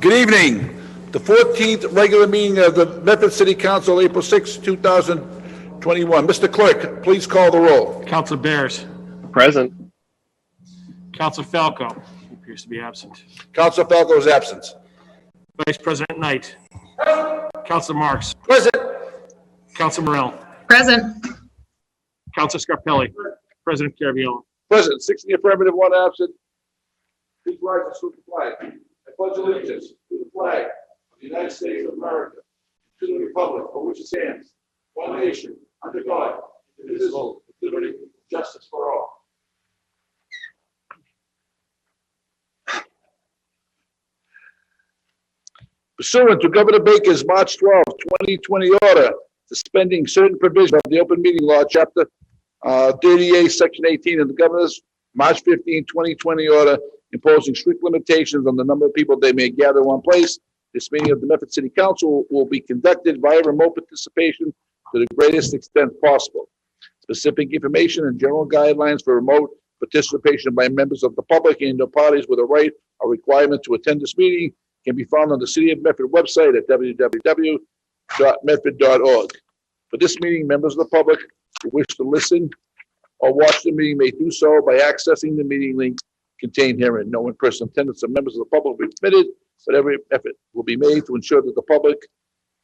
Good evening. The 14th regular meeting of the Medford City Council, April 6, 2021. Mr. Clerk, please call the roll. Council Bears. Present. Council Falco, who appears to be absent. Council Falco is absent. Vice President Knight. Council Marks. Present. Council Morell. Present. Council Scarpelli. President Caraviallo. Present. 6 in the affirmative, 1 absent. Please rise and salute the flag. I pledge allegiance to the flag of the United States of America, to the republic for which it stands, one nation, under God, indivisible, with liberty and justice for all. Pursuant to Governor Baker's March 12, 2020 order suspending certain provisions of the Open Meeting Law, Chapter 38, Section 18 of the Governor's March 15, 2020 order imposing strict limitations on the number of people they may gather in one place, this meeting of the Medford City Council will be conducted via remote participation to the greatest extent possible. Specific information and general guidelines for remote participation by members of the public and or parties with a right or requirement to attend this meeting can be found on the City of Medford website at www.medford.org. For this meeting, members of the public who wish to listen or watch the meeting may do so by accessing the meeting link contained herein. No in-person attendance of members of the public will be permitted, but every effort will be made to ensure that the public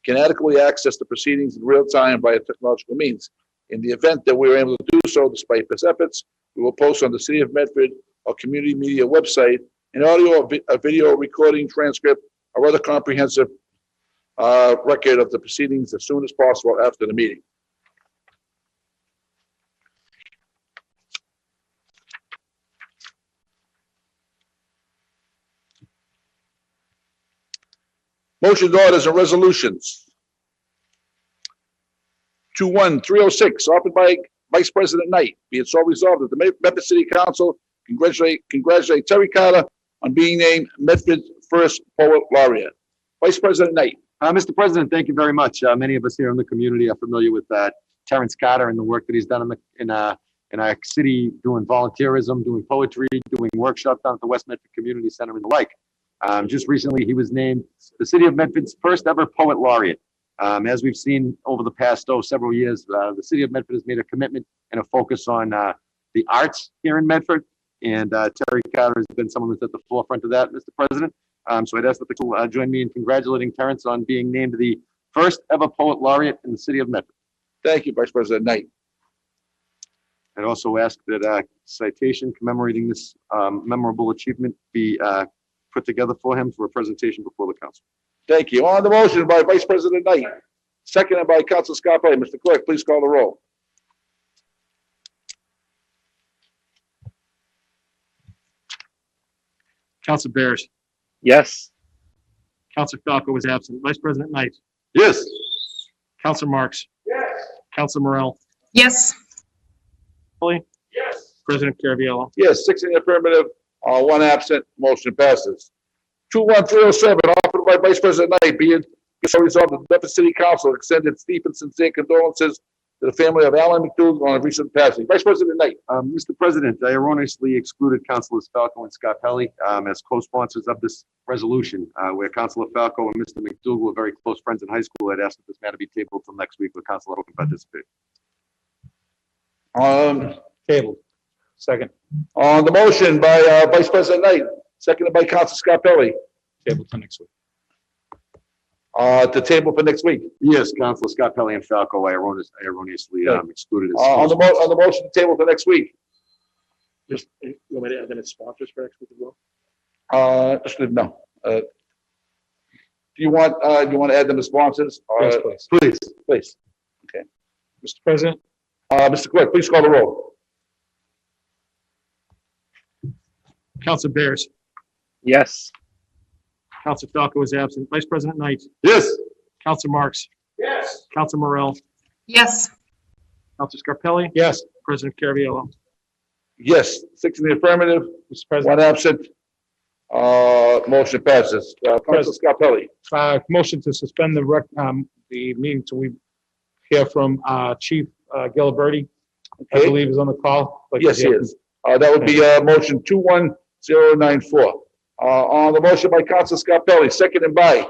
can adequately access the proceedings in real time via technological means. In the event that we are able to do so, despite best efforts, we will post on the City of Medford or community media website an audio or video recording, transcript, or other comprehensive record of the proceedings as soon as possible after the meeting. Motions, orders, and resolutions. 21306, offered by Vice President Knight. Be it so resolved that the Medford City Council congratulate Terry Carter on being named Medford's first Poet Laureate. Vice President Knight. Mr. President, thank you very much. Many of us here in the community are familiar with Terrence Carter and the work that he's done in our city, doing volunteerism, doing poetry, doing workshops down at the West Medford Community Center and the like. Just recently, he was named the City of Medford's first ever Poet Laureate. As we've seen over the past several years, the City of Medford has made a commitment and a focus on the arts here in Medford. And Terry Carter has been someone that's at the forefront of that, Mr. President. So I'd ask that the council join me in congratulating Terrence on being named the first ever Poet Laureate in the City of Medford. Thank you, Vice President Knight. I'd also ask that a citation commemorating this memorable achievement be put together for him for a presentation before the council. Thank you. On the motion by Vice President Knight, seconded by Council Scarpelli. Mr. Clerk, please call the roll. Council Bears. Yes. Council Falco was absent. Vice President Knight. Yes. Council Marks. Yes. Council Morell. Yes. Yes. President Caraviallo. Yes, 6 in the affirmative, 1 absent, motion passes. 21307, offered by Vice President Knight, be it so resolved that the Medford City Council extended deep and sincere condolences to the family of Alan McDougal on a recent passing. Vice President Knight. Mr. President, I erroneously excluded Councilors Falco and Scarpelli as co-sponsors of this resolution, where Councilor Falco and Mr. McDougal were very close friends in high school. I'd asked that this matter be tabled till next week where Councilor Hogan can participate. Tabled. Second. On the motion by Vice President Knight, seconded by Council Scarpelli. Table to next week. To table for next week. Yes, Councilor Scarpelli and Falco, I erroneously excluded as On the motion to table for next week. Just, you want me to add them as sponsors for next week as well? Just no. Do you want to add them as sponsors? Yes, please. Please. Okay. Mr. President. Mr. Clerk, please call the roll. Council Bears. Yes. Council Falco was absent. Vice President Knight. Yes. Council Marks. Yes. Council Morell. Yes. Council Scarpelli. Yes. President Caraviallo. Yes, 6 in the affirmative, Mr. President. 1 absent. Motion passes. Council Scarpelli. Motion to suspend the meeting till we hear from Chief Giliberti. I Okay. believe is on the call. Yes, he is. That would be motion 21094. On the motion by Council Scarpelli, seconded by,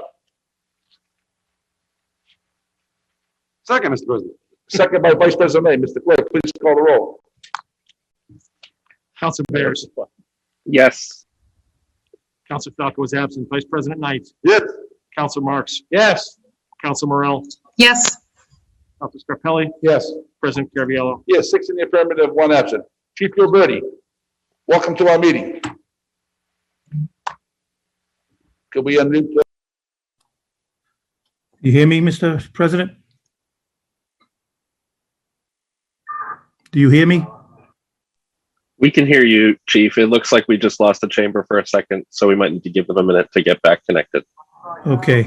Second, Mr. President. seconded by Vice President May. Mr. Clerk, please call the roll. Council Bears, Yes. Council Falco is absent. Vice President Knight, Yes. Council Marks, Yes. Council Morel, Yes. Council Scarpelli, Yes. President Caraviallo. Yes, 6 in the affirmative, 1 absent. Chief Gilberti, welcome to our meeting. Could we unmute? You hear me, Mr. President? Do you hear me? We can hear you, Chief. It looks like we just lost the chamber for a second, so we might need to give them a minute to get back connected. Okay.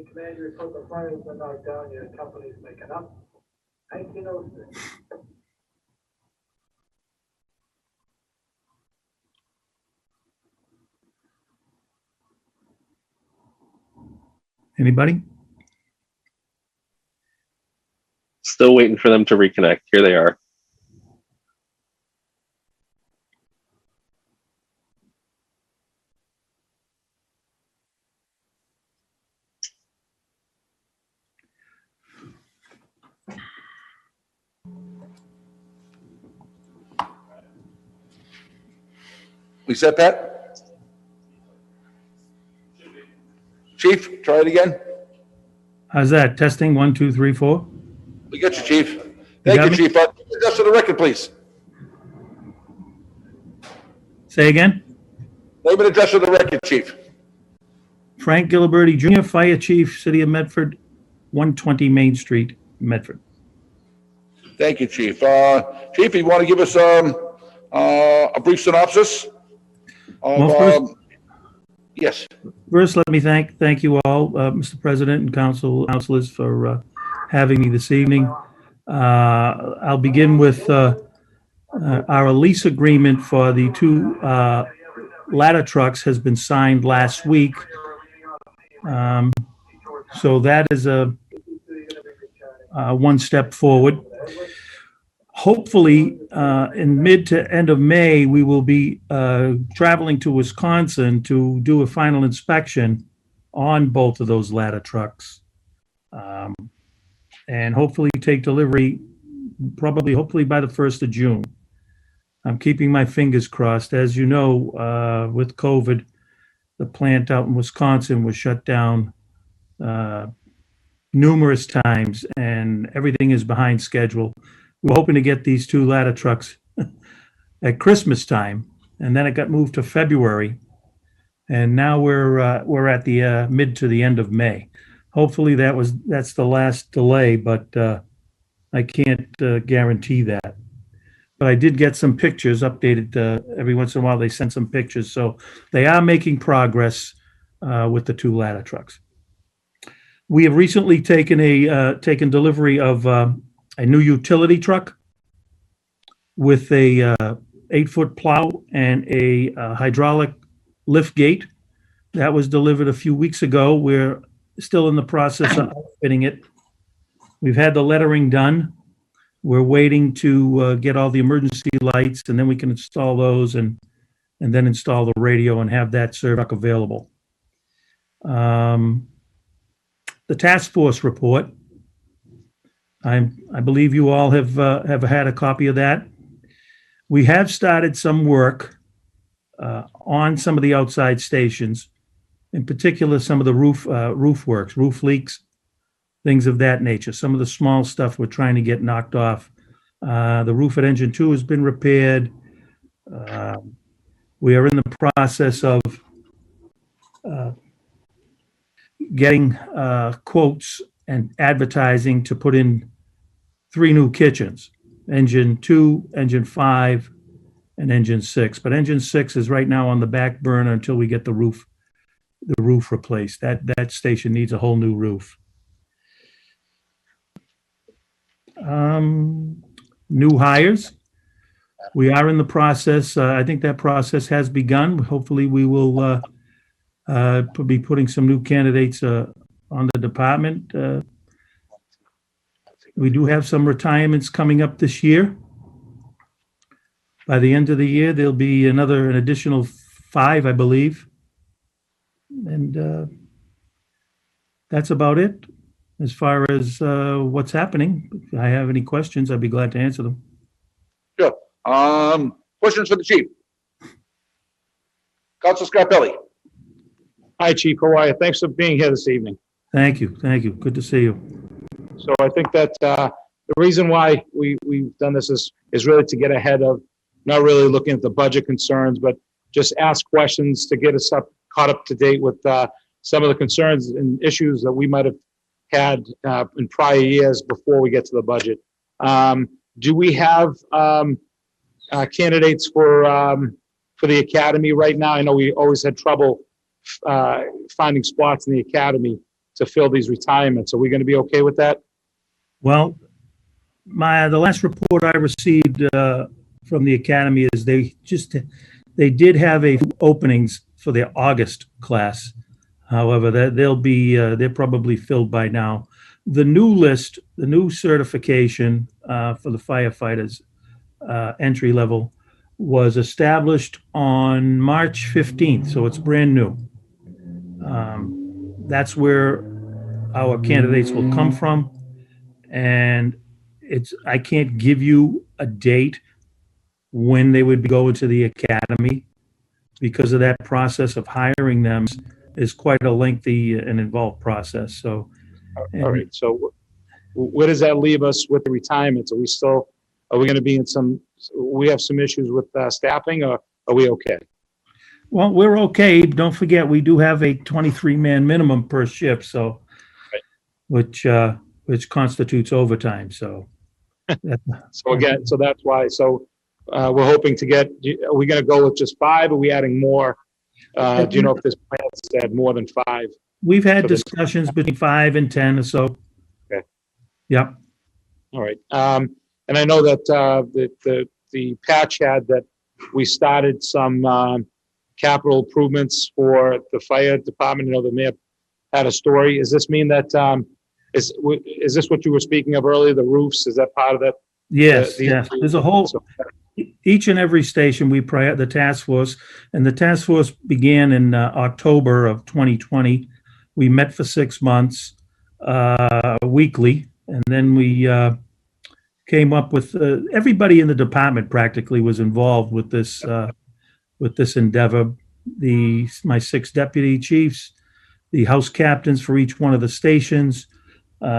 Command your corporate files are knocked down, your company's making up. 1906. Anybody? Still waiting for them to reconnect. Here they are. We set, Pat? Chief, try it again. How's that? Testing, 1, 2, 3, 4? We got you, Chief. Thank got you, me? Chief. Just for the record, please. Say again? Name and address for the record, Chief. Frank Giliberti Jr., Fire Chief, City of Medford, 120 Main Street, Medford. Thank you, Chief. Chief, you want to give us a brief synopsis? Well, first- Of, yes, First, let me thank you all, Mr. President and councilors for having me this evening. I'll begin with our lease agreement for the 2 ladder trucks has been signed last week. So that is a one step forward. Hopefully, in mid to end of May, we will be traveling to Wisconsin to do a final inspection on both of those ladder trucks. And hopefully take delivery, hopefully by the 1st of June. I'm keeping my fingers crossed. As you know, with COVID, the plant out in Wisconsin was shut down numerous times and everything is behind schedule. We're hoping to get these 2 ladder trucks at Christmas time, and then it got moved to February. And now we're at the mid to the end of May. Hopefully that's the last delay, but I can't guarantee that. But I did get some pictures updated. Every once in a while, they send some pictures, so they are making progress with the 2 ladder trucks. We have recently taken delivery of a new utility truck with a 8-foot plow and a hydraulic lift gate. That was delivered a few weeks ago. We're still in the process of outfitting it. We've had the lettering done. We're waiting to get all the emergency lights, and then we can install those and then install the radio and have that truck available. The task force report, I believe you all have had a copy of that. We have started some work on some of the outside stations, in particular some of the roof works, roof leaks, things of that nature. Some of the small stuff we're trying to get knocked off. The roof at Engine 2 has been repaired. We are in the process of getting quotes and advertising to put in 3 new kitchens, Engine 2, Engine 5, and Engine 6. But Engine 6 is right now on the back burner until we get the roof replaced. That station needs a whole new roof. New hires. We are in the process. I think that process has begun. Hopefully, we will be putting some new candidates on the department. We do have some retirements coming up this year. By the end of the year, there'll be an additional 5, I believe. And that's about it as far as what's happening. If I have any questions, I'd be glad to answer them. Sure. Questions for the chief? Council Scarpelli? Hi, Chief. How are you? Thanks for being here this evening. Thank you. Thank you. Good to see you. So I think that the reason why we've done this is really to get ahead of, not really looking at the budget concerns, but just ask questions to get us caught up to date with some of the concerns and issues that we might have had in prior years before we get to the budget. Do we have candidates for the academy right now? I know we always had trouble finding spots in the academy to fill these retirements. Are we going to be okay with that? Well, the last report I received from the academy is they did have openings for their August class. However, they're probably filled by now. The new list, the new certification for the firefighters entry level was established on March 15th, so it's brand new. That's where our candidates will come from. And I can't give you a date when they would go into the academy because of that process of hiring them is quite a lengthy and involved process. So, All right. So where does that leave us with the retirements? Are we going to be we have some issues with staffing, or are we okay? well, we're okay. Don't forget, we do have a 23-man minimum per shift, so, Right. which constitutes overtime, so. So that's why, we're hoping to are we going to go with just 5? Are we adding more? Do you know if there's plans to add more than 5? We've had For the- discussions between 5 and 10 or so. Okay. Yep. All right. And I know that the patch had that we started some capital improvements for the fire department. I know the mayor had a story. Does this mean that, is this what you were speaking of earlier, the roofs? Is that part of that? Yes, The- yes. There's a whole, So- each and every station, the task force, and the task force began in October of 2020. We met for 6 months, weekly, and then we came up with, everybody in the department practically was involved with this endeavor. My 6 deputy chiefs, the house captains for each one of the stations,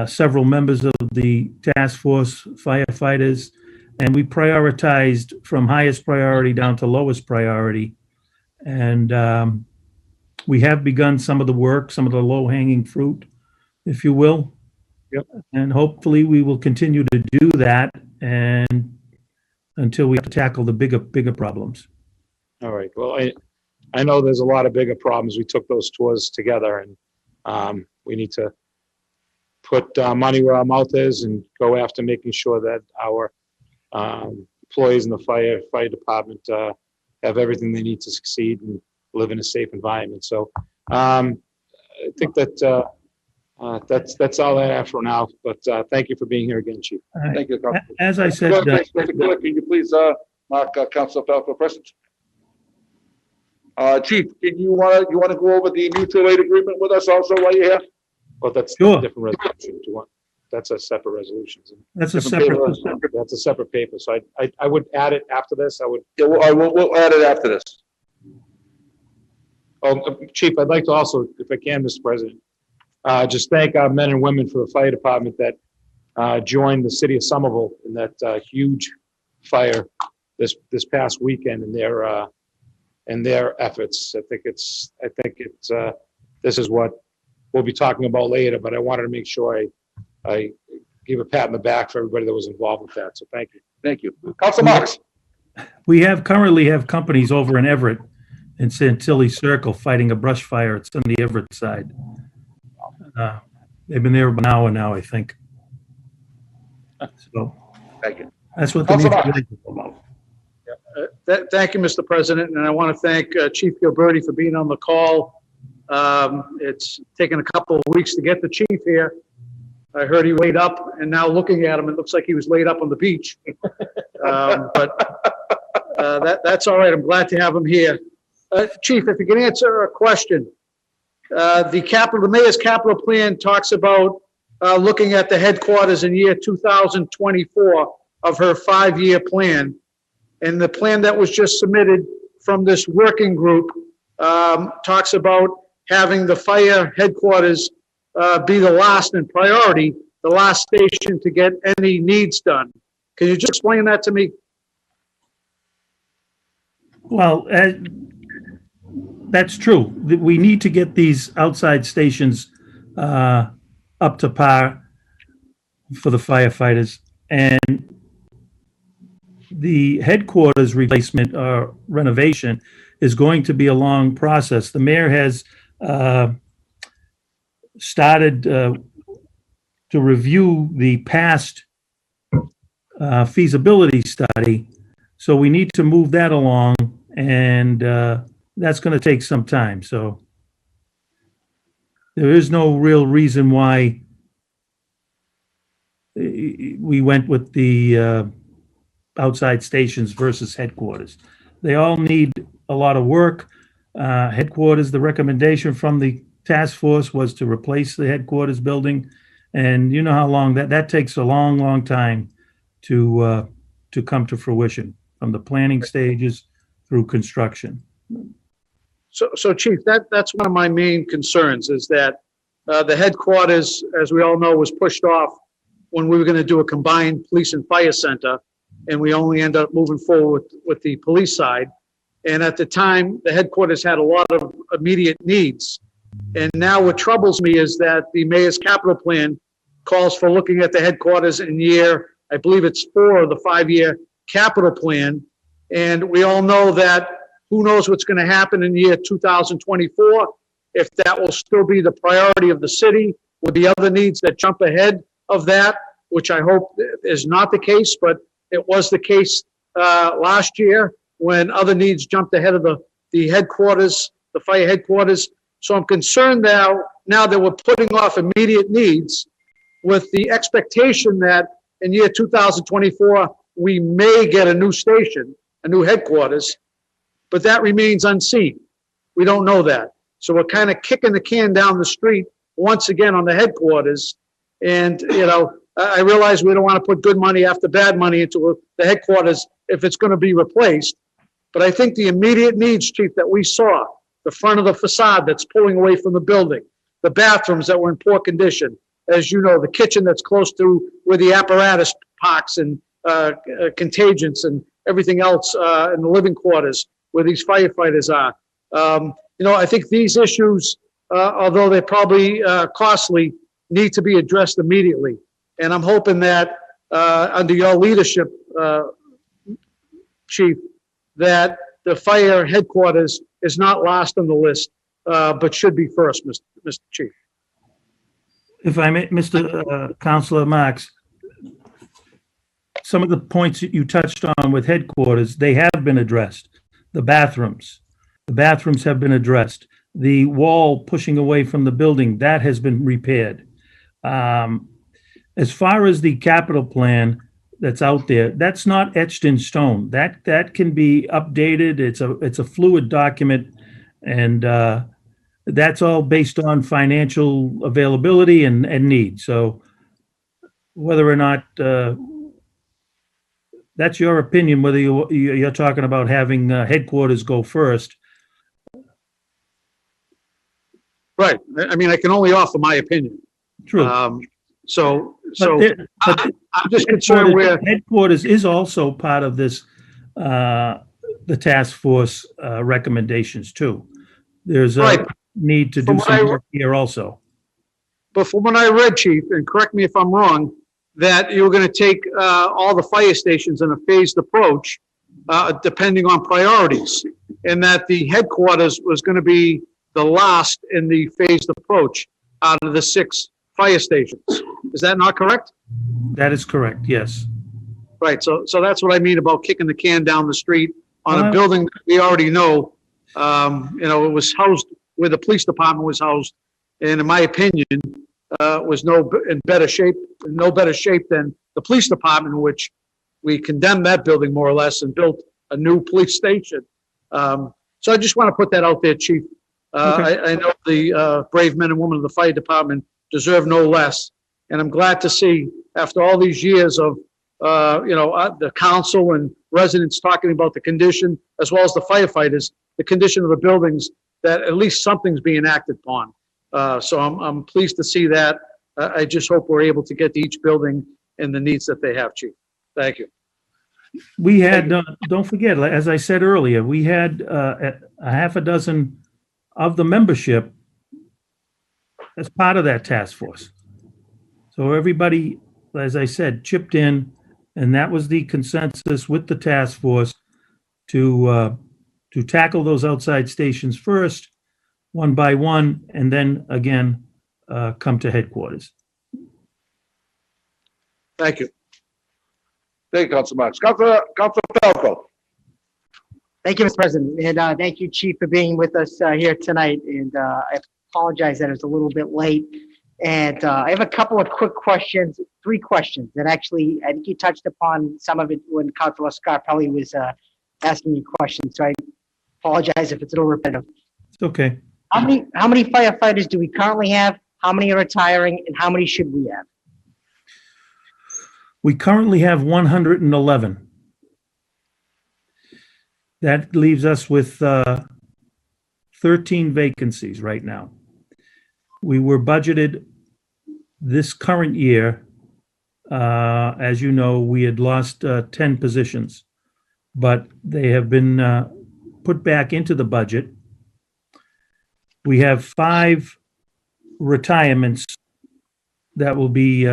several members of the task force, firefighters, and we prioritized from highest priority down to lowest priority. And we have begun some of the work, some of the low-hanging fruit, if you will. Yep. And hopefully we will continue to do that and until we have to tackle the bigger problems. All right. Well, I know there's a lot of bigger problems. We took those tours together, and we need to put money where our mouth is and go after making sure that our employees in the fire department have everything they need to succeed and live in a safe environment. So I think that that's all I have for now. But thank you for being here again, Chief. All right. Thank you, Council. As I said, Mr. Clerk, can you please mark Council Falco present? Chief, you want to go over the mutual aid agreement with us also while you're here? Well, that's Sure. a different resolution. Do you want? That's a separate resolution. Isn't it? that's a Different separate, paper. That's a separate paper. So I would add it after this. I would. Yeah, we'll add it after this. Chief, I'd like to also, if I can, Mr. President, just thank our men and women for the fire department that joined the city of Somerville in that huge fire this past weekend and their efforts. I think it's this is what we'll be talking about later, but I wanted to make sure I give a pat on the back for everybody that was involved with that. So thank you. Thank you. Council Marks? we currently have companies over in Everett in Santilli Circle fighting a brush fire. It's on the Everett side. They've been there about an hour now, I think. So Thank you. that's what the Council mutual Marks. aid is about. Thank you, Mr. President, and I want to thank Chief Gilberti for being on the call. It's taken a couple of weeks to get the chief here. I heard he laid up, and now looking at him, it looks like he was laid up on the beach. But That's all right. I'm glad to have him here. Chief, if you can answer a question. The mayor's capital plan talks about looking at the headquarters in year 2024 of her 5-year plan. And the plan that was just submitted from this working group talks about having the fire headquarters be the last in priority, the last station to get any needs done. Can you just explain that to me? Well, that's true. We need to get these outside stations up to par for the firefighters. And the headquarters replacement or renovation is going to be a long process. The mayor has started to review the past feasibility study. So we need to move that along, and that's going to take some time. So there is no real reason why we went with the outside stations versus headquarters. They all need a lot of work. Headquarters, the recommendation from the task force was to replace the headquarters building. And you know how long that takes a long, long time to come to fruition, from the planning stages through construction. So Chief, that's one of my main concerns, is that the headquarters, as we all know, was pushed off when we were going to do a combined police and fire center, and we only ended up moving forward with the police side. And at the time, the headquarters had a lot of immediate needs. And now what troubles me is that the mayor's capital plan calls for looking at the headquarters in year, I believe it's 4 of the 5-year capital plan. And we all know that who knows what's going to happen in year 2024, if that will still be the priority of the city, with the other needs that jump ahead of that, which I hope is not the case, but it was the case last year when other needs jumped ahead of the headquarters, the fire headquarters. So I'm concerned now that we're putting off immediate needs with the expectation that in year 2024, we may get a new station, a new headquarters, but that remains unseen. We don't know that. So we're kind of kicking the can down the street once again on the headquarters. And, I realize we don't want to put good money after bad money into the headquarters if it's going to be replaced. But I think the immediate needs, Chief, that we saw, the front of the facade that's pulling away from the building, the bathrooms that were in poor condition, as you know, the kitchen that's close to where the apparatus parks and contagions and everything else in the living quarters where these firefighters are. I think these issues, although they're probably costly, need to be addressed immediately. And I'm hoping that under your leadership, Chief, that the fire headquarters is not last on the list, but should be first, Mr. Chief. If I may, Mr. Councilor Marks, some of the points that you touched on with headquarters, they have been addressed. The bathrooms have been addressed. The wall pushing away from the building, that has been repaired. As far as the capital plan that's out there, that's not etched in stone. That can be updated. It's a fluid document, and that's all based on financial availability and need. So whether or not that's your opinion, whether you're talking about having headquarters go first. Right. I mean, I can only offer my opinion. True. I'm just concerned where headquarters is also part of this, the task force recommendations too. There's a Right. need to do some work here also. But from what I read, Chief, and correct me if I'm wrong, that you were going to take all the fire stations in a phased approach, depending on priorities, and that the headquarters was going to be the last in the phased approach out of the 6 fire stations. Is that not correct? That is correct, yes. Right. So that's what I mean about kicking the can down the street on a building that we already know. It was housed where the police department was housed, and in my opinion, was no better shape than the police department, which we condemned that building more or less and built a new police station. So I just want to put that out there, Chief. I know the brave men and women of the fire department deserve no less. And I'm glad to see, after all these years of, the council and residents talking about the condition, as well as the firefighters, the condition of the buildings, that at least something's being acted upon. So I'm pleased to see that. I just hope we're able to get to each building and the needs that they have, Chief. Thank you. We had, don't forget, as I said earlier, we had a half a dozen of the membership as part of that task force. So everybody, as I said, chipped in, and that was the consensus with the task force to tackle those outside stations first, one by one, and then again, come to headquarters. Thank you. Thank you, Council Marks. Council Falco. Thank you, Mr. President, and thank you, Chief, for being with us here tonight. And I apologize that it was a little bit late. And I have a couple of quick questions, 3 questions that actually, I think you touched upon some of it when Councilor Scarpelli was asking you questions. So I apologize if it's a little repetitive. It's okay. How many firefighters do we currently have? How many are retiring, and how many should we have? We currently have 111. That leaves us with 13 vacancies right now. We were budgeted this current year. As you know, we had lost 10 positions, but they have been put back into the budget. We have 5 retirements that will be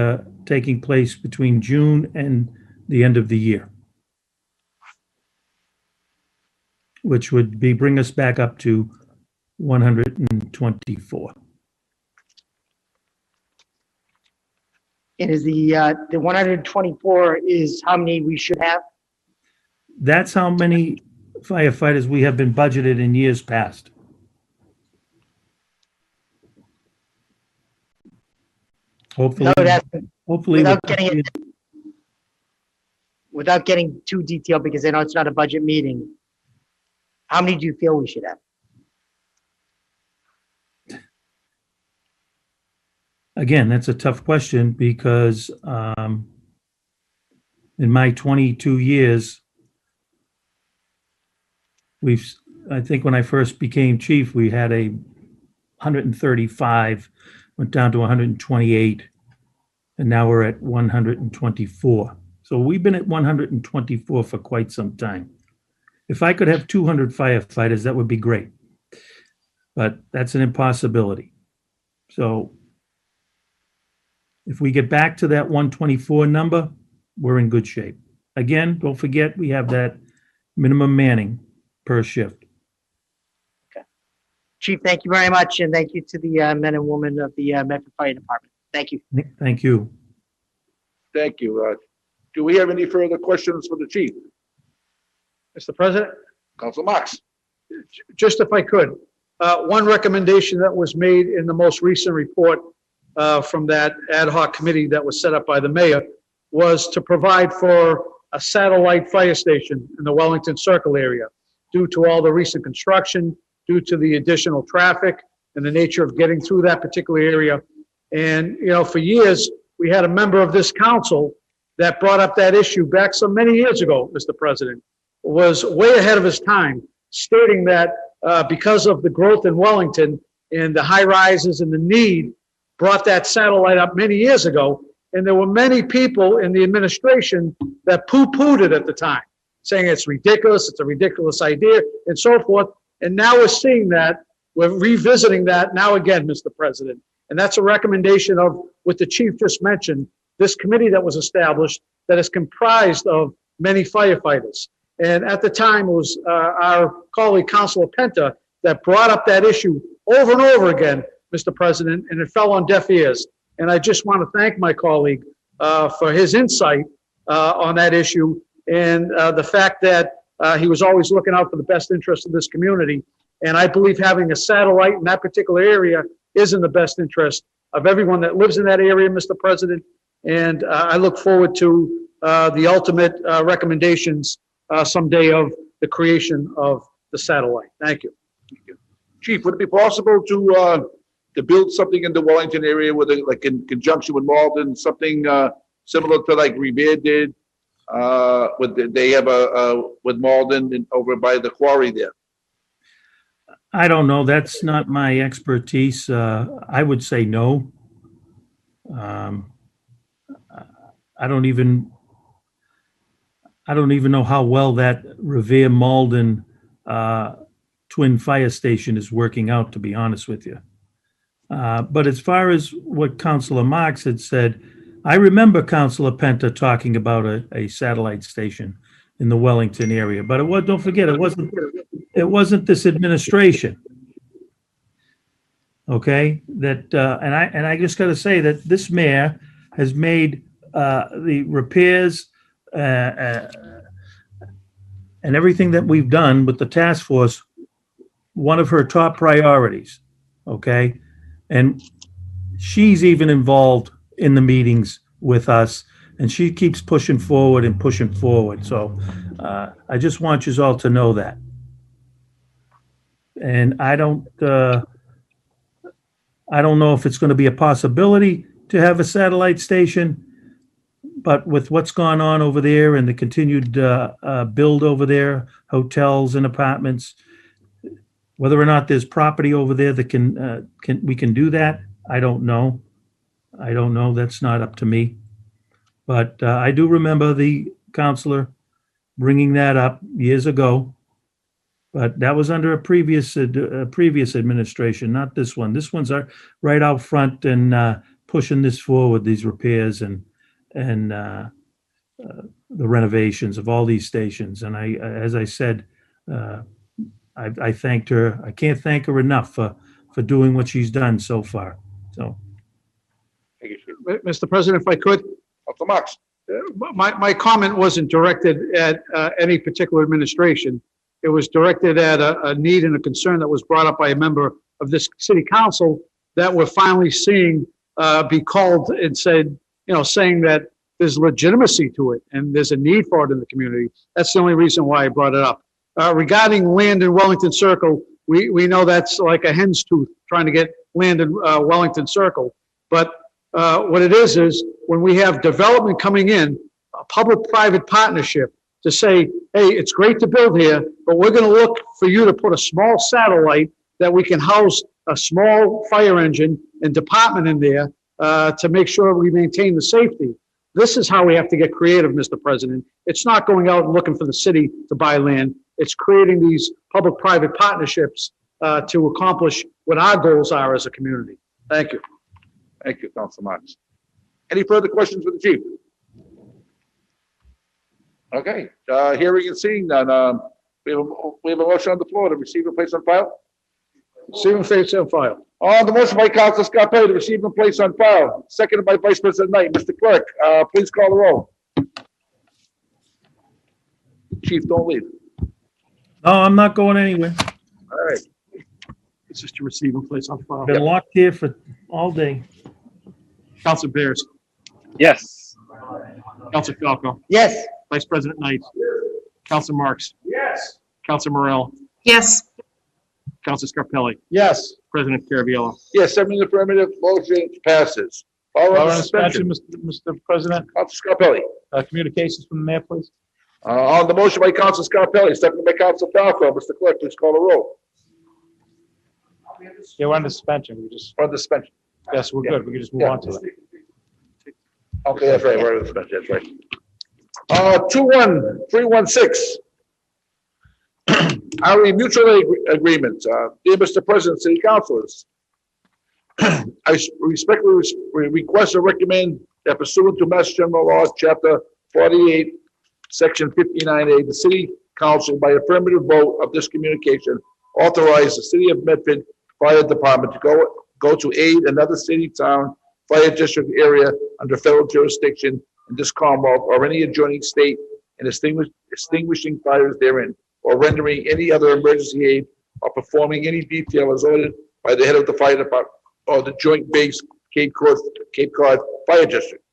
taking place between June and the end of the year, which would bring us back up to 124. And is the 124 is how many we should have? That's how many firefighters we have been budgeted in years past. Hopefully, hopefully, without getting too detailed, because I know it's not a budget meeting, how many do you feel we should have? again, that's a tough question because in my 22 years, I think when I first became chief, we had 135, went down to 128, and now we're at 124. So we've been at 124 for quite some time. If I could have 200 firefighters, that would be great. But that's an impossibility. So if we get back to that 124 number, we're in good shape. Again, don't forget, we have that minimum manning per shift. Chief, thank you very much, and thank you to the men and women of the Medford Fire Department. Thank you. Thank you. Thank you. Do we have any further questions for the chief? Mr. President, Council Marks? just if I could, one recommendation that was made in the most recent report from that ad hoc committee that was set up by the mayor was to provide for a satellite fire station in the Wellington Circle area due to all the recent construction, due to the additional traffic and the nature of getting through that particular area. And, you know, for years, we had a member of this council that brought up that issue back so many years ago, Mr. President, was way ahead of his time, stating that because of the growth in Wellington and the high rises and the need, brought that satellite up many years ago. And there were many people in the administration that poo-pooed it at the time, saying it's ridiculous, it's a ridiculous idea, and so forth. And now we're seeing that, we're revisiting that now again, Mr. President. And that's a recommendation of what the chief just mentioned, this committee that was established that is comprised of many firefighters. And at the time, it was our colleague, Councilor Penta, that brought up that issue over and over again, Mr. President, and it fell on deaf ears. And I just want to thank my colleague for his insight on that issue and the fact that he was always looking out for the best interest of this community. And I believe having a satellite in that particular area is in the best interest of everyone that lives in that area, Mr. President. And I look forward to the ultimate recommendations someday of the creation of the satellite. Thank you. Chief, would it be possible to build something in the Wellington area with, like in conjunction with Malden, something, similar to like Revere did? They have with Malden and over by the quarry there? I don't know. That's not my expertise. I would say no. I don't even know how well that Revere Malden twin fire station is working out, to be honest with you. But as far as what Councilor Marks had said, I remember Councilor Penta talking about a satellite station in the Wellington area, but don't forget, it wasn't this administration. Okay, and I just got to say that this mayor has made the repairs and everything that we've done with the task force one of her top priorities. Okay, and she's even involved in the meetings with us, and she keeps pushing forward and pushing forward. So I just want you all to know that. And I don't know if it's going to be a possibility to have a satellite station, but with what's gone on over there and the continued build over there, hotels and apartments, whether or not there's property over there that we can do that, I don't know. That's not up to me. But I do remember the counselor bringing that up years ago. But that was under a previous administration, not this one. This one's right out front and pushing this forward, these repairs and the renovations of all these stations. And as I said, I thanked her. I can't thank her enough for doing what she's done so far. So, Mr. President, if I could, Councilor Marks? my comment wasn't directed at any particular administration. It was directed at a need and a concern that was brought up by a member of this city council that we're finally seeing be called and said, saying that there's legitimacy to it and there's a need for it in the community. That's the only reason why I brought it up. Regarding land in Wellington Circle, we know that's like a hen's tooth trying to get land in Wellington Circle. But what it is when we have development coming in, a public-private partnership to say, hey, it's great to build here, but we're going to look for you to put a small satellite that we can house a small fire engine and department in there to make sure we maintain the safety. This is how we have to get creative, Mr. President. It's not going out and looking for the city to buy land. It's creating these public-private partnerships to accomplish what our goals are as a community. Thank you. Thank you, Councilor Marks. Any further questions for the chief? Okay, hearing and seeing none, we have a motion on the floor to receive and place on file. Receive and place on file. On the motion by Councilor Scarpelli to receive and place on file, seconded by Vice President Knight. Mr. Clerk, please call the roll. Chief, don't leave. no, I'm not going anywhere. All right. It's just to receive and place on file. Been locked here for all day. Council Bears, Yes. Council Falco, Yes. Vice President Knight, Council Marks, Yes. Council Morel, Yes. Council Scarpelli, Yes. President Caraviallo. Yes, 7 in the affirmative, motion passes. Power on suspension. Mr. President, Councilor Scarpelli. communications from the mayor, please. On the motion by Councilor Scarpelli, seconded by Councilor Falco. Mr. Clerk, please call the roll. Yeah, we're on the suspension. On the suspension. Yes, we're good. We can just move on to that. Okay, that's right, we're on the suspension, that's right. 21316. Our mutual aid agreement, dear Mr. President, City Councilors. I respectfully request or recommend that pursuant to Mass General Law, Chapter 48, Section 59A, the City Council, by affirmative vote of this communication, authorize the City of Medford Fire Department to go to aid another city, town, fire district area under federal jurisdiction in this Commonwealth or any adjoining state in extinguishing fires therein, or rendering any other emergency aid or performing any detail as ordered by the head of the fire department or the Joint Base Cape Cod Fire District.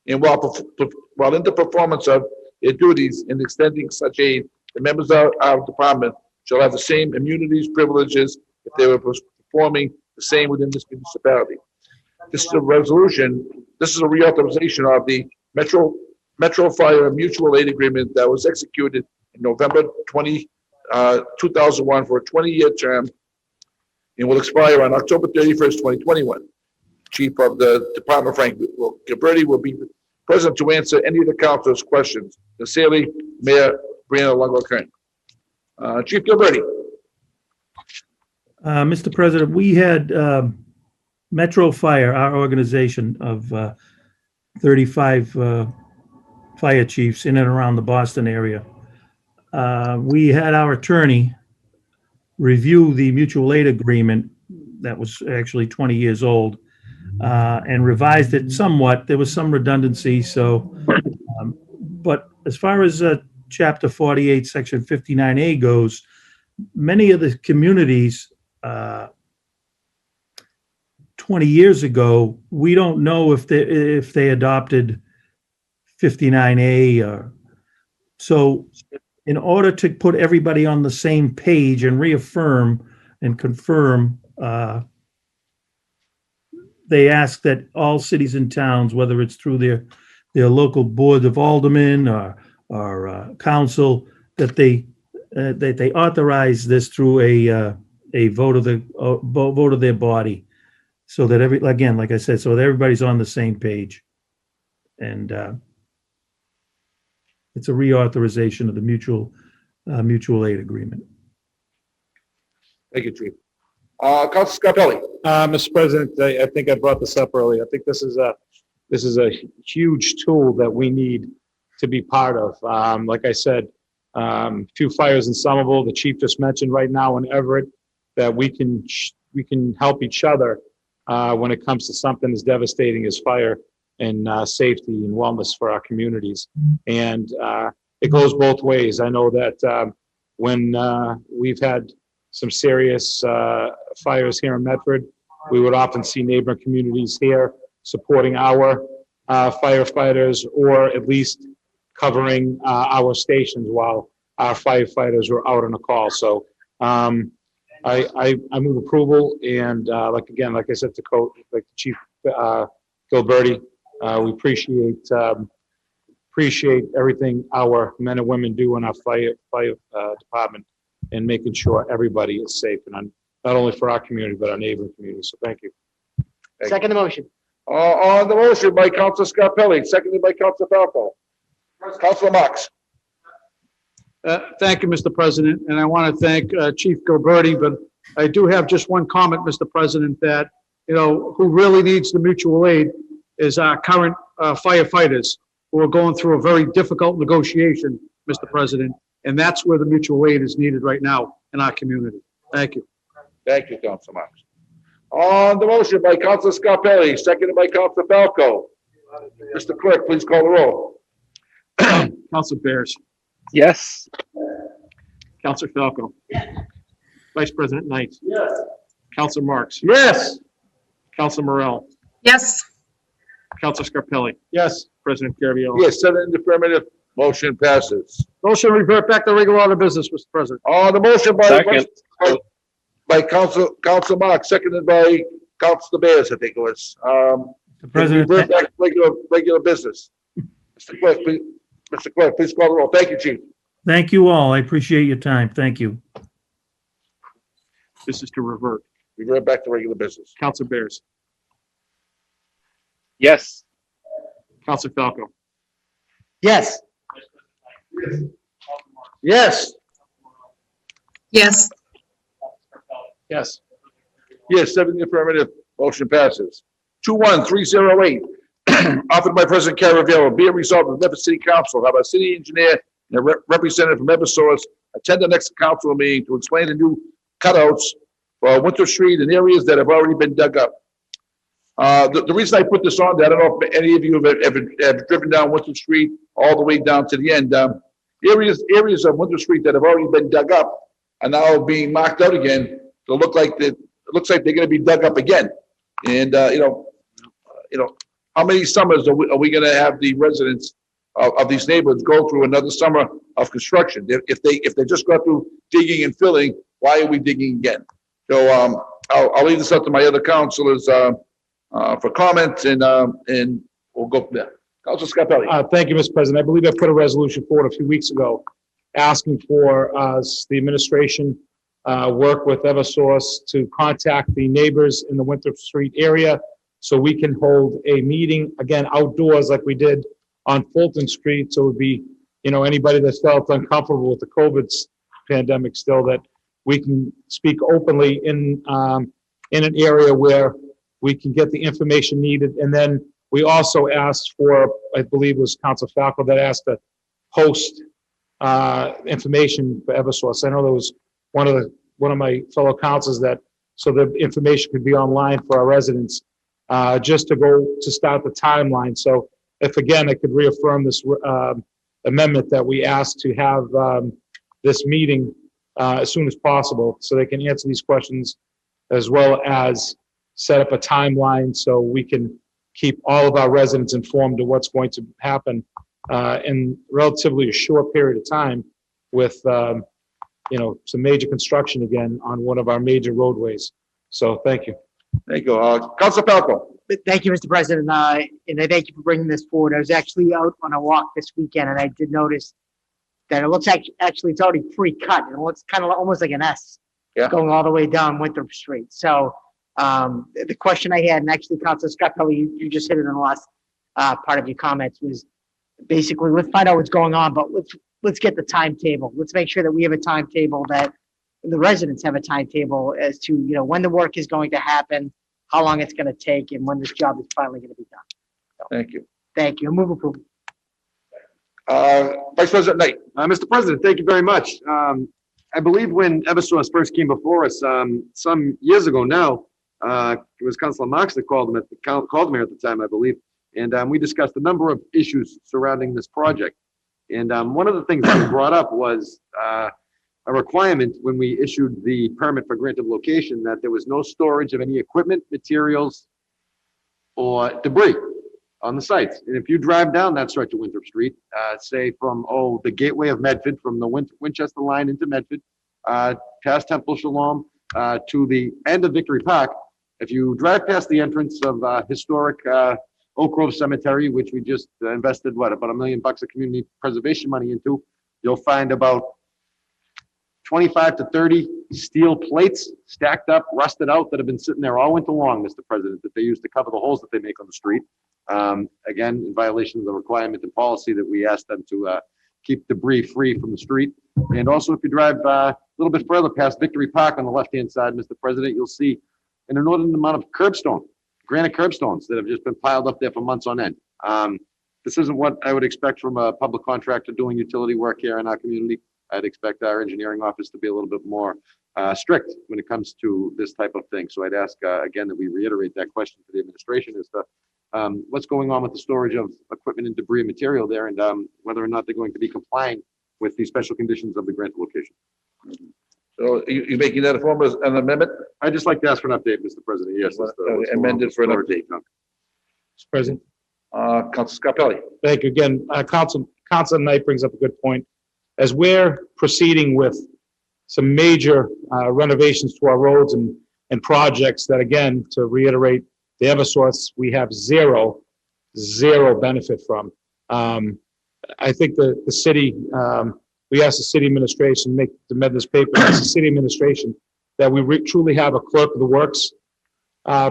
And while in the performance of their duties in extending such aid, The members of our department shall have the same immunities, privileges if they were performing the same within this municipality. This is a resolution, this is a reauthorization of the Metro Fire Mutual Aid Agreement that was executed in November 2001 for a 20-year term and will expire on October 31st, 2021. Chief of the Department, Frank Gilberti, will be present to answer any of the council's questions. Sincerely, Mayor Brianna Longo Kern. Chief Gilberti. Mr. President, we had Metro Fire, our organization of 35 fire chiefs in and around the Boston area. We had our attorney review the mutual aid agreement that was actually 20 years old and revised it somewhat. There was some redundancy, so, but as far as Chapter 48, Section 59A goes, many of the communities 20 years ago, we don't know if they adopted 59A or so. In order to put everybody on the same page and reaffirm and confirm, they ask that all cities and towns, whether it's through their local board of aldermen or council, that they authorize this through a vote of their body, so that again, like I said, so that everybody's on the same page, and it's a reauthorization of the mutual aid agreement. Thank you, Chief. Council Scarpelli. Mr. President, I think I brought this up earlier. I think this is a huge tool that we need to be part of. Like I said, few fires in Somerville, the chief just mentioned right now in Everett, that we can help each other when it comes to something as devastating as fire and safety and wellness for our communities. And it goes both ways. I know that when we've had some serious fires here in Medford, we would often see neighboring communities here supporting our firefighters, or at least covering our stations while our firefighters were out on a call. So I move approval, and like I said to Chief Gilberti, we appreciate everything our men and women do in our fire department, and making sure everybody is safe, and not only for our community but our neighboring community. So thank you. Second the motion. On the motion by Council Scarpelli, seconded by Council Falco. Council Marks. Thank you, Mr. President, and I want to thank Chief Gilberti, but I do have just one comment, Mr. President, that, who really needs the mutual aid is our current firefighters, who are going through a very difficult negotiation, Mr. President, and that's where the mutual aid is needed right now in our community. Thank you. Thank you, Council Marks. On the motion by Council Scarpelli, seconded by Council Falco. Mr. Clerk, please call the roll. Council Bears, Yes. Council Falco. Vice President Knight. Yes. Council Marks, Yes. Council Morel, Yes. Council Scarpelli, Yes. President Carviallo. Yes, 7 in the affirmative, motion passes. Motion to revert back to regular order of business, Mr. President. On the motion Second. by Council Marks, seconded by Council Bears, I think it was. Mr. President, Revert back to regular business. Mr. Clerk, please call the roll. Thank you, Chief. thank you all. I appreciate your time. Thank you. This is to revert. Revert back to regular business. Council Bears, Yes. Council Falco, Yes. Yes. Yes. yes. Yes, 7 in the affirmative, motion passes. 21308, offered by President Caravaggio, be it resolved that the Medford City Council have a city engineer and a representative from Eversource attend the next council meeting to explain the new cutouts for Winter Street in areas that have already been dug up. The reason I put this on there, I don't know if any of you have driven down Winter Street all the way down to the end. Areas of Winter Street that have already been dug up are now being marked out again to look like it looks like they're going to be dug up again. And how many summers are we going to have the residents of these neighborhoods go through another summer of construction. If they just got through digging and filling, why are we digging again? So, I'll leave this up to my other councilors, for comments and we'll go from there. Councilor Scarpelli. Thank you, Mr. President. I believe I put a resolution forward a few weeks ago asking for the administration work with Eversource to contact the neighbors in the Winthrop Street area so we can hold a meeting, again, outdoors like we did on Fulton Street. So it would be, anybody that felt uncomfortable with the COVID pandemic still, that we can speak openly in an area where we can get the information needed. And then we also asked for, I believe it was Council Falco that asked to host information for Eversource. I know there was one of my fellow councils that, so the information could be online for our residents, just to start the timeline. So if, again, I could reaffirm this amendment that we asked to have this meeting as soon as possible so they can answer these questions, as well as set up a timeline so we can keep all of our residents informed of what's going to happen in relatively a short period of time with, some major construction again on one of our major roadways. So thank you. Thank you. Councilor Falco. Thank you, Mr. President, and I thank you for bringing this forward. I was actually out on a walk this weekend, and I did notice that it looks actually it's already pre-cut, and it looks kind of almost like an S going all the way down Winthrop Street. So the question I had, and actually, Councilor Scarpelli, you just hit it in the last part of your comments, was basically let's find out what's going on, but let's get the timetable. Let's make sure that we have a timetable, that the residents have a timetable as to when the work is going to happen, how long it's going to take, and when this job is finally going to be done. So, Thank you. thank you. Move approval. Vice President Knight. Mr. President, thank you very much. I believe when Eversource first came before us, some years ago now, it was Councilor Marks that called him here at the time, I believe. And we discussed a number of issues surrounding this project. And one of the things that we brought up was a requirement when we issued the permit for grant of location that there was no storage of any equipment, materials, or debris on the sites. And if you drive down that stretch of Winthrop Street, say from, the gateway of Medford, from the Winchester line into Medford, past Temple Shalom, to the end of Victory Park, if you drive past the entrance of historic Oak Grove Cemetery, which we just invested, about $1 million of community preservation money into, you'll find about 25 to 30 steel plates stacked up, rusted out, that have been sitting there all winter long, Mr. President, that they use to cover the holes that they make on the street. Again, in violation of the requirement and policy that we asked them to keep debris free from the street. And also, if you drive a little bit further past Victory Park on the left-hand side, Mr. President, you'll see an inordinate amount of granite curbstones that have just been piled up there for months on end. This isn't what I would expect from a public contractor doing utility work here in our community. I'd expect our engineering office to be a little bit more strict when it comes to this type of thing. So I'd ask again that we reiterate that question to the administration as to what's going on with the storage of equipment and debris and material there, and whether or not they're going to be complying with the special conditions of the grant location. So you making that a form of an amendment? I'd just like to ask for an update, Mr. President. Yes. Amended for an update. Mr. President. Councilor Scarpelli. Thank you again. Councilor Knight brings up a good point. As we're proceeding with some major renovations to our roads and projects that, again, to reiterate, the Eversource, we have zero benefit from. I think the city, we asked the city administration to amend this paper, asked the city administration that we truly have a clerk of the works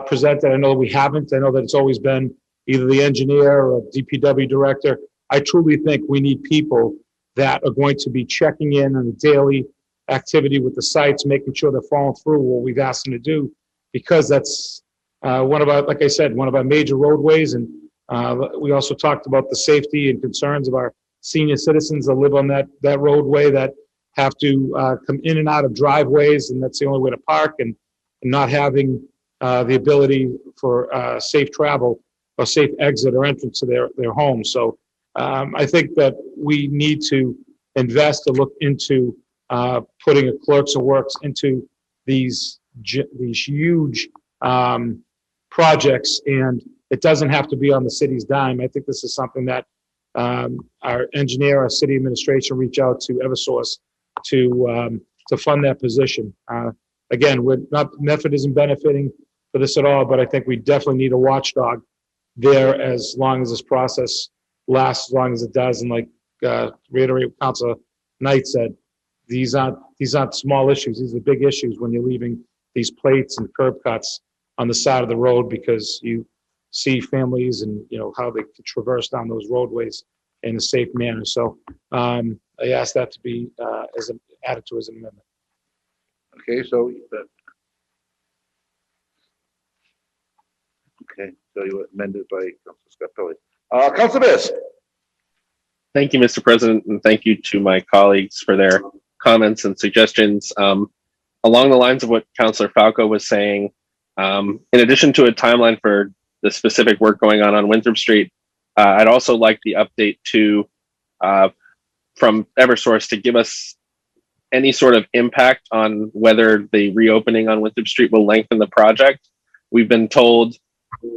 presented. I know we haven't. I know that it's always been either the engineer or DPW director. I truly think we need people that are going to be checking in on a daily activity with the sites, making sure they're following through what we've asked them to do, because that's one of our major roadways. And we also talked about the safety and concerns of our senior citizens that live on that roadway, that have to come in and out of driveways, and that's the only way to park, and not having the ability for safe travel or safe exit or entrance to their homes. So I think that we need to invest and look into putting a clerks of works into these huge projects, and it doesn't have to be on the city's dime. I think this is something that our engineer, our city administration reach out to Eversource to fund that position. Again, Medford isn't benefiting for this at all, but I think we definitely need a watchdog there as long as this process lasts, as long as it does. And like, reiterate what Councilor Knight said, these aren't small issues. These are big issues when you're leaving these plates and curb cuts on the side of the road, because you see families and, you know, how they can traverse down those roadways in a safe manner. So I asked that to be added to as an amendment. Okay, so, you amended by Councilor Scarpelli. Councilor Bears? Thank you, Mr. President, and thank you to my colleagues for their comments and suggestions. Along the lines of what Councilor Falco was saying, in addition to a timeline for the specific work going on Winthrop Street, I'd also like the update from Eversource to give us any sort of impact on whether the reopening on Winthrop Street will lengthen the project. We've been told,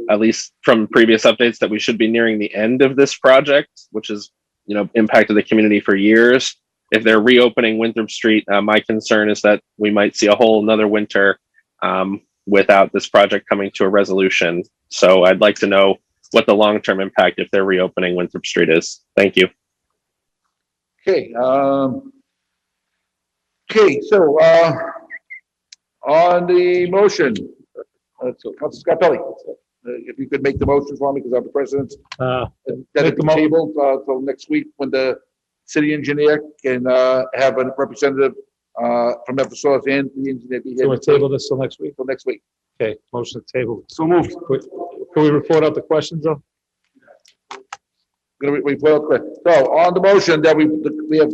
at least from previous updates, that we should be nearing the end of this project, which has, you know, impacted the community for years. If they're reopening Winthrop Street, my concern is that we might see a whole another winter without this project coming to a resolution. So I'd like to know what the long-term impact, if they're reopening Winthrop Street, is. Thank you. Okay, so, on the motion, so Councilor Scarpelli, if you could make the motion for me, because I'm the president. That it be tabled till next week, when the city engineer can have a representative from Eversource and the engineer be So here we'll table this till next week? till next week. Okay, motion to table. So moved. Can we report out the questions though? Gonna report out the question. So on the motion that we have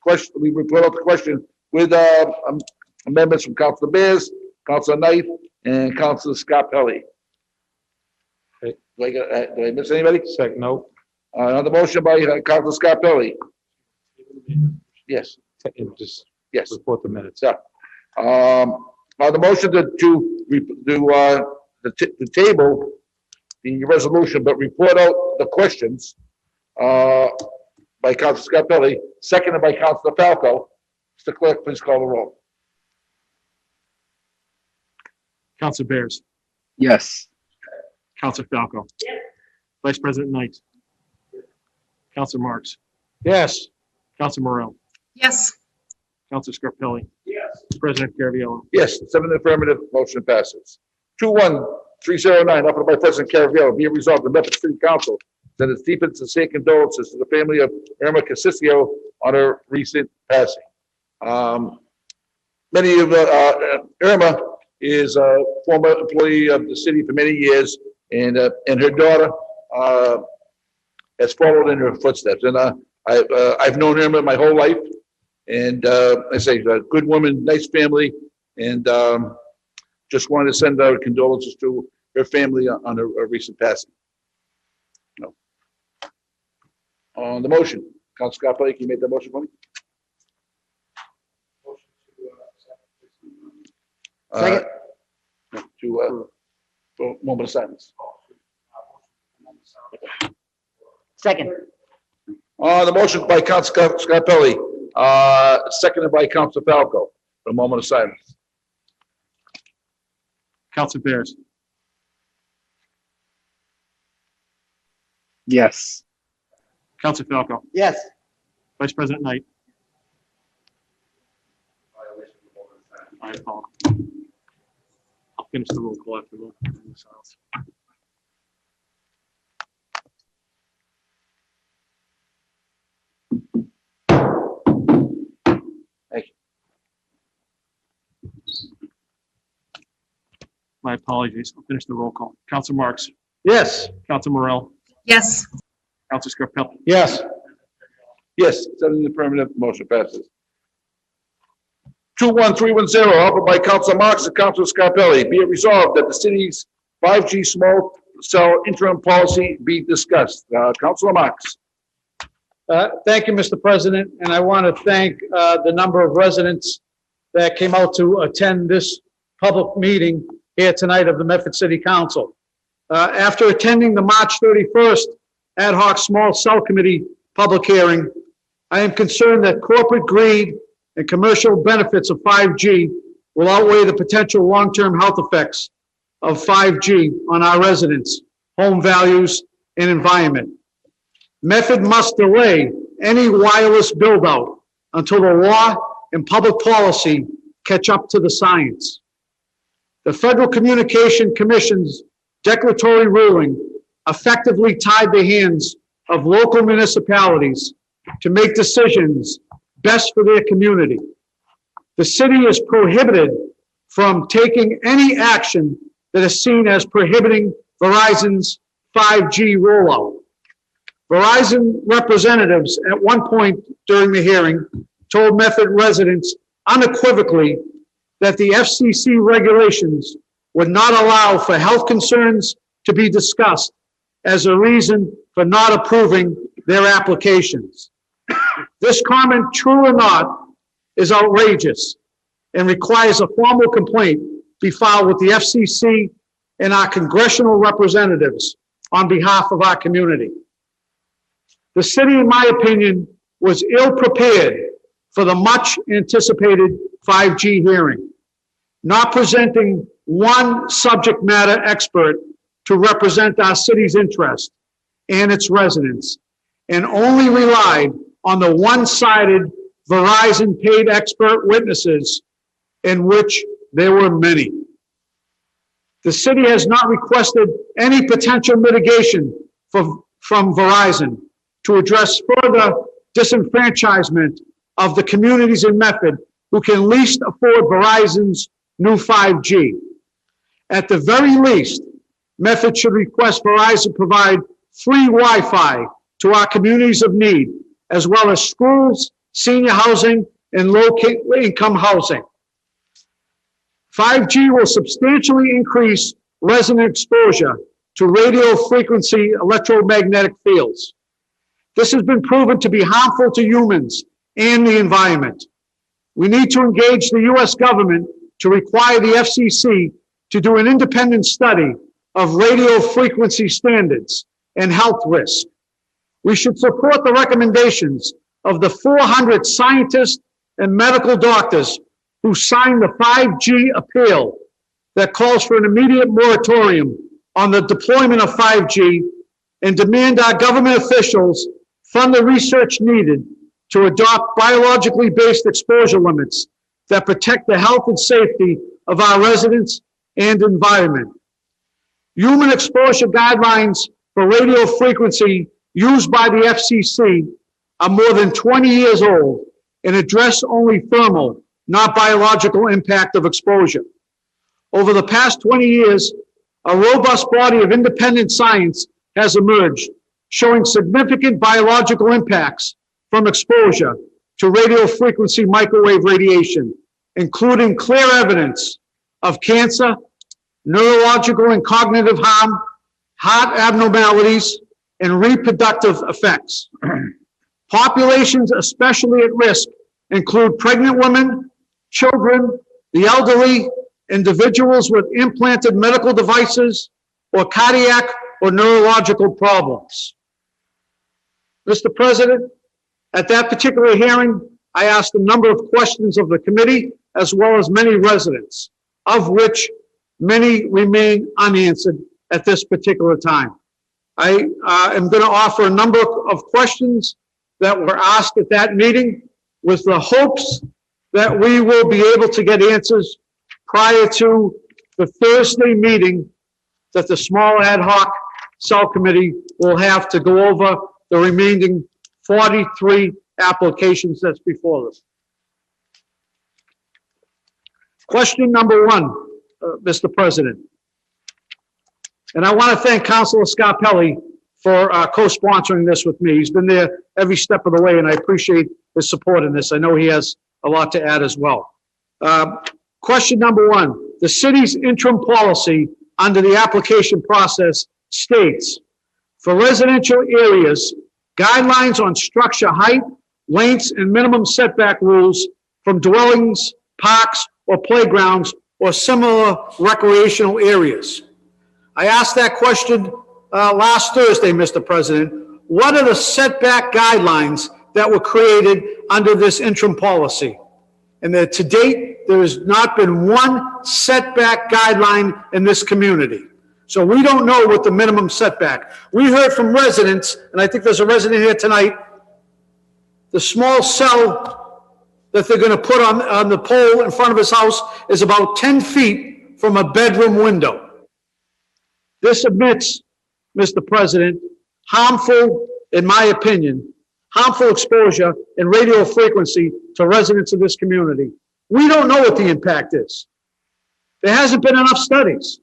question, we report out the question with amendments from Councilor Bears, Councilor Knight, and Councilor Scarpelli. Okay. Did I miss anybody? Second, no. On the motion by Councilor Scarpelli. Yes, Just yes. report the minutes. Yeah. On the motion to table the resolution, but report out the questions by Councilor Scarpelli, seconded by Councilor Falco. Mr. Clerk, please call the roll. Councilor Bears, Yes. Councilor Falco. Vice President Knight. Councilor Marks, Yes. Councilor Morel, Yes. Councilor Scarpelli. Yes. President Caraviallo. Yes, 7 affirmative, motion passes. 21309, offered by President Caraviallo, be it resolved, the Medford City Council sends its deepest sincere condolences to the family of Irma Casisio on her recent passing. Many of Irma is a former employee of the city for many years, and her daughter has followed in her footsteps. And I've known Irma my whole life, and I say a good woman, nice family, and just wanted to send our condolences to her family on her recent passing. No. On the motion, Councilor Scarpelli, can you make that motion for me? Second. For a moment of silence. Second. The motion by Councilor Scarpelli, seconded by Councilor Falco, for a moment of silence. Councilor Bears, Yes. Councilor Falco, Yes. Vice President Knight. I apologize. I'll finish the roll call after the silence. Thank you. My apologies. I'll finish the roll call. Councilor Marks, Yes. Councilor Morel, Yes. Councilor Scarpelli. Yes. Yes, 7 affirmative, motion passes. 21310, offered by Councilor Marks and Councilor Scarpelli, be it resolved that the city's 5G small cell interim policy be discussed. Councilor Marks. Thank you, Mr. President, and I want to thank the number of residents that came out to attend this public meeting here tonight of the Medford City Council. After attending the March 31st ad hoc small cell committee public hearing, I am concerned that corporate greed and commercial benefits of 5G will outweigh the potential long-term health effects of 5G on our residents, home values, and environment. Method must delay any wireless build-out until the law and public policy catch up to the science. The Federal Communication Commission's declaratory ruling effectively tied the hands of local municipalities to make decisions best for their community. The city is prohibited from taking any action that is seen as prohibiting Verizon's 5G rollout. Verizon representatives at one point during the hearing told Method residents unequivocally that the FCC regulations would not allow for health concerns to be discussed as a reason for not approving their applications. This comment, true or not, is outrageous and requires a formal complaint be filed with the FCC and our congressional representatives on behalf of our community. The city, in my opinion, was ill-prepared for the much-anticipated 5G hearing, not presenting one subject matter expert to represent our city's interest and its residents, and only relied on the one-sided Verizon paid expert witnesses, in which there were many. The city has not requested any potential mitigation from Verizon to address further disenfranchisement of the communities in Method who can least afford Verizon's new 5G. At the very least, Method should request Verizon provide free Wi-Fi to our communities of need, as well as schools, senior housing, and low-income housing. 5G will substantially increase resident exposure to radio frequency electromagnetic fields. This has been proven to be harmful to humans and the environment. We need to engage the U.S. government to require the FCC to do an independent study of radio frequency standards and health risk. We should support the recommendations of the 400 scientists and medical doctors who signed the 5G appeal that calls for an immediate moratorium on the deployment of 5G and demand our government officials fund the research needed to adopt biologically based exposure limits that protect the health and safety of our residents and environment. Human exposure guidelines for radio frequency used by the FCC are more than 20 years old and address only thermal, not biological impact of exposure. Over the past 20 years, a robust body of independent science has emerged, showing significant biological impacts from exposure to radio frequency microwave radiation, including clear evidence of cancer, neurological and cognitive harm, heart abnormalities, and reproductive effects. Populations especially at risk include pregnant women, children, the elderly, individuals with implanted medical devices, or cardiac or neurological problems. Mr. President, at that particular hearing, I asked a number of questions of the committee as well as many residents, of which many remain unanswered at this particular time. I am going to offer a number of questions that were asked at that meeting with the hopes that we will be able to get answers prior to the Thursday meeting that the small ad hoc cell committee will have to go over the remaining 43 applications that's before us. Question number one, Mr. President. And I want to thank Councilor Scarpelli for co-sponsoring this with me. He's been there every step of the way, and I appreciate his support in this. I know he has a lot to add as well. Question number one, the city's interim policy under the application process states, for residential areas, guidelines on structure height, lengths, and minimum setback rules from dwellings, parks, or playgrounds, or similar recreational areas. I asked that question last Thursday, Mr. President, what are the setback guidelines that were created under this interim policy? And that to date, there has not been one setback guideline in this community. So we don't know what the minimum setback. We heard from residents, and I think there's a resident here tonight, the small cell that they're gonna put on the pole in front of his house is about 10 feet from a bedroom window. This emits, Mr. President, harmful, in my opinion, harmful exposure and radio frequency to residents of this community. We don't know what the impact is. There hasn't been enough studies.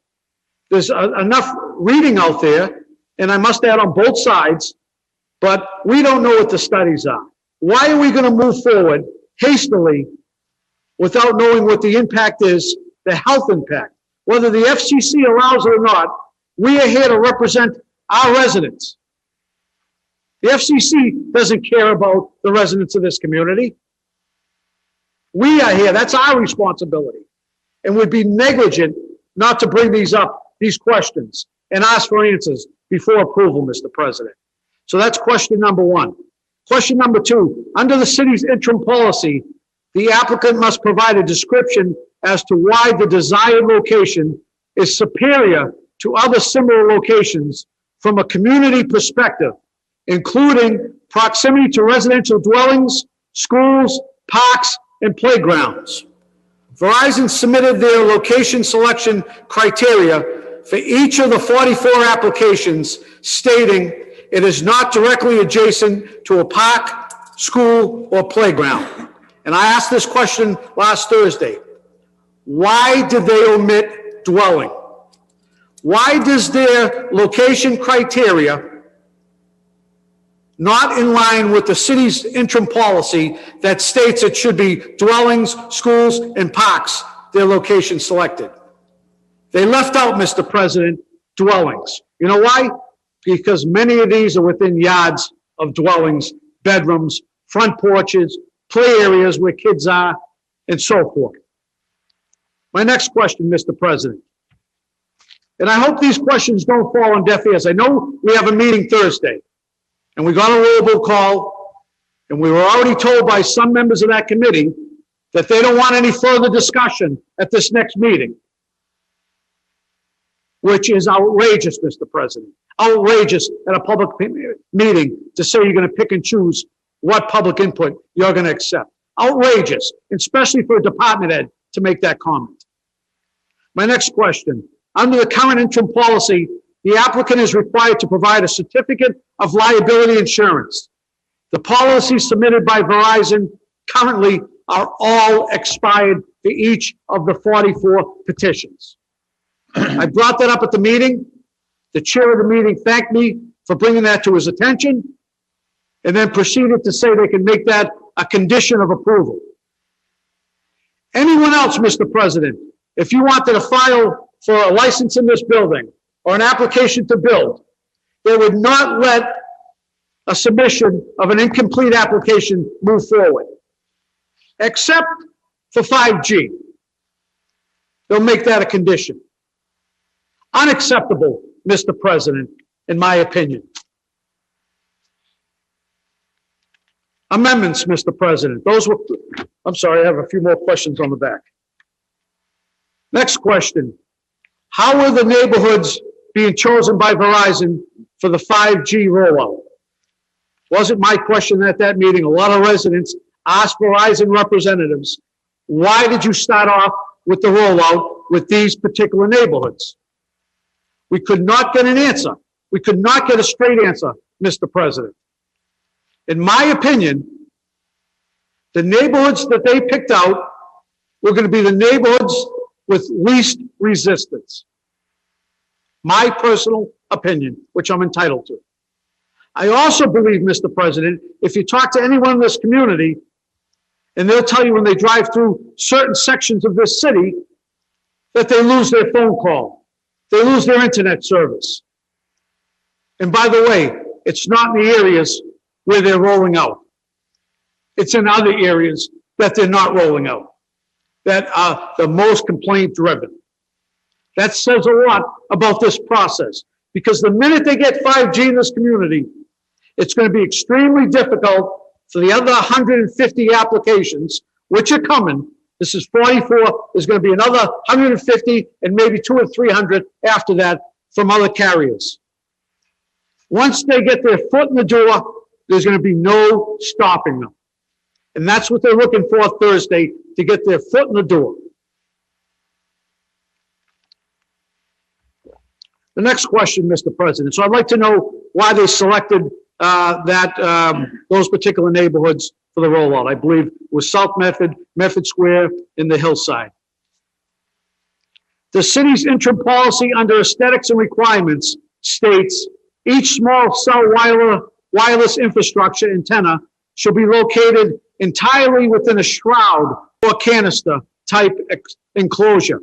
There's enough reading out there, and I must add on both sides, but we don't know what the studies are. Why are we going to move forward hastily without knowing what the impact is, the health impact? Whether the FCC allows it or not, we are here to represent our residents. The FCC doesn't care about the residents of this community. We are here, that's our responsibility. And we'd be negligent not to bring these questions, and ask for answers before approval, Mr. President. So that's question number one. Question number two, under the city's interim policy, the applicant must provide a description as to why the desired location is superior to other similar locations from a community perspective, including proximity to residential dwellings, schools, parks, and playgrounds. Verizon submitted their location selection criteria for each of the 44 applications, stating it is not directly adjacent to a park, school, or playground. And I asked this question last Thursday. Why did they omit dwelling? Why does their location criteria not in line with the city's interim policy that states it should be dwellings, schools, and parks, their location selected? They left out, Mr. President, dwellings. You know why? Because many of these are within yards of dwellings, bedrooms, front porches, play areas where kids are, and so forth. My next question, Mr. President, and I hope these questions don't fall on deaf ears. I know we have a meeting Thursday, and we got a robocall, and we were already told by some members of that committee that they don't want any further discussion at this next meeting, which is outrageous, Mr. President. Outrageous at a public meeting to say you're going to pick and choose what public input you're going to accept. Outrageous, especially for a department head to make that comment. My next question. Under the current interim policy, the applicant is required to provide a certificate of liability insurance. The policies submitted by Verizon currently are all expired for each of the 44 petitions. I brought that up at the meeting. The chair of the meeting thanked me for bringing that to his attention, and then proceeded to say they can make that a condition of approval. Anyone else, Mr. President, if you wanted to file for a license in this building or an application to build, they would not let a submission of an incomplete application move forward, except for 5G. They'll make that a condition. Unacceptable, Mr. President, in my opinion. Amendments, Mr. President. I'm sorry, I have a few more questions on the back. Next question. How are the neighborhoods being chosen by Verizon for the 5G rollout? Wasn't my question at that meeting. A lot of residents asked Verizon representatives, why did you start off with the rollout with these particular neighborhoods? We could not get an answer. We could not get a straight answer, Mr. President. In my opinion, the neighborhoods that they picked out were going to be the neighborhoods with least resistance. My personal opinion, which I'm entitled to. I also believe, Mr. President, if you talk to anyone in this community, and they'll tell you when they drive through certain sections of this city, that they lose their phone call. They lose their internet service. And by the way, it's not in the areas where they're rolling out. It's in other areas that they're not rolling out, that are the most complaint driven. That says a lot about this process, because the minute they get 5G in this community, It's going to be extremely difficult for the other 150 applications, which are coming. This is 44, there's going to be another 150 and maybe 200 or 300 after that from other carriers. Once they get their foot in the door, there's going to be no stopping them. And that's what they're looking for Thursday, to get their foot in the door. The next question, Mr. President. So I'd like to know why they selected those particular neighborhoods for the rollout. I believe it was South Medford, Medford Square, and the Hillside. The city's interim policy under aesthetics and requirements states each small cell wireless infrastructure antenna shall be located entirely within a shroud or canister type enclosure.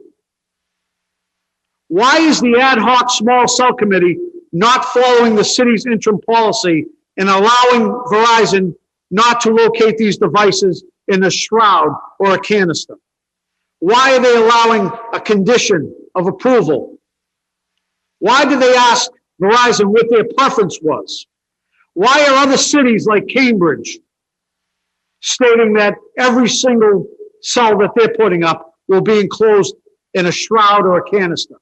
Why is the ad hoc small cell committee not following the city's interim policy and allowing Verizon not to locate these devices in a shroud or a canister? Why are they allowing a condition of approval? Why did they ask Verizon what their preference was? Why are other cities like Cambridge stating that every single cell that they're putting up will be enclosed in a shroud or a canister?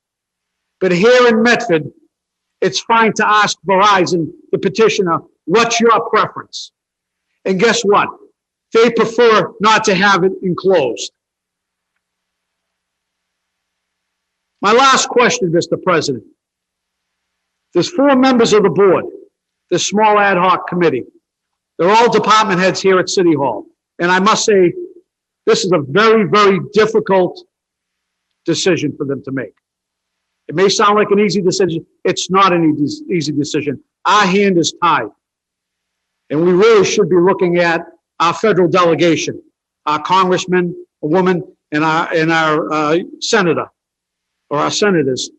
But here in Medford, it's fine to ask Verizon, the petitioner, what's your preference? And guess what? They prefer not to have it enclosed. My last question, Mr. President. There's 4 members of the board, this small ad hoc committee. They're all department heads here at City Hall. And I must say, this is a very, very difficult decision for them to make. It may sound like an easy decision. It's not an easy decision. Our hand is tied. And we really should be looking at our federal delegation, our congressman, a woman, and our senator, or our senators,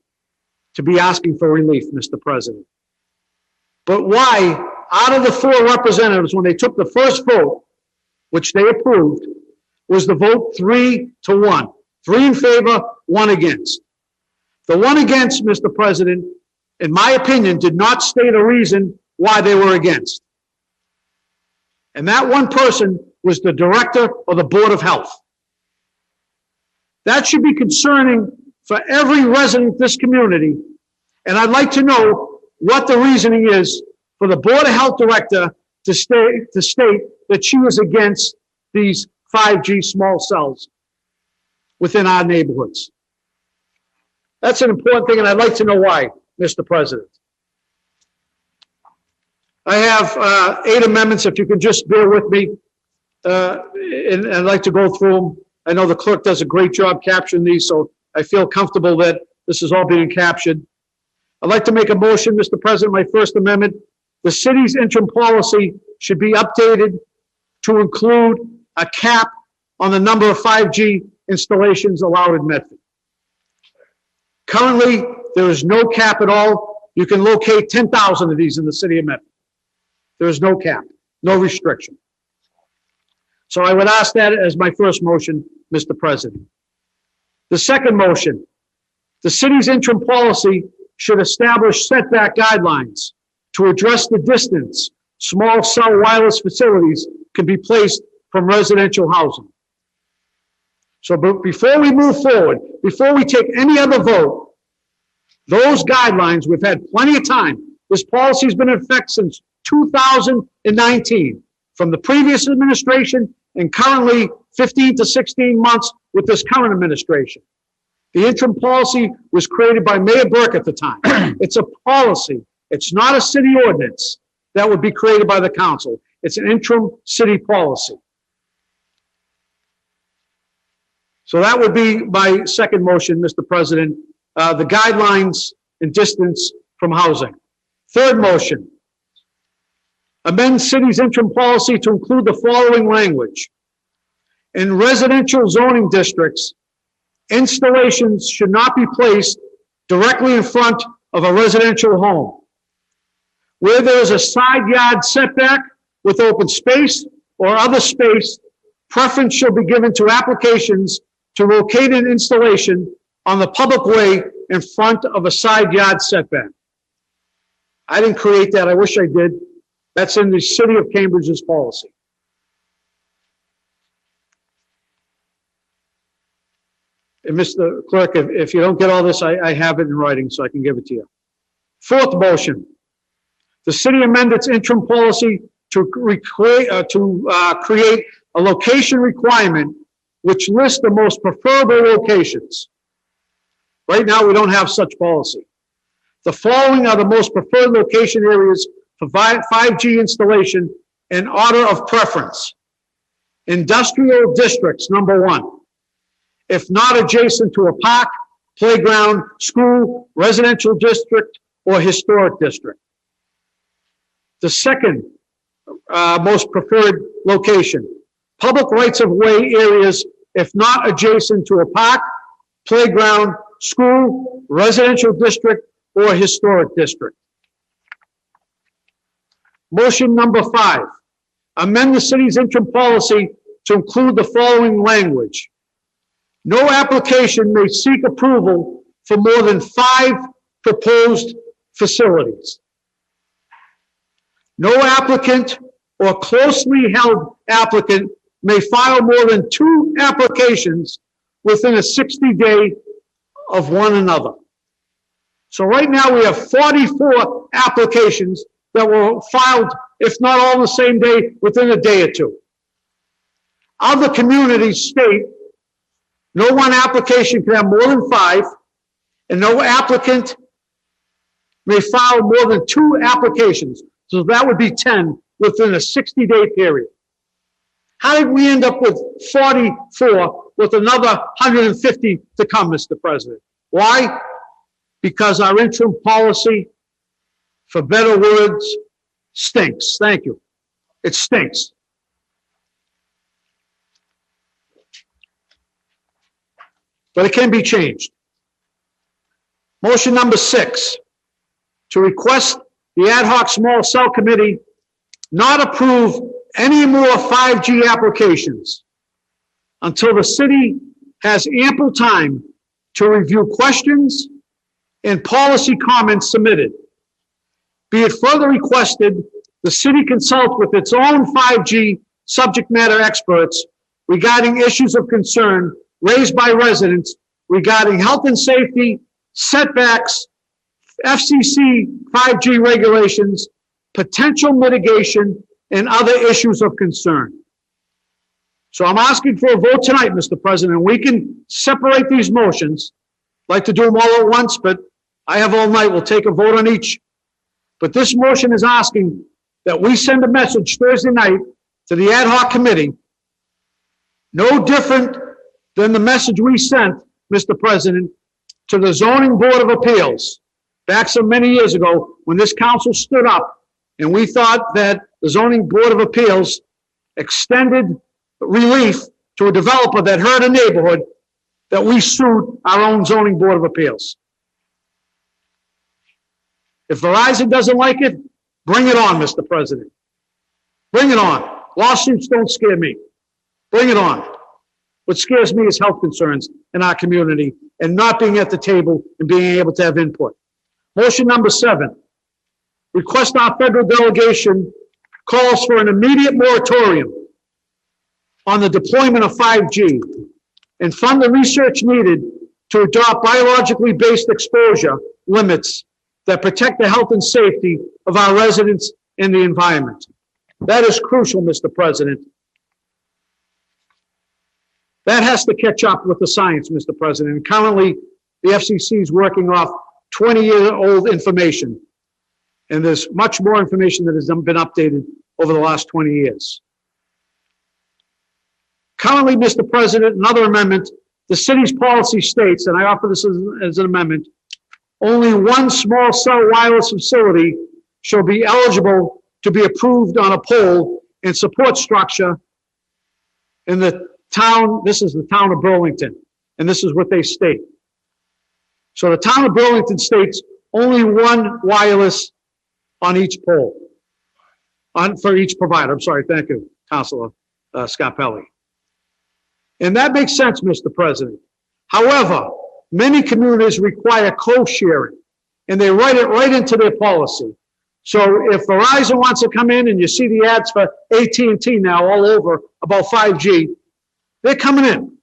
to be asking for relief, Mr. President. But why, out of the 4 representatives, when they took the first vote, which they approved, was the vote 3-1. 3 in favor, 1 against. The 1 against, Mr. President, in my opinion, did not state a reason why they were against. And that one person was the director of the Board of Health. That should be concerning for every resident of this community. And I'd like to know what the reasoning is for the Board of Health director to state that she was against these 5G small cells within our neighborhoods. That's an important thing, and I'd like to know why, Mr. President. I have 8 amendments, if you can just bear with me, and I'd like to go through them. I know the clerk does a great job capturing these, so I feel comfortable that this is all being captured. I'd like to make a motion, Mr. President, my first amendment. The city's interim policy should be updated to include a cap on the number of 5G installations allowed in Medford. Currently, there is no cap at all. You can locate 10,000 of these in the city of Medford. There is no cap, no restriction. So I would ask that as my first motion, Mr. President. The second motion, the city's interim policy should establish setback guidelines to address the distance small cell wireless facilities can be placed from residential housing. So before we move forward, before we take any other vote, those guidelines, we've had plenty of time. This policy has been in effect since 2019, from the previous administration and currently 15 to 16 months with this current administration. The interim policy was created by Mayor Burke at the time. It's a policy. It's not a city ordinance that would be created by the council. It's an interim city policy. So that would be my second motion, Mr. President, the guidelines and distance from housing. Third motion, amend city's interim policy to include the following language. In residential zoning districts, installations should not be placed directly in front of a residential home. Where there is a side yard setback with open space or other space, preference shall be given to applications to locate an installation on the public way in front of a side yard setback. I didn't create that. I wish I did. That's in the city of Cambridge's policy. And Mr. Clerk, if you don't get all this, I have it in writing so I can give it to you. Fourth motion, the city amend its interim policy to create a location requirement which lists the most preferable locations. Right now, we don't have such policy. The following are the most preferred location areas for 5G installation in order of preference. Industrial districts, number 1. If not adjacent to a park, playground, school, residential district, or historic district. The second most preferred location, public rights-of-way areas if not adjacent to a park, playground, school, residential district, or historic district. Motion number 5, amend the city's interim policy to include the following language. No application may seek approval for more than 5 proposed facilities. No applicant or closely held applicant may file more than 2 applications within a 60-day of one another. So right now we have 44 applications that were filed, if not all the same day, within a day or 2. Other communities state no one application can have more than 5, and no applicant may file more than 2 applications. So that would be 10 within a 60-day period. How did we end up with 44 with another 150 to come, Mr. President? Why? Because our interim policy, for better words, stinks. Thank you. It stinks. But it can be changed. Motion number 6, to request the ad hoc small cell committee not approve any more 5G applications until the city has ample time to review questions and policy comments submitted. Be it further requested, the city consult with its own 5G subject matter experts regarding issues of concern raised by residents regarding health and safety, setbacks, FCC 5G regulations, potential mitigation, and other issues of concern. So I'm asking for a vote tonight, Mr. President. We can separate these motions. I'd like to do them all at once, but I have all night. We'll take a vote on each. But this motion is asking that we send a message Thursday night to the ad hoc committee, no different than the message we sent, Mr. President, to the Zoning Board of Appeals back so many years ago when this council stood up and we thought that the Zoning Board of Appeals extended relief to a developer that hurt a neighborhood, that we sued our own Zoning Board of Appeals. If Verizon doesn't like it, bring it on, Mr. President. Bring it on. Lawsuits don't scare me. Bring it on. What scares me is health concerns in our community and not being at the table and being able to have input. Motion number 7, request our federal delegation calls for an immediate moratorium on the deployment of 5G and fund the research needed to adopt biologically based exposure limits that protect the health and safety of our residents and the environment. That is crucial, Mr. President. That has to catch up with the science, Mr. President. Currently, the FCC is working off 20-year-old information, and there's much more information that has been updated over the last 20 years. Currently, Mr. President, another amendment, the city's policy states, and I offer this as an amendment, only one small cell wireless facility shall be eligible to be approved on a pole and support structure in the town. This is the town of Burlington, and this is what they state. So the town of Burlington states only one wireless on each pole, for each provider. I'm sorry, thank you, Councilor Scarpelli. And that makes sense, Mr. President. However, many communities require co-sharing, and they write it right into their policy. So if Verizon wants to come in and you see the ads for AT&T now all over about 5G, they're coming in.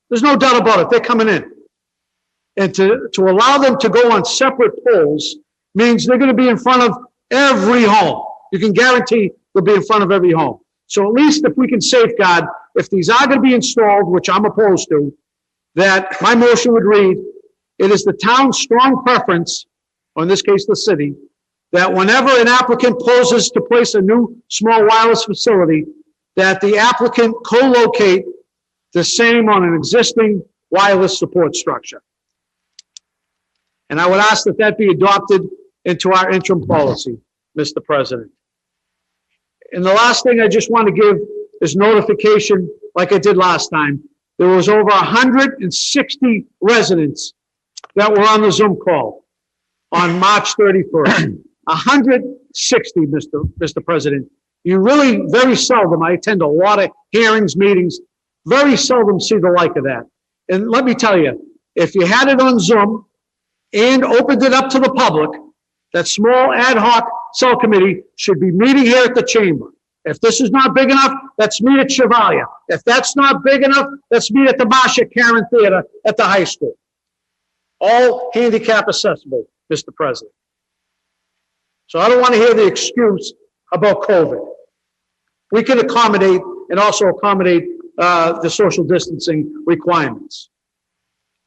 There's no doubt about it. They're coming in. And to allow them to go on separate poles means they're going to be in front of every home. You can guarantee they'll be in front of every home. So at least if we can safeguard, if these are going to be installed, which I'm opposed to, that my motion would read, it is the town's strong preference, or in this case, the city, that whenever an applicant poses to place a new small wireless facility, that the applicant co-locate the same on an existing wireless support structure. And I would ask that that be adopted into our interim policy, Mr. President. And the last thing I just want to give is notification, like I did last time. There was over 160 residents that were on the Zoom call on March 31st. 160, Mr. President. You really very seldom, I attend a lot of hearings, meetings, very seldom see the like of that. And let me tell you, if you had it on Zoom and opened it up to the public, that small ad hoc cell committee should be meeting here at the chamber. If this is not big enough, let's meet at Chevalier. If that's not big enough, let's meet at the Marcia Karen Theater at the high school. All handicap accessible, Mr. President. So I don't want to hear the excuse about COVID. We can accommodate and also accommodate the social distancing requirements.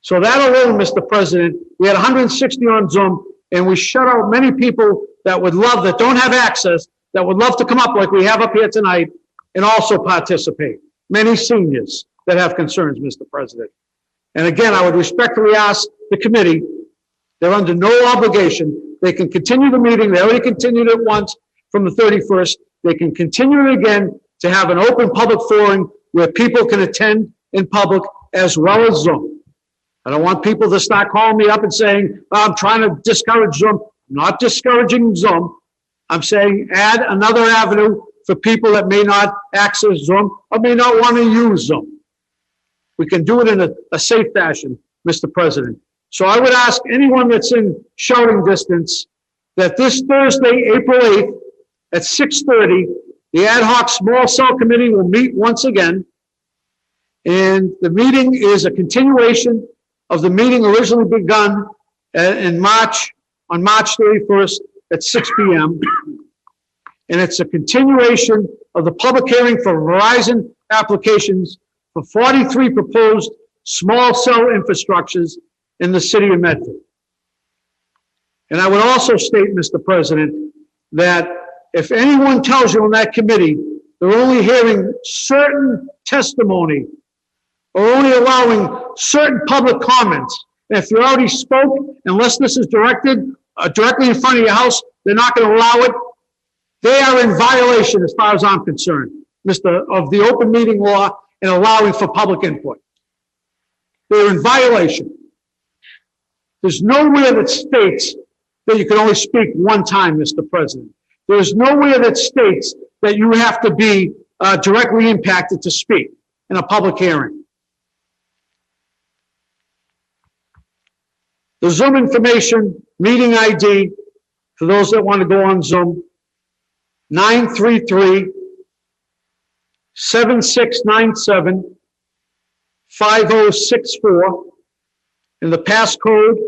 So that alone, Mr. President, we had 160 on Zoom, and we shut out many people that would love, that don't have access, that would love to come up like we have up here tonight and also participate. Many seniors that have concerns, Mr. President. And again, I would respectfully ask the committee, they're under no obligation. They can continue the meeting. They already continued it once from the 31st. They can continue it again to have an open public forum where people can attend in public as well as Zoom. I don't want people to start calling me up and saying, I'm trying to discourage Zoom. I'm not discouraging Zoom. I'm saying add another avenue for people that may not access Zoom or may not want to use Zoom. We can do it in a safe fashion, Mr. President. So I would ask anyone that's in shouting distance that this Thursday, April 8th at 6:30, the ad hoc small cell committee will meet once again. And the meeting is a continuation of the meeting originally begun on March 31st at 6 p.m. And it's a continuation of the public hearing for Verizon applications for 43 proposed small cell infrastructures in the city of Medford. And I would also state, Mr. President, that if anyone tells you on that committee they're only hearing certain testimony or only allowing certain public comments, and if you already spoke, unless this is directed directly in front of your house, they're not going to allow it. They are in violation, as far as I'm concerned, of the open meeting law and allowing for public input. They're in violation. There's nowhere that states that you can only speak one time, Mr. President. There's nowhere that states that you have to be directly impacted to speak in a public hearing. The Zoom information, meeting ID, for those that want to go on Zoom, 933-7697-5064. And the passcode,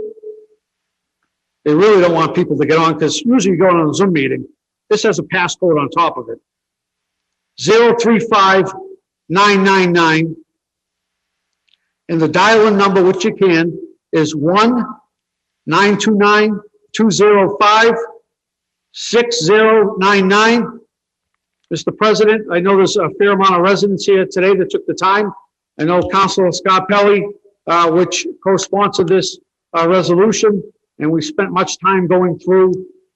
they really don't want people to get on because usually you go on a Zoom meeting, this has a passcode on top of it. 035999. And the dial-in number, which you can, is 1-929-205-6099. Mr. President, I know there's a fair amount of residents here today that took the time. I know Councilor Scarpelli, which co-sponsored this resolution, and we spent much time going through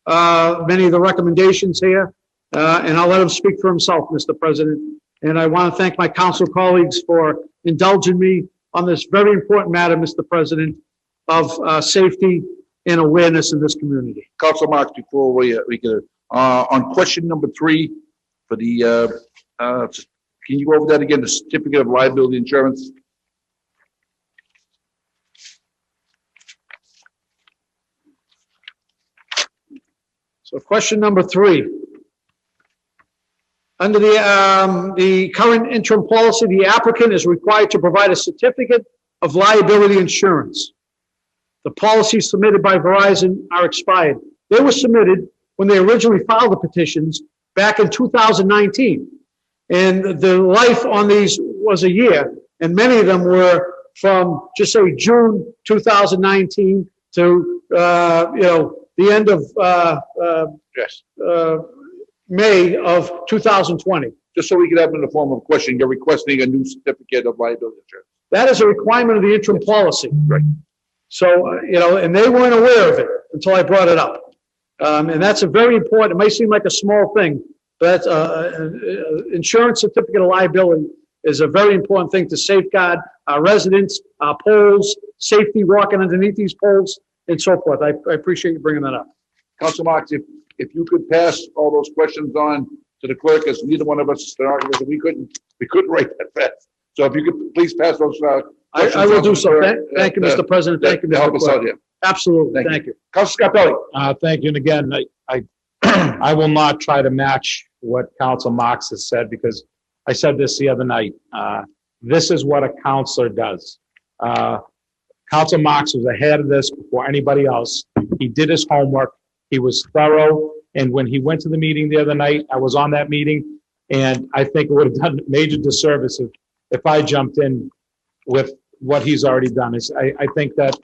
many of the recommendations here, and I'll let him speak for himself, Mr. President. And I want to thank my council colleagues for indulging me on this very important matter, Mr. President, of safety and awareness in this community. Council Marks, before we get, on question number 3 for the, can you go over that again, the certificate of liability insurance? So question number 3. Under the current interim policy, the applicant is required to provide a certificate of liability insurance. The policies submitted by Verizon are expired. They were submitted when they originally filed the petitions back in 2019. And the life on these was a year, and many of them were from, just say, June 2019 to, the end of Yes. May of 2020. Just so we can have it in the form of a question, you're requesting a new certificate of liability insurance. That is a requirement of the interim policy. Right. So, and they weren't aware of it until I brought it up. And that's a very important, it may seem like a small thing, but insurance certificate of liability is a very important thing to safeguard our residents, our poles, safety walking underneath these poles, and so forth. I appreciate you bringing that up. Council Marks, if you could pass all those questions on to the clerk, as neither one of us is stenographers, we couldn't write that fast. So if you could please pass those. I will do so. Thank you, Mr. President. Thank you, To help Mr. us out Clerk. here. Absolutely. Thank you. Council Scarpelli. Thank you. And again, I will not try to match what Council Marks has said, because I said this the other night. This is what a counselor does. Council Marks was ahead of this before anybody else. He did his homework. He was thorough. And when he went to the meeting the other night, I was on that meeting, and I think it would have done a major disservice if I jumped in with what he's already done. I think that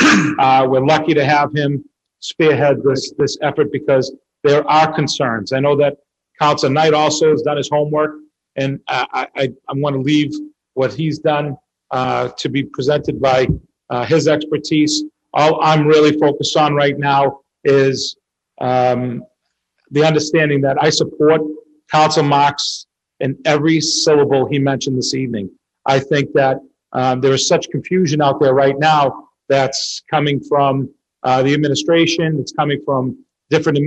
we're lucky to have him spearhead this effort, because there are concerns. I know that Council Knight also has done his homework, and I want to leave what he's done to be presented by his expertise. All I'm really focused on right now is the understanding that I support Council Marks in every syllable he mentioned this evening. I think that there is such confusion out there right now that's coming from the administration, it's coming from different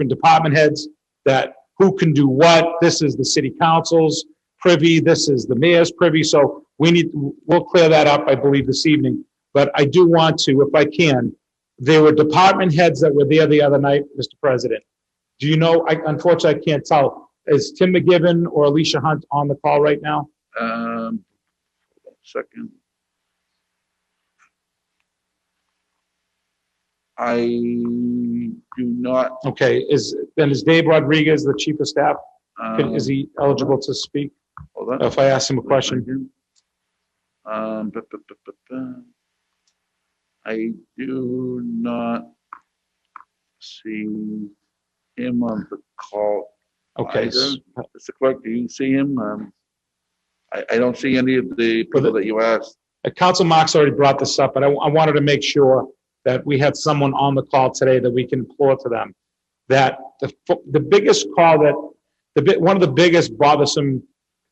department heads, that who can do what. This is the city council's privy, this is the mayor's privy, so we'll clear that up, I believe, this evening. But I do want to, if I can, there were department heads that were there the other night, Mr. President. Do you know, unfortunately, I can't tell. Is Tim McGivern or Alicia Hunt on the call right now? Second. I do not. Okay, is Dave Rodriguez the chief of staff? Is he eligible to speak? Hold on. If I ask him a question? I do not see him on the call. Okay. Either. Mr. Clerk, do you see him? I don't see any of the people that you asked. Council Marks already brought this up, but I wanted to make sure that we had someone on the call today that we can implore to them that the biggest call one of the biggest bothersome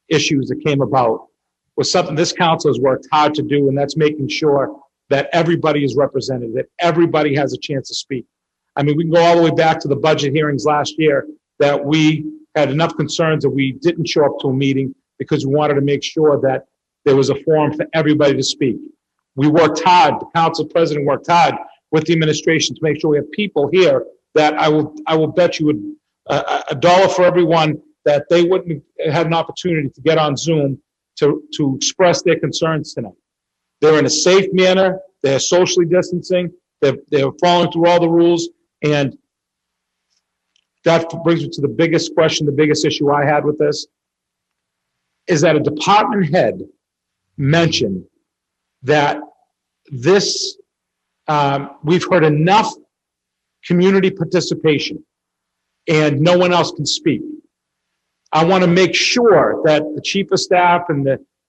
issues that came about was something this council has worked hard to do, and that's making sure that everybody is represented, that everybody has a chance to speak. I mean, we can go all the way back to the budget hearings last year, that we had enough concerns that we didn't show up to a meeting because we wanted to make sure that there was a forum for everybody to speak. We worked hard, the council president worked hard with the administration to make sure we have people here that I will bet you would $1 for everyone that they wouldn't have had an opportunity to get on Zoom to express their concerns tonight. They're in a safe manner, they're socially distancing, they're following through all the rules, and that brings me to the biggest question, the biggest issue I had with this, is that a department head mentioned that this, we've heard enough community participation and no one else can speak. I want to make sure that the chief of staff and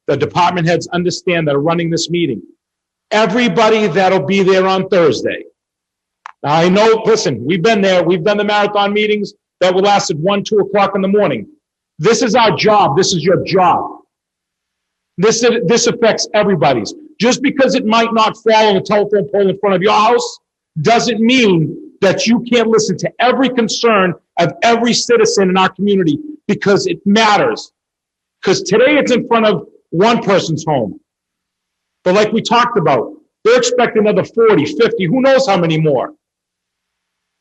the department heads understand that are running this meeting. Everybody that'll be there on Thursday. Now I know, listen, we've been there, we've done the marathon meetings that will last at 1, 2 o'clock in the morning. This is our job, this is your job. This affects everybody's. Just because it might not fall on the telephone pole in front of your house doesn't mean that you can't listen to every concern of every citizen in our community, because it matters. Because today it's in front of one person's home. But like we talked about, they're expecting another 40, 50, who knows how many more.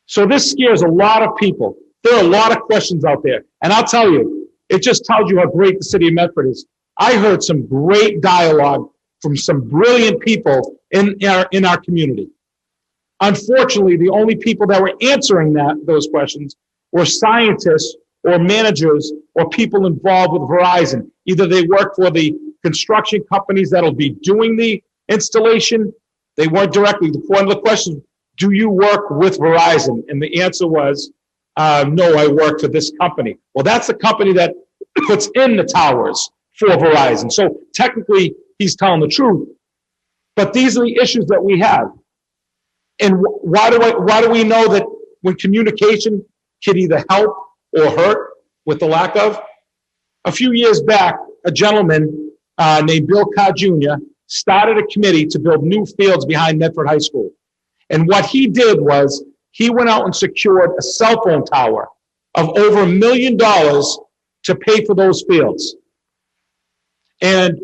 So this scares a lot of people. There are a lot of questions out there. And I'll tell you, it just tells you how great the city of Medford is. I heard some great dialogue from some brilliant people in our community. Unfortunately, the only people that were answering those questions were scientists or managers or people involved with Verizon. Either they work for the construction companies that'll be doing the installation. They weren't directly. One of the questions, do you work with Verizon? And the answer was, no, I work for this company. Well, that's the company that puts in the towers for Verizon. So technically, he's telling the truth. But these are the issues that we have. And why do we know that when communication can either help or hurt with the lack of? A few years back, a gentleman named Bill Carr Jr. started a committee to build new fields behind Medford High School. And what he did was he went out and secured a cell phone tower of over $1 million to pay for those fields. And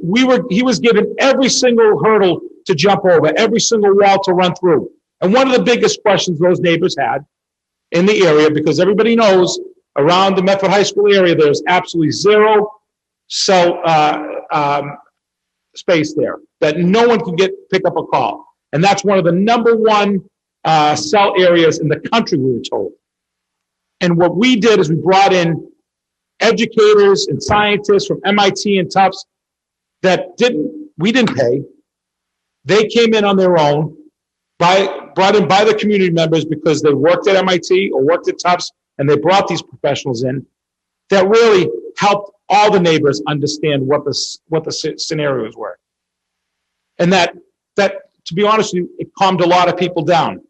he was given every single hurdle to jump over, every single wall to run through. And one of the biggest questions those neighbors had in the area, because everybody knows around the Medford High School area, there's absolutely zero cell space there, that no one can pick up a call. And that's one of the number one cell areas in the country, we were told. And what we did is we brought in educators and scientists from MIT and Tufts that we didn't pay. They came in on their own, brought in by the community members because they worked at MIT or worked at Tufts, and they brought these professionals in that really helped all the neighbors understand what the scenarios were. And that, to be honest with you, it calmed a lot of people down.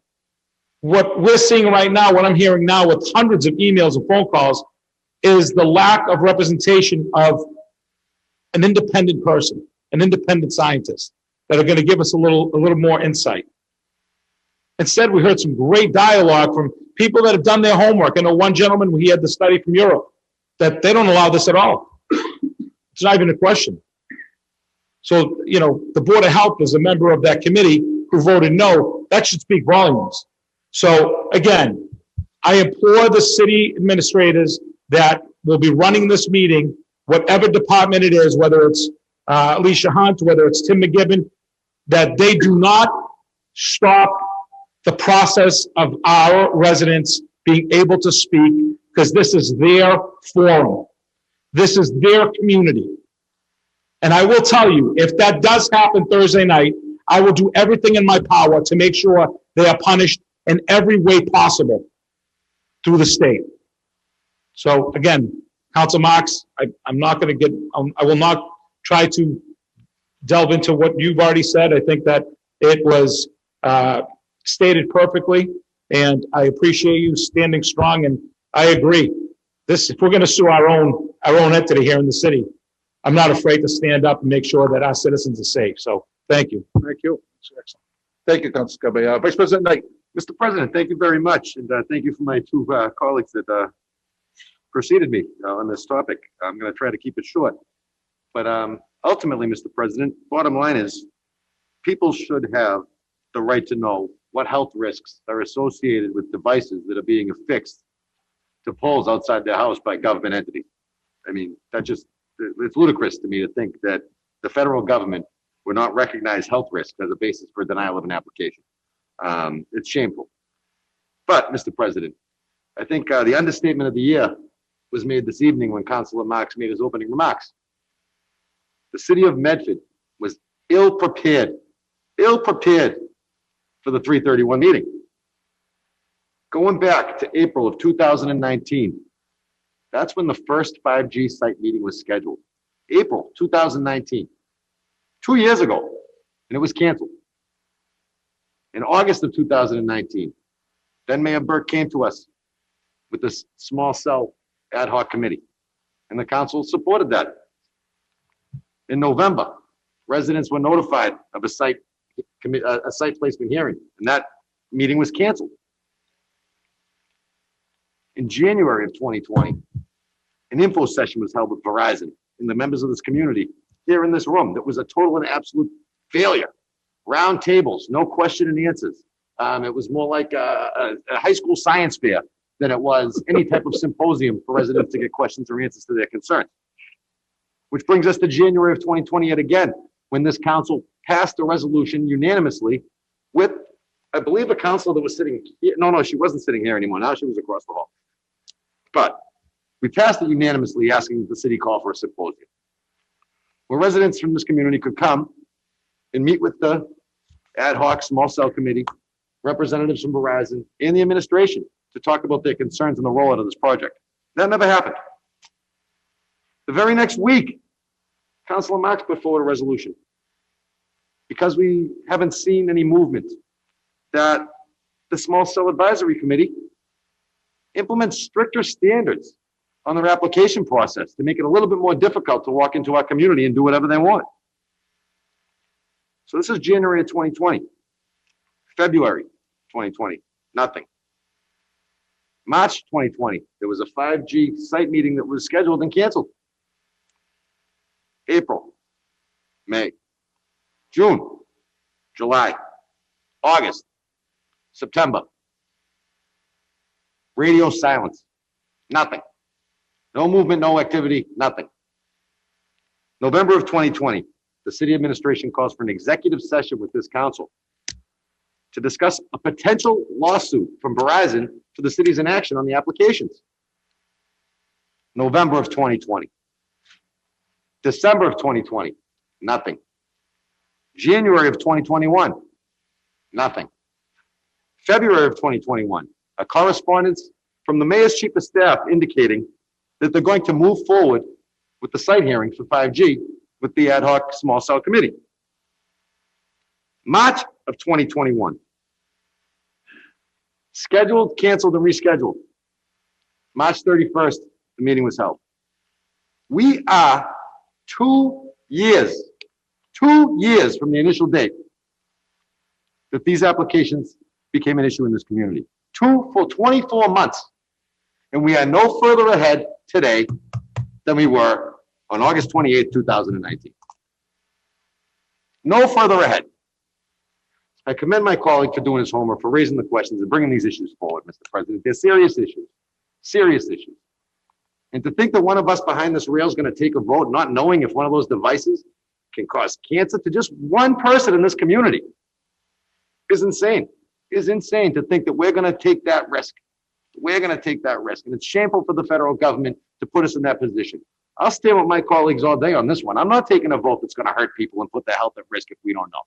What we're seeing right now, what I'm hearing now with hundreds of emails and phone calls, is the lack of representation of an independent person, an independent scientist that are going to give us a little more insight. Instead, we heard some great dialogue from people that have done their homework. I know one gentleman, he had the study from Europe, that they don't allow this at all. It's not even a question. So, the Board of Health is a member of that committee who voted no. That should speak volumes. So again, I implore the city administrators that will be running this meeting, whatever department it is, whether it's Alicia Hunt, whether it's Tim McGibbon, that they do not stop the process of our residents being able to speak, because this is their forum. This is their community. And I will tell you, if that does happen Thursday night, I will do everything in my power to make sure they are punished in every way possible through the state. So again, Council Marks, I will not try to delve into what you've already said. I think that it was stated perfectly, and I appreciate you standing strong, and I agree. If we're going to sue our own entity here in the city, I'm not afraid to stand up and make sure that our citizens are safe. So thank you. Thank you. Excellent. Thank you, Councilor Caballero. Vice President Knight. Mr. President, thank you very much, and thank you for my two colleagues that preceded me on this topic. I'm going to try to keep it short. But ultimately, Mr. President, bottom line is people should have the right to know what health risks are associated with devices that are being affixed to poles outside their house by government entities. I mean, it's ludicrous to me to think that the federal government would not recognize health risk as a basis for denial of an application. It's shameful. But, Mr. President, I think the understatement of the year was made this evening when Councilor Marks made his opening remarks. The city of Medford was ill-prepared for the 331 meeting. Going back to April of 2019, that's when the first 5G site meeting was scheduled. April 2019, 2 years ago, and it was canceled. In August of 2019, then Mayor Burke came to us with this small cell ad hoc committee, and the council supported that. In November, residents were notified of a site placement hearing, and that meeting was canceled. In January of 2020, an info session was held with Verizon and the members of this community here in this room. That was a total and absolute failure. Round tables, no question and answers. It was more like a high school science fair than it was any type of symposium for residents to get questions or answers to their concerns. Which brings us to January of 2020 yet again, when this council passed a resolution unanimously with, I believe, a council that was sitting here. No, she wasn't sitting here anymore. Now she was across the hall. But we passed it unanimously, asking the city call for a symposium, where residents from this community could come and meet with the ad hoc small cell committee, representatives from Verizon, and the administration to talk about their concerns and the rollout of this project. That never happened. The very next week, Councilor Marks put forward a resolution because we haven't seen any movement that the Small Cell Advisory Committee implements stricter standards on their application process to make it a little bit more difficult to walk into our community and do whatever they want. So this is January of 2020. February 2020, nothing. March 2020, there was a 5G site meeting that was scheduled and canceled. April, May, June, July, August, September. Radio silence, nothing. No movement, no activity, nothing. November of 2020, the city administration calls for an executive session with this council to discuss a potential lawsuit from Verizon for the city's inaction on the applications. November of 2020. December of 2020, nothing. January of 2021, nothing. February of 2021, a correspondence from the mayor's chief of staff indicating that they're going to move forward with the site hearings for 5G with the ad hoc small cell committee. March of 2021, scheduled, canceled, and rescheduled. March 31st, the meeting was held. We are 2 years from the initial date that these applications became an issue in this community. For 24 months. And we are no further ahead today than we were on August 28, 2019. No further ahead. I commend my colleague for doing his homework, for raising the questions and bringing these issues forward, Mr. President. They're serious issues. Serious issues. And to think that one of us behind this rail is going to take a vote not knowing if one of those devices can cause cancer to just one person in this community is insane. Is insane to think that we're going to take that risk. We're going to take that risk. And it's shameful for the federal government to put us in that position. I'll stand with my colleagues all day on this one. I'm not taking a vote that's going to hurt people and put their health at risk if we don't know.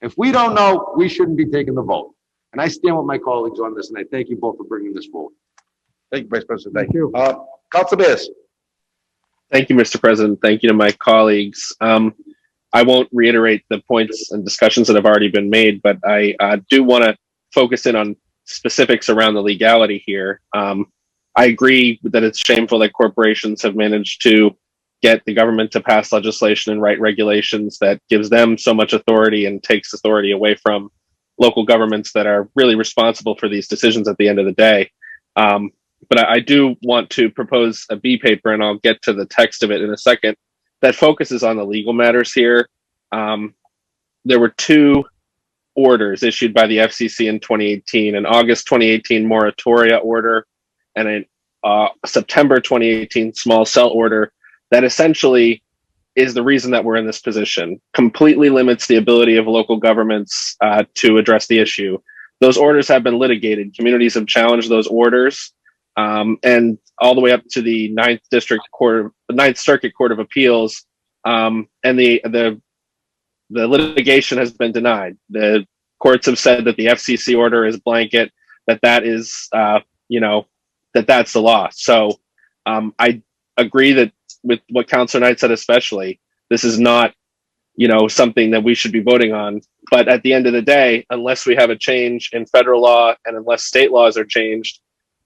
If we don't know, we shouldn't be taking the vote. And I stand with my colleagues on this, and I thank you both for bringing this forward. Thank you, Vice President. Thank you. Council Bears. Thank you, Mr. President. Thank you to my colleagues. I won't reiterate the points and discussions that have already been made, but I do want to focus in on specifics around the legality here. I agree that it's shameful that corporations have managed to get the government to pass legislation and write regulations that gives them so much authority and takes authority away from local governments that are really responsible for these decisions at the end of the day. But I do want to propose a B paper, and I'll get to the text of it in a second, that focuses on the legal matters here. There were two orders issued by the FCC in 2018, an August 2018 moratoria order and a September 2018 small cell order that essentially is the reason that we're in this position, completely limits the ability of local governments to address the issue. Those orders have been litigated. Communities have challenged those orders, and all the way up to the Ninth Circuit Court of Appeals, and the litigation has been denied. The courts have said that the FCC order is blanket, that is, that's the law. So I agree that with what Councilor Knight said, especially, this is not, something that we should be voting on. But at the end of the day, unless we have a change in federal law and unless state laws are changed,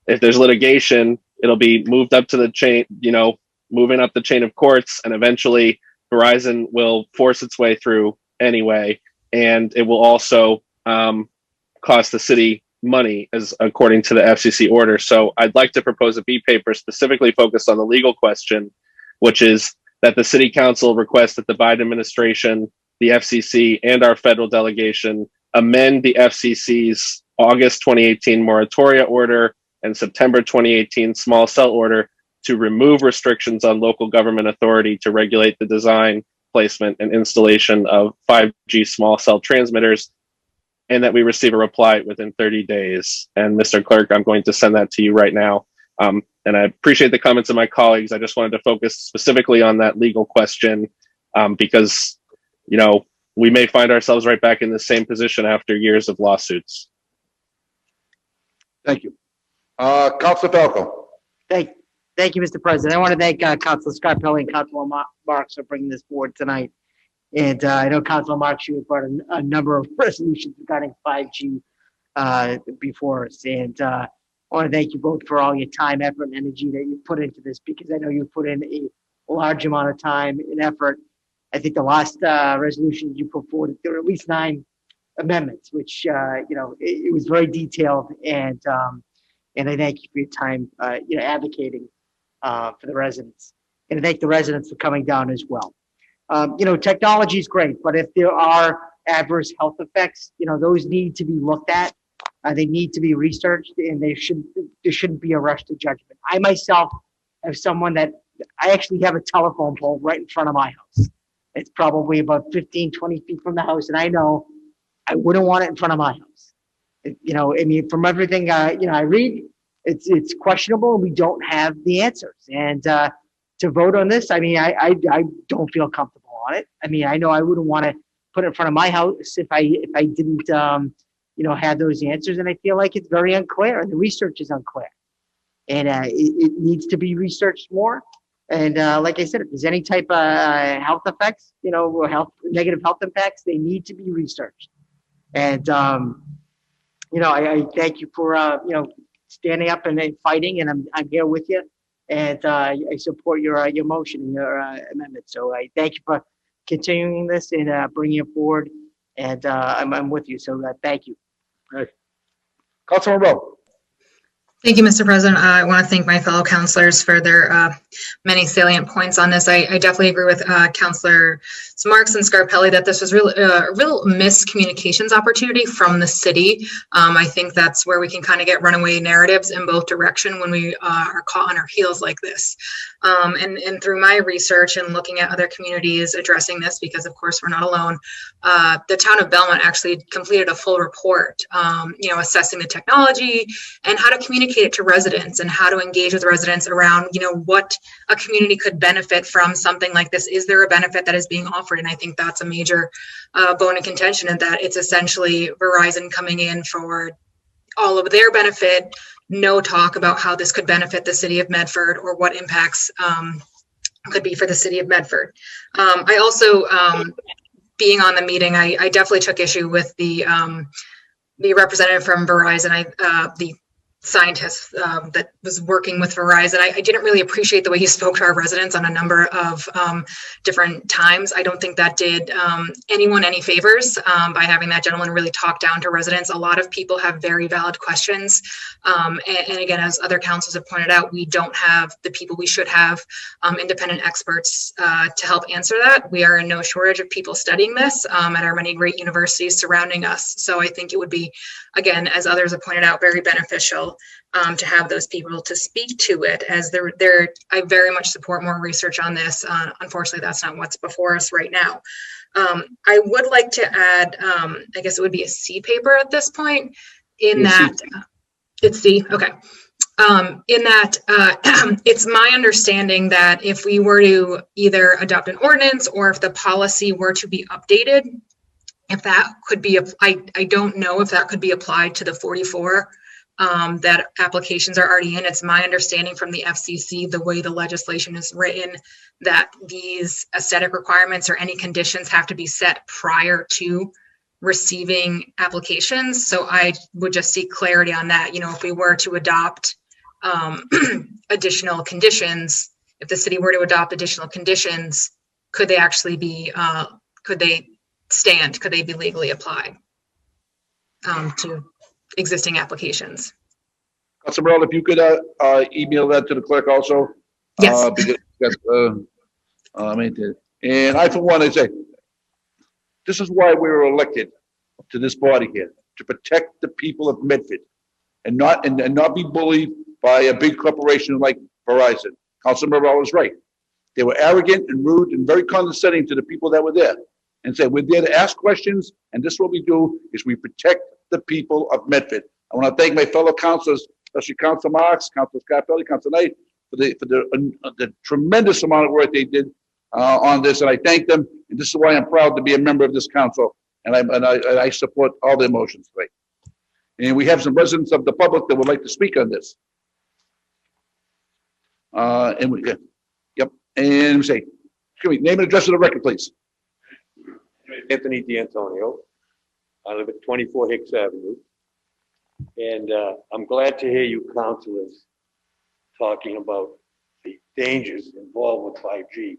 if there's litigation, it'll be moved up to the chain, moving up the chain of courts, and eventually Verizon will force its way through anyway. And it will also cost the city money, as according to the FCC order. So I'd like to propose a B paper specifically focused on the legal question, which is that the city council requests that the Biden administration, the FCC, and our federal delegation amend the FCC's August 2018 moratoria order and September 2018 small cell order to remove restrictions on local government authority to regulate the design, placement, and installation of 5G small cell transmitters, and that we receive a reply within 30 days. And Mr. Clerk, I'm going to send that to you right now. And I appreciate the comments of my colleagues. I just wanted to focus specifically on that legal question because, you know, we may find ourselves right back in the same position after years of lawsuits. Thank you. Councilor Falco. Thank you, Mr. President. I want to thank Councilor Scarpelli and Councilor Marks for bringing this forward tonight. And I know Councilor Marks, you have brought a number of resolutions regarding 5G before us. And I want to thank you both for all your time, effort, and energy that you put into this, because I know you put in a large amount of time and effort. I think the last resolution you put forward, there were at least 9 amendments, which, you know, it was very detailed. And I thank you for your time, you know, advocating for the residents. And I thank the residents for coming down as well. You know, technology is great, but if there are adverse health effects, you know, those need to be looked at. They need to be researched, and there shouldn't be a rush to judgment. I myself have someone that I actually have a telephone pole right in front of my house. It's probably about 15, 20 feet from the house, and I know I wouldn't want it in front of my house. You know, I mean, from everything you know, I read, it's questionable, and we don't have the answers. And to vote on this, I mean, I don't feel comfortable on it. I mean, I know I wouldn't want to put it in front of my house if I didn't you know, have those answers. And I feel like it's very unclear, and the research is unclear, and it needs to be researched more. And like I said, if there's any type of health effects, you know, or negative health impacts, they need to be researched. And you know, I thank you for you know, standing up and fighting, and I'm here with you. And I support your motion and your amendment. So I thank you for continuing this and bringing it forward. And I'm with you. So thank you. Councilor Rowe. Thank you, Mr. President. I want to thank my fellow counselors for their many salient points on this. I definitely agree with Councilor Marks and Scarpelli that this was really a real miscommunications opportunity from the city. I think that's where we can kind of get runaway narratives in both directions when we are caught on our heels like this. And through my research and looking at other communities addressing this, because of course we're not alone, the town of Belmont actually completed a full report, you know, assessing the technology and how to communicate it to residents and how to engage with residents around, you know, what a community could benefit from something like this. Is there a benefit that is being offered? And I think that's a major bone of contention, and that it's essentially Verizon coming in for all of their benefit, no talk about how this could benefit the city of Medford or what impacts could be for the city of Medford. I also, being on the meeting, I definitely took issue with the representative from Verizon, the scientist that was working with Verizon. I didn't really appreciate the way he spoke to our residents on a number of different times. I don't think that did anyone any favors by having that gentleman really talk down to residents. A lot of people have very valid questions. And again, as other councils have pointed out, we don't have the people we should have, independent experts to help answer that. We are in no shortage of people studying this at our many great universities surrounding us. So I think it would be, again, as others have pointed out, very beneficial to have those people to speak to it, as I very much support more research on this. Unfortunately, that's not what's before us right now. I would like to add, I guess it would be a C paper at this point, in that, it's C, okay. In that it's my understanding that if we were to either adopt an ordinance or if the policy were to be updated, if that could be, I don't know if that could be applied to the 44 that applications are already in. It's my understanding from the FCC, the way the legislation is written, that these aesthetic requirements or any conditions have to be set prior to receiving applications. So I would just seek clarity on that. You know, if we were to adopt additional conditions, if the city were to adopt additional conditions, could they actually be, could they be legally applied to existing applications? Councilor Morell, if you could email that to the clerk also. Yes. Because and I, for one, I say, this is why we were elected. to this body here, to protect the people of Medford and not be bullied by a big corporation like Verizon. Councilman Morell is right. They were arrogant and rude and very condescending to the people that were there and said, we're there to ask questions, and this is what we do, is we protect the people of Medford. I want to thank my fellow councilors, especially Council Marks, Council Scarpelli, Council Knight, for the tremendous amount of work they did on this, and I thank them, and this is why I'm proud to be a member of this council, and I support all their motions today. And we have some residents of the public that would like to speak on this. And we, yep, and we say, excuse me, name and address of the record, please. Anthony D'Antonio. I live at 24 Hicks Avenue. And I'm glad to hear you councilors talking about the dangers involved with 5G.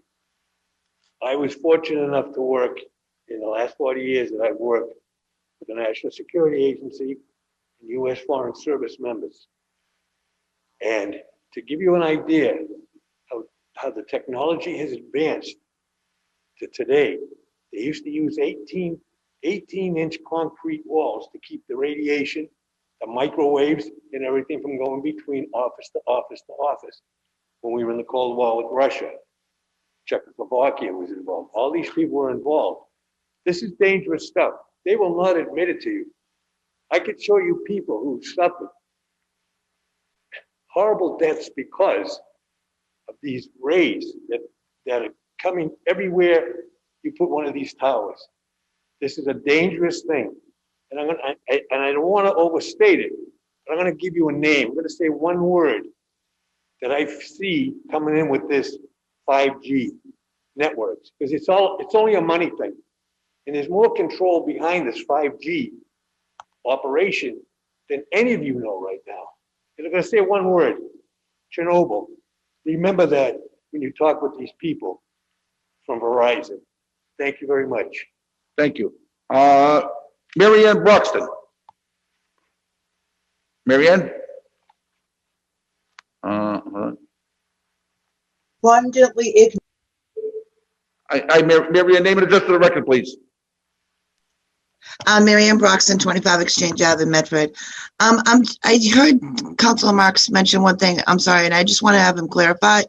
I was fortunate enough to work in the last 40 years that I've worked with the National Security Agency and U.S. Foreign Service members. And to give you an idea of how the technology has advanced to today, they used to use 18-inch concrete walls to keep the radiation, the microwaves, and everything from going between office to office to office. When we were in the Cold War with Russia, Czechoslovakia was involved. All these people were involved. This is dangerous stuff. They will not admit it to you. I could show you people who suffered horrible deaths because of these rays that are coming everywhere you put one of these towers. This is a dangerous thing. And I don't want to overstate it, but I'm going to give you a name. I'm going to say one word that I see coming in with this 5G networks, because it's only a money thing. And there's more control behind this 5G operation than any of you know right now. And I'm going to say one word, Chernobyl. Remember that when you talk with these people from Verizon. Thank you very much. Thank you. Mary Ann Broxton. Mary Ann? Abundantly ignorant. Mary Ann, name and address for the record, please. Mary Ann Broxton, 25 Exchange Ave in Medford. I heard Councilor Marks mention one thing, I'm sorry, and I just want to have him clarify.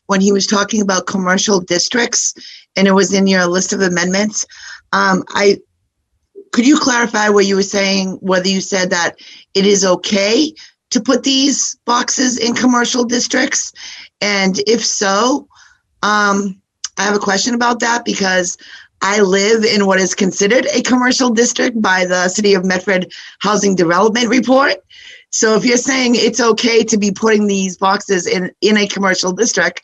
When he was talking about commercial districts, and it was in your list of amendments, could you clarify what you were saying, whether you said that it is okay to put these boxes in commercial districts? And if so, I have a question about that, because I live in what is considered a commercial district by the City of Medford Housing Development Report. So if you're saying it's okay to be putting these boxes in a commercial district,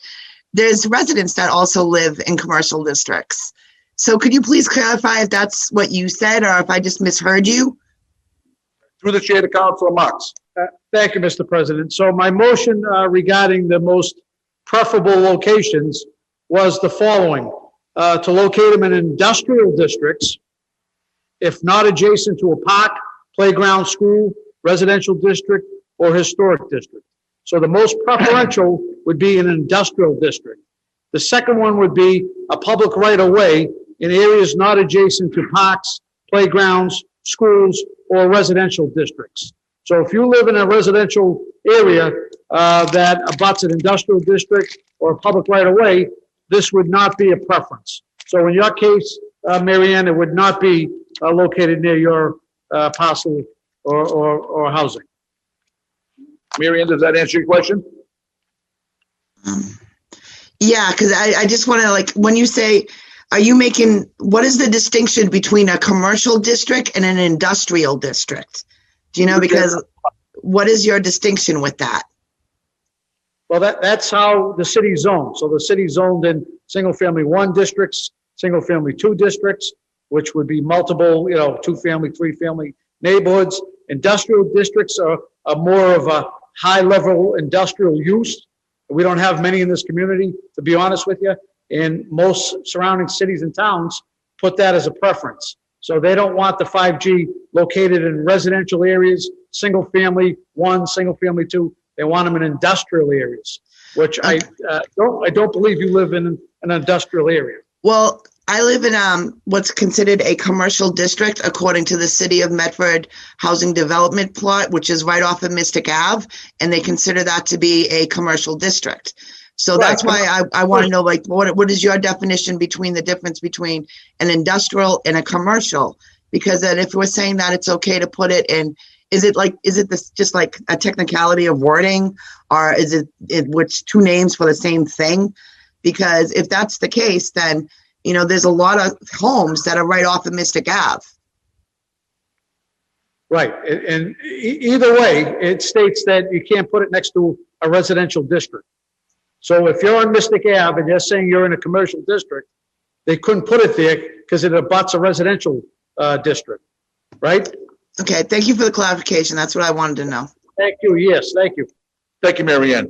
there's residents that also live in commercial districts. So could you please clarify if that's what you said or if I just misheard you? Through the chair to Councilor Marks. Thank you, Mr. President. So my motion regarding the most preferable locations was the following. To locate them in industrial districts, if not adjacent to a park, playground, school, residential district, or historic district. So the most preferential would be an industrial district. The second one would be a public right-of-way in areas not adjacent to parks, playgrounds, schools, or residential districts. So if you live in a residential area that abuts an industrial district or a public right-of-way, this would not be a preference. So in your case, Mary Ann, it would not be located near your parcel or housing. Mary Ann, does that answer your question? Yeah, because I just want to, like, when you say, what is the distinction between a commercial district and an industrial district? Do you know, because what is your distinction with that? Well, that's how the city zoned. So the city zoned in single-family 1 districts, single-family 2 districts, which would be multiple, 2-family, 3-family neighborhoods. Industrial districts are more of a high-level industrial use. We don't have many in this community, to be honest with you. And most surrounding cities and towns put that as a preference. So they don't want the 5G located in residential areas, single-family 1, single-family 2. They want them in industrial areas, which I don't believe you live in an industrial area. Well, I live in what's considered a commercial district according to the City of Medford Housing Development Plot, which is right off of Mystic Ave, and they consider that to be a commercial district. So Right. that's why I want to know, like, what is your definition between the difference between an industrial and a commercial? Because then if we're saying that it's okay to put it in, is it this just like a technicality of wording, or is it which two names for the same thing? Because if that's the case, then, you know, there's a lot of homes that are right off of Mystic Ave. Right, and either way, it states that you can't put it next to a residential district. So if you're on Mystic Ave and you're saying you're in a commercial district, they couldn't put it there because it abuts a residential district, right? Okay, thank you for the clarification. That's what I wanted to know. Thank you, yes, thank you. Thank you, Mary Ann.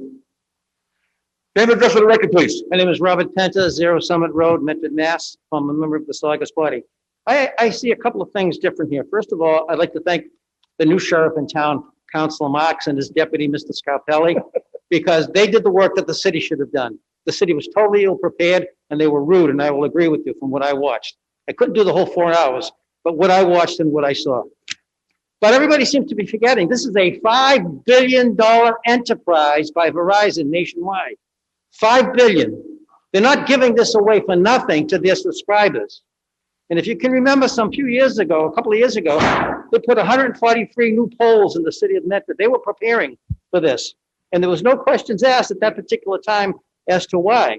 Name and address for the record, please. My name is Robert Penta, 0 Summit Road, Medford, Mass. I'm a member of the Saugus Party. I see a couple of things different here. First of all, I'd like to thank the new sheriff in town, Councilor Marks, and his deputy, Mr. Scarpelli, because they did the work that the city should have done. The city was totally ill-prepared, and they were rude, and I will agree with you from what I watched. I couldn't do the whole 4 hours, but what I watched and what I saw. But everybody seems to be forgetting, this is a $5 billion enterprise by Verizon nationwide. $5 billion. They're not giving this away for nothing to their subscribers. And if you can remember a couple of years ago, they put 143 new poles in the city of Medford. They were preparing for this. And there was no questions asked at that particular time as to why.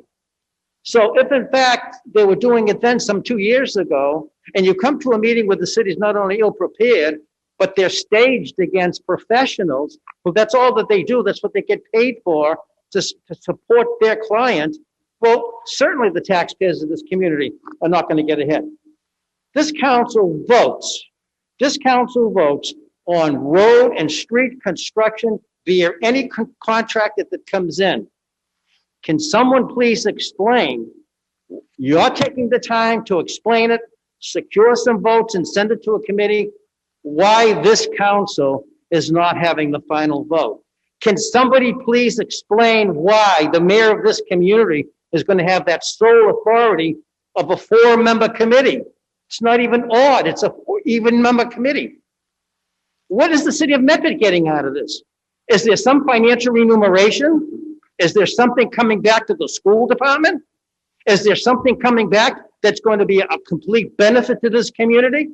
So if in fact they were doing it then some 2 years ago, and you come to a meeting where the city's not only ill-prepared, but they're staged against professionals, who that's all that they do, that's what they get paid for, to support their client, well, certainly the taxpayers of this community are not going to get ahead. This council votes on road and street construction via any contractor that comes in. Can someone please explain, you're taking the time to explain it, secure some votes and send it to a committee, why this council is not having the final vote? Can somebody please explain why the mayor of this community is going to have that sole authority of a 4-member committee? It's not even odd, it's a even member committee. What is the city of Medford getting out of this? Is there some financial remuneration? Is there something coming back to the school department? Is there something coming back that's going to be a complete benefit to this community?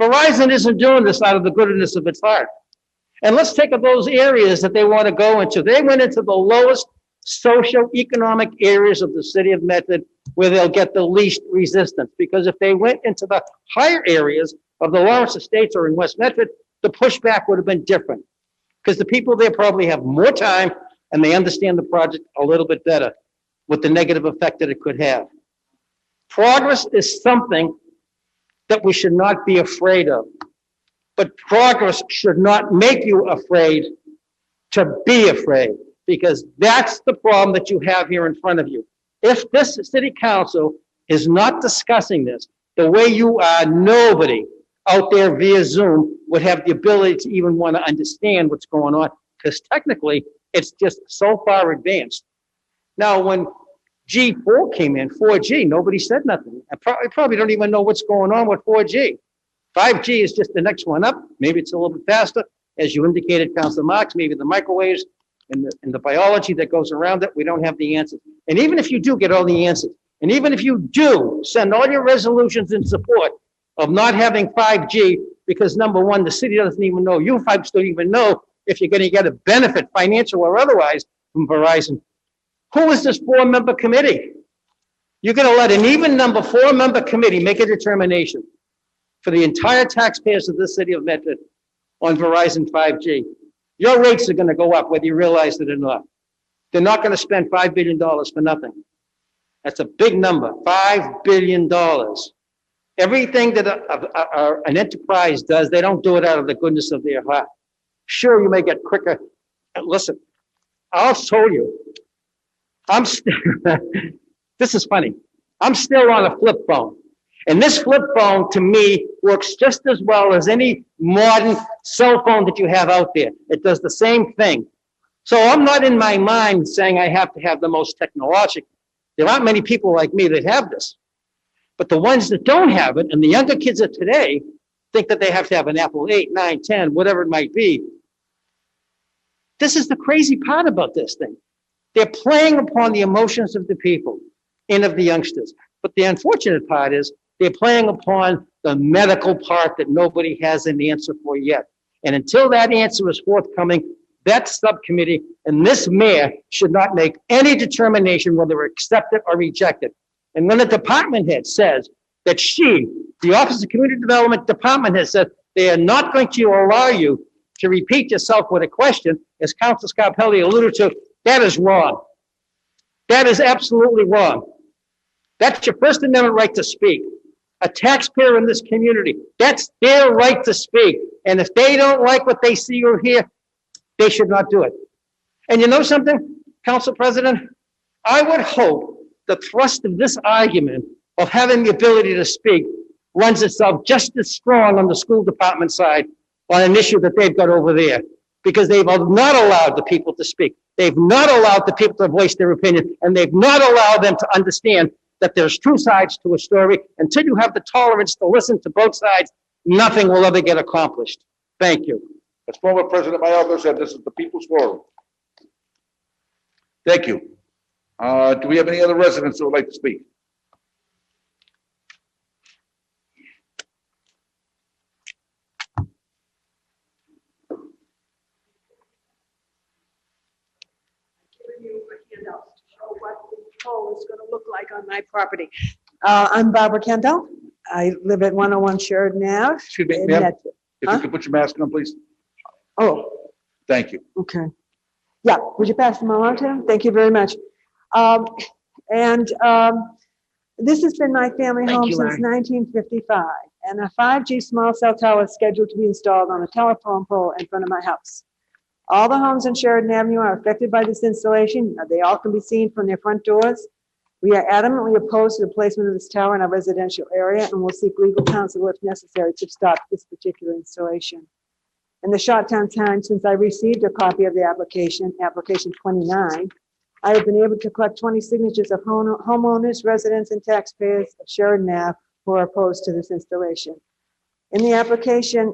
Verizon isn't doing this out of the goodness of its heart. And let's take those areas that they want to go into. They went into the lowest socioeconomic areas of the city of Medford where they'll get the least resistance. Because if they went into the higher areas of the Lawrence Estates or in West Medford, the pushback would have been different. Because the people there probably have more time and they understand the project a little bit better with the negative effect that it could have. Progress is something that we should not be afraid of. But progress should not make you afraid to be afraid, because that's the problem that you have here in front of you. If this city council is not discussing this the way you are, nobody out there via Zoom would have the ability to even want to understand what's going on, because technically it's just so far advanced. Now, when G4 came in, 4G, nobody said nothing. I probably don't even know what's going on with 4G. 5G is just the next one up. Maybe it's a little bit faster. As you indicated, Councilor Marks, maybe the microwaves and the biology that goes around it, we don't have the answers. And even if you do get all the answers, and even if you do send all your resolutions in support of not having 5G, because number one, the city doesn't even know, you folks don't even know if you're going to get a benefit, financial or otherwise, from Verizon. Who is this 4-member committee? You're going to let an even number 4-member committee make a determination for the entire taxpayers of this city of Medford on Verizon 5G. Your rates are going to go up whether you realize it or not. They're not going to spend $5 billion for nothing. That's a big number, $5 billion. Everything that an enterprise does, they don't do it out of the goodness of their heart. Sure, you may get quicker. Listen, I'll show you. This is funny. I'm still on a flip phone. And this flip phone, to me, works just as well as any modern cell phone that you have out there. It does the same thing. So I'm not in my mind saying I have to have the most technological. There aren't many people like me that have this. But the ones that don't have it, and the younger kids of today think that they have to have an Apple 8, 9, 10, whatever it might be. This is the crazy part about this thing. They're playing upon the emotions of the people and of the youngsters. But the unfortunate part is they're playing upon the medical part that nobody has an answer for yet. And until that answer is forthcoming, that subcommittee and this mayor should not make any determination whether to accept it or reject it. And when the department head says that the Office of Community Development Department has said they are not going to allow you to repeat yourself with a question, as Councilor Scarpelli alluded to, that is wrong. That is absolutely wrong. That's your First Amendment right to speak. A taxpayer in this community, that's their right to speak. And if they don't like what they see or hear, they should not do it. And you know something, Council President? I would hope the thrust of this argument of having the ability to speak runs itself just as strong on the school department side on an issue that they've got over there, because they've not allowed the people to speak. They've not allowed the people to voice their opinion, and they've not allowed them to understand that there's two sides to a story. Until you have the tolerance to listen to both sides, nothing will ever get accomplished. Thank you. As former President Mayorga said, this is the people's forum. Thank you. Do we have any other residents who would like to speak? What the pole is going to look like on my property. I'm Barbara Kendall. I live at 101 Sheridan Ave. Excuse me, in ma'am, Medford. if you could put your mask on, please. Oh, Thank you. okay. Yeah, would you pass them along to him? Thank you very much. This has been my family home since 1955, and a 5G small cell tower is scheduled to be installed on a telephone pole in front of my house. All the homes in Sheridan Avenue are affected by this installation. They all can be seen from their front doors. We are adamantly opposed to the placement of this tower in our residential area and will seek legal counsel if necessary to stop this particular installation. In the short time since I received a copy of the application 29, I have been able to collect 20 signatures of homeowners, residents, and taxpayers of Sheridan Ave who are opposed to this installation. In the application,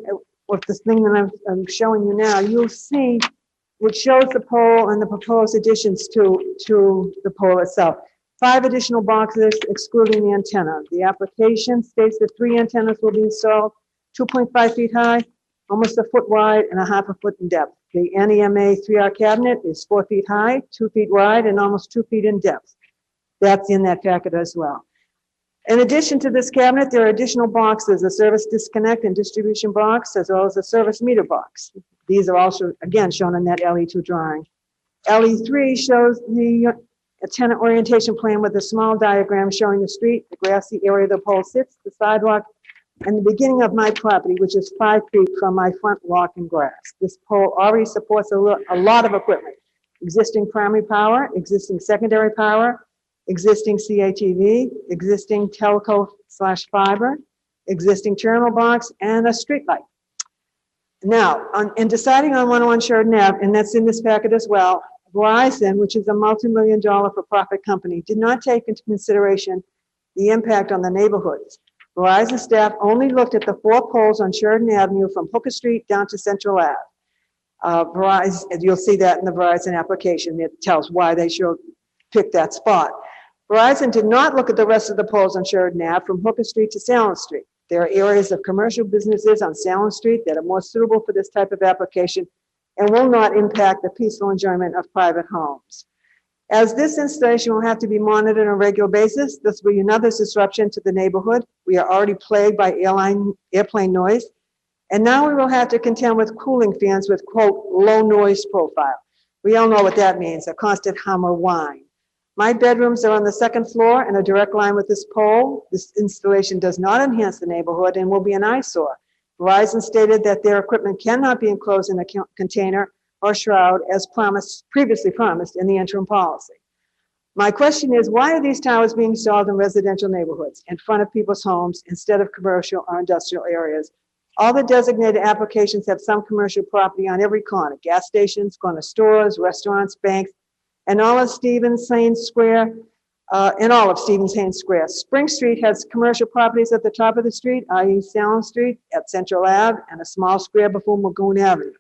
with this thing that I'm showing you now, you'll see which shows the pole and the proposed additions to the pole itself. 5 additional boxes excluding the antenna. The application states that 3 antennas will be installed, 2.5 feet high, almost a foot wide, and a half a foot in depth. The NEMA 3R cabinet is 4 feet high, 2 feet wide, and almost 2 feet in depth. That's in that packet as well. In addition to this cabinet, there are additional boxes, a service disconnect and distribution box, as well as a service meter box. These are also, again, shown in that LE2 drawing. LE3 shows the tenant orientation plan with a small diagram showing the street, the grassy area the pole sits, the sidewalk, and the beginning of my property, which is 5 feet from my front walk and grass. This pole already supports a lot of equipment. Existing primary power, existing secondary power, existing CATV, existing telco/fiber, existing terminal box, and a street light. Now, in deciding on 101 Sheridan Ave, and that's in this packet as well, Verizon, which is a multi-million-dollar for-profit company, did not take into consideration the impact on the neighborhoods. Verizon staff only looked at the 4 poles on Sheridan Avenue from Hooker Street down to Central Ave. Verizon, you'll see that in the Verizon application. It tells why they should pick that spot. Verizon did not look at the rest of the poles on Sheridan Ave from Hooker Street to Salem Street. There are areas of commercial businesses on Salem Street that are more suitable for this type of application and will not impact the peaceful enjoyment of private homes. As this installation will have to be monitored on a regular basis, this will be another disruption to the neighborhood. We are already plagued by airplane noise, and now we will have to contend with cooling fans with, quote, low noise profile. We all know what that means, a constant hum or whine. My bedrooms are on the 2nd floor in a direct line with this pole. This installation does not enhance the neighborhood and will be an eyesore. Verizon stated that their equipment cannot be enclosed in a container or shroud as previously promised in the interim policy. My question is, why are these towers being installed in residential neighborhoods in front of people's homes instead of commercial or industrial areas? All the designated applications have some commercial property on every corner, gas stations, corner stores, restaurants, banks, and all of Stevens Lane Square in all of Stevens Haynes Square. Spring Street has commercial properties at the top of the street, i.e. Salem Street at Central Ave, and a small square before Magoon Avenue.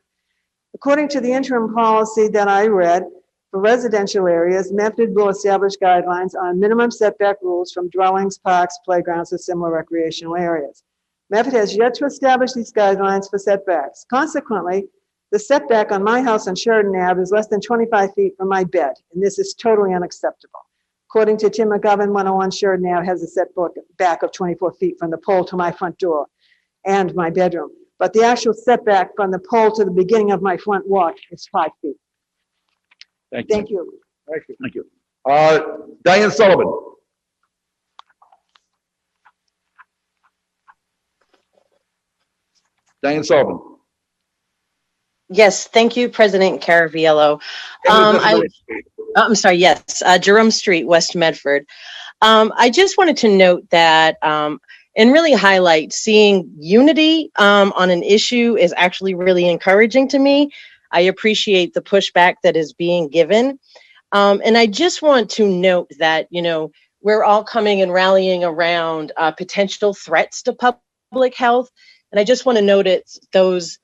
According to the interim policy that I read, for residential areas, Medford will establish guidelines on minimum setback rules from dwellings, parks, playgrounds, or similar recreational areas. Medford has yet to establish these guidelines for setbacks. Consequently, the setback on my house on Sheridan Ave is less than 25 feet from my bed, and this is totally unacceptable. According to Tim McGovern, 101 Sheridan Ave has a setback of 24 feet from the pole to my front door and my bedroom. But the actual setback from the pole to the beginning of my front walk is 5 feet. Thank you. Thank you. Thank you. Diane Sullivan. Diane Sullivan. Yes, thank you, President Caraviello. I'm sorry, yes, Jerome Street, West Medford. I just wanted to note that and really highlight seeing unity on an issue is actually really encouraging to me. I appreciate the pushback that is being given. And I just want to note that, you know, we're all coming and rallying around potential threats to public health. And I just want to note it's those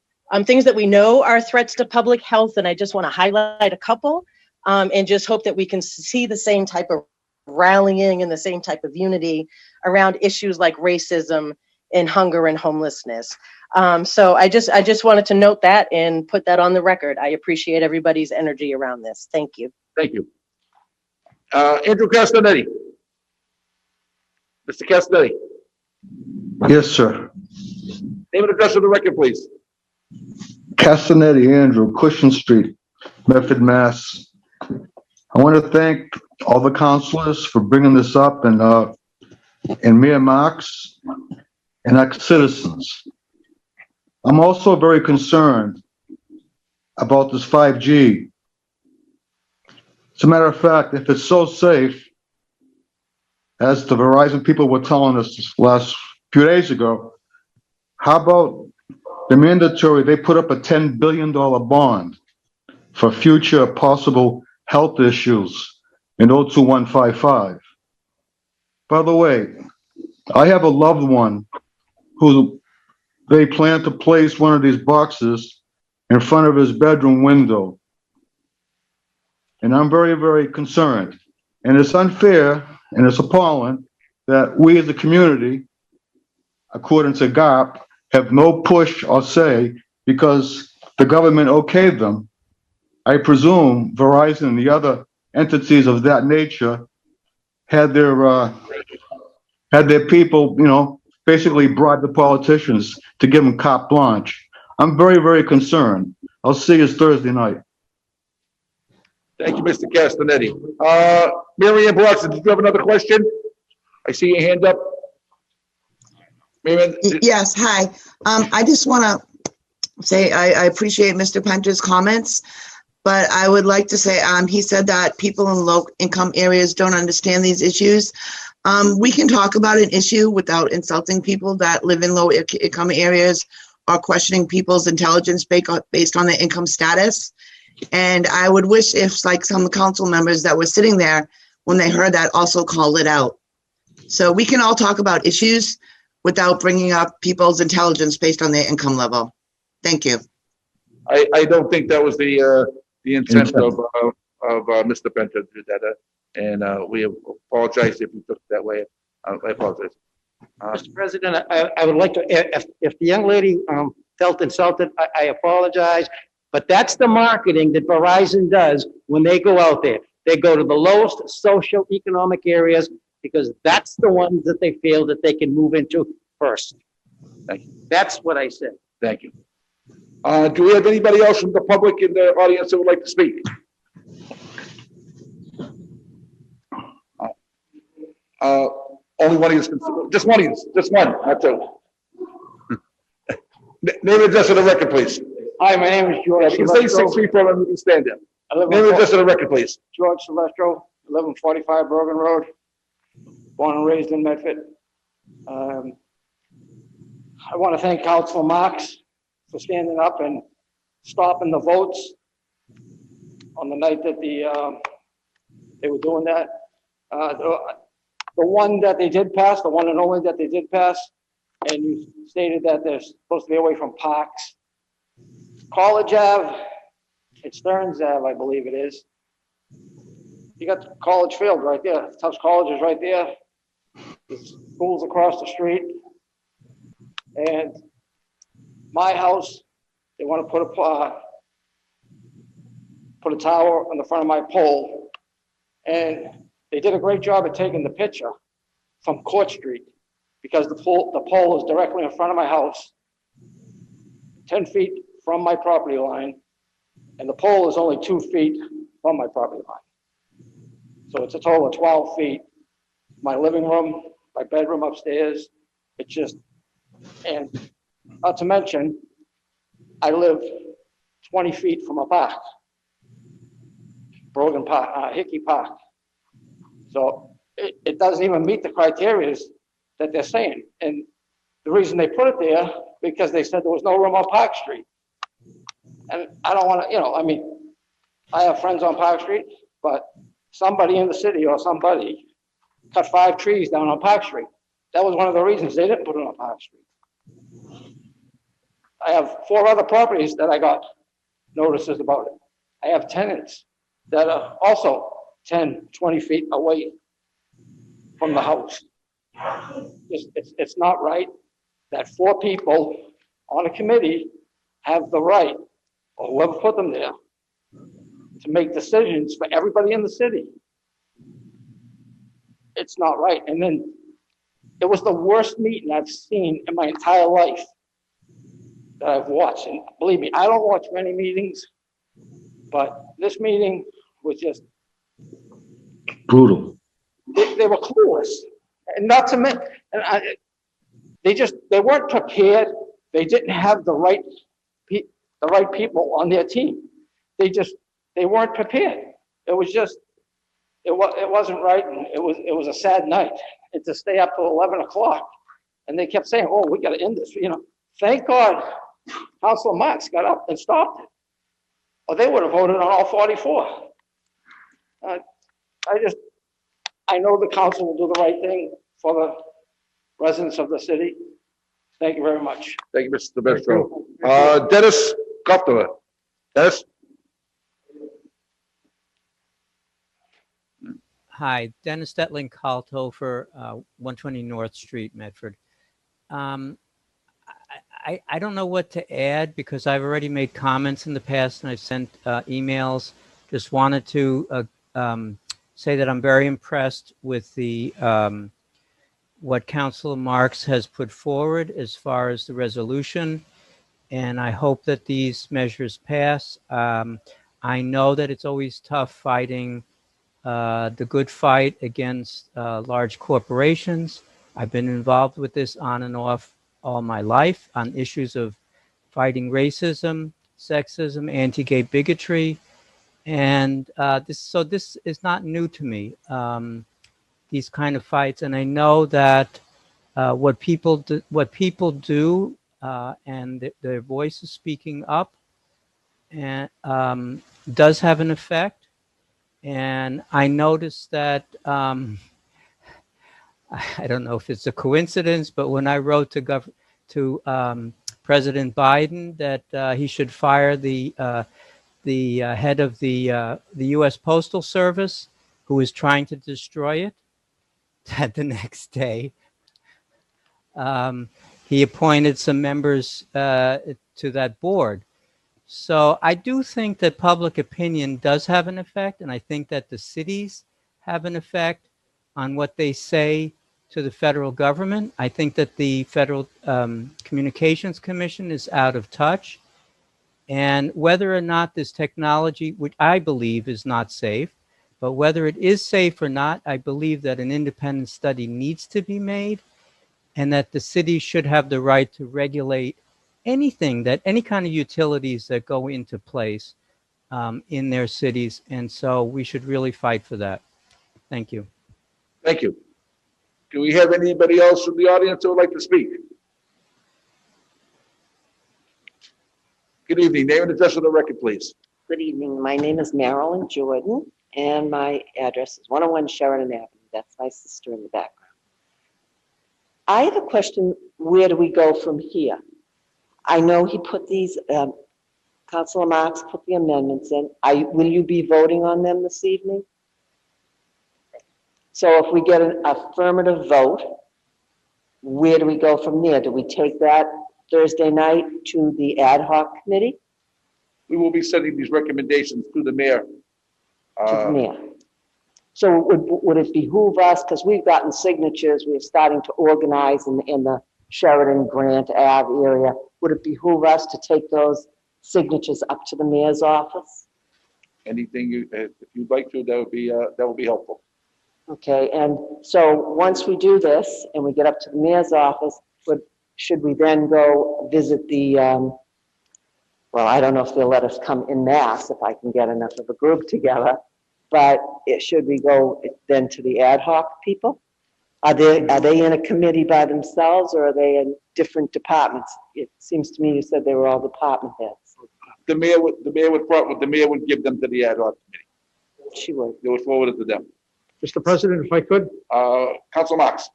things that we know are threats to public health. And I just want to highlight a couple and just hope that we can see the same type of rallying and the same type of unity around issues like racism and hunger and homelessness. So I just wanted to note that and put that on the record. I appreciate everybody's energy around this. Thank you. Thank you. Andrew Castanetti. Mr. Castanetti. Yes, sir. Name and address of the record, please. Castanetti Andrew, Cushion Street, Medford, Mass. I want to thank all the councilors for bringing this up and Mayor Marks and ex-citizens. I'm also very concerned about this 5G. As a matter of fact, if it's so safe, as the Verizon people were telling us this last few days ago, how about the mandatory, they put up a $10 billion bond for future possible health issues in 02155. By the way, I have a loved one who they plan to place one of these boxes in front of his bedroom window. And I'm very, very concerned. And it's unfair and it's appalling that we as a community, according to GAP, have no push or say because the government okayed them. I presume Verizon and the other entities of that nature had their people, you know, basically bribe the politicians to give them carte blanche. I'm very, very concerned. I'll see you Thursday night. Thank you, Mr. Castanetti. Mary Ann Bronson, did you have another question? I see your hand up. Mary Ann, Yes, hi. I just want to say I appreciate Mr. Penter's comments, but I would like to say he said that people in low-income areas don't understand these issues. We can talk about an issue without insulting people that live in low-income areas or questioning people's intelligence based on their income status. And I would wish if, like, some council members that were sitting there when they heard that also called it out. So we can all talk about issues without bringing up people's intelligence based on their income level. Thank you. I don't think that was the intent of Mr. Penter to do that, and we apologize if we took it that way. I apologize. Mr. President, I would like to, if the young lady felt insulted, I apologize. But that's the marketing that Verizon does when they go out there. They go to the lowest socioeconomic areas because that's the ones that they feel that they can move into first. Thank you. That's what I said. Thank you. Do we have anybody else from the public in the audience that would like to speak? Only one is, just one is, just one, not two. Name and address of the record, please. Hi, my name is George. You can say 6 feet from him, you can stand there. Name and address of the record, please. George Silvestro, 1145 Bergen Road, born and raised in Medford. I want to thank Councilor Marks for standing up and stopping the votes on the night that they were doing that. The one that they did pass, the one and only that they did pass, and you stated that they're supposed to be away from parks. College Ave, it's Stearns Ave, I believe it is. You got College Field right there. Tufts College is right there. The school's across the street. And my house, they want to put a tower on the front of my pole. And they did a great job at taking the picture from Court Street because the pole is directly in front of my house, 10 feet from my property line, and the pole is only 2 feet from my property line. So it's a total of 12 feet. My living room, my bedroom upstairs, it's just, and not to mention, I live 20 feet from a park, Brogan Park, Hickey Park. So it doesn't even meet the criteria that they're saying. And the reason they put it there, because they said there was no room on Park Street. And I don't want to, I mean, I have friends on Park Street, but somebody in the city or somebody cut 5 trees down on Park Street. That was one of the reasons they didn't put it on Park Street. I have 4 other properties that I got notices about it. I have tenants that are also 10, 20 feet away from the house. It's not right that 4 people on a committee have the right, or whoever put them there, to make decisions for everybody in the city. It's not right. And then it was the worst meeting I've seen in my entire life that I've watched. And believe me, I don't watch many meetings, but this meeting was just Brutal. they were clueless, and not to mention, they weren't prepared. They didn't have the right people on their team. They weren't prepared. It was just, it wasn't right, and it was a sad night. And to stay up till 11 o'clock, and they kept saying, "Oh, we got to end this." Thank God, Councilor Marks got up and stopped it, or they would have voted on all 44. I know the council will do the right thing for the residents of the city. Thank you very much. Thank you, Mr. Silvestro. Dennis Kopter. Dennis? Hi, Dennis Detling Kalthofer, 120 North Street, Medford. I don't know what to add because I've already made comments in the past and I've sent emails. Just wanted to say that I'm very impressed with the what Councilor Marks has put forward as far as the resolution, and I hope that these measures pass. I know that it's always tough fighting the good fight against large corporations. I've been involved with this on and off all my life on issues of fighting racism, sexism, anti-gay bigotry. And this is not new to me, these kind of fights. And I know that what people do and their voice is speaking up and does have an effect. And I noticed that, I don't know if it's a coincidence, but when I wrote to President Biden that he should fire the head of the U.S. Postal Service, who is trying to destroy it, that the next day he appointed some members to that board. So I do think that public opinion does have an effect, and I think that the cities have an effect on what they say to the federal government. I think that the Federal Communications Commission is out of touch. And whether or not this technology, which I believe is not safe, but whether it is safe or not, I believe that an independent study needs to be made and that the city should have the right to regulate anything any kind of utilities that go into place in their cities. And so we should really fight for that. Thank you. Thank you. Do we have anybody else from the audience who would like to speak? Good evening. Name and address on the record, please. Good evening. My name is Marilyn Jordan, and my address is 101 Sheridan Avenue, That's my sister in the background. I have a question, where do we go from here? I know he put these, Councilor Marks put the amendments in. Will you be voting on them this evening? So if we get an affirmative vote, where do we go from there? Do we take that Thursday night to the ad hoc committee? We will be sending these recommendations to the mayor. To the mayor. So would it behoove us, because we've gotten signatures, we're starting to organize in the Sheridan Grant Ave area, would it behoove us to take those signatures up to the mayor's office? Anything you, if you'd like to, that would be helpful. Okay, and so once we do this and we get up to the mayor's office, should we then go visit the, well, I don't know if they'll let us come in mass if I can get enough of a group together, but should we go then to the ad hoc people? Are they in a committee by themselves, or are they in different departments? It seems to me you said they were all department heads. The mayor would give them to the ad hoc committee. She would. They would forward it to them. Mr. President, if I could? Council Marks.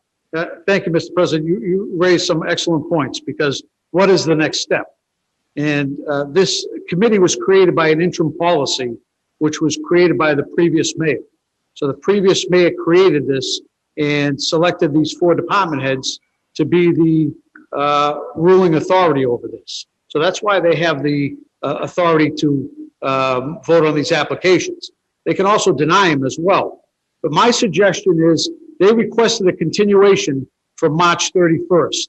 Thank you, Mr. President. You raised some excellent points, because what is the next step? And this committee was created by an interim policy, which was created by the previous mayor. So the previous mayor created this and selected these 4 department heads to be the ruling authority over this. So that's why they have the authority to vote on these applications. They can also deny them as well. But my suggestion is they requested a continuation for March 31st.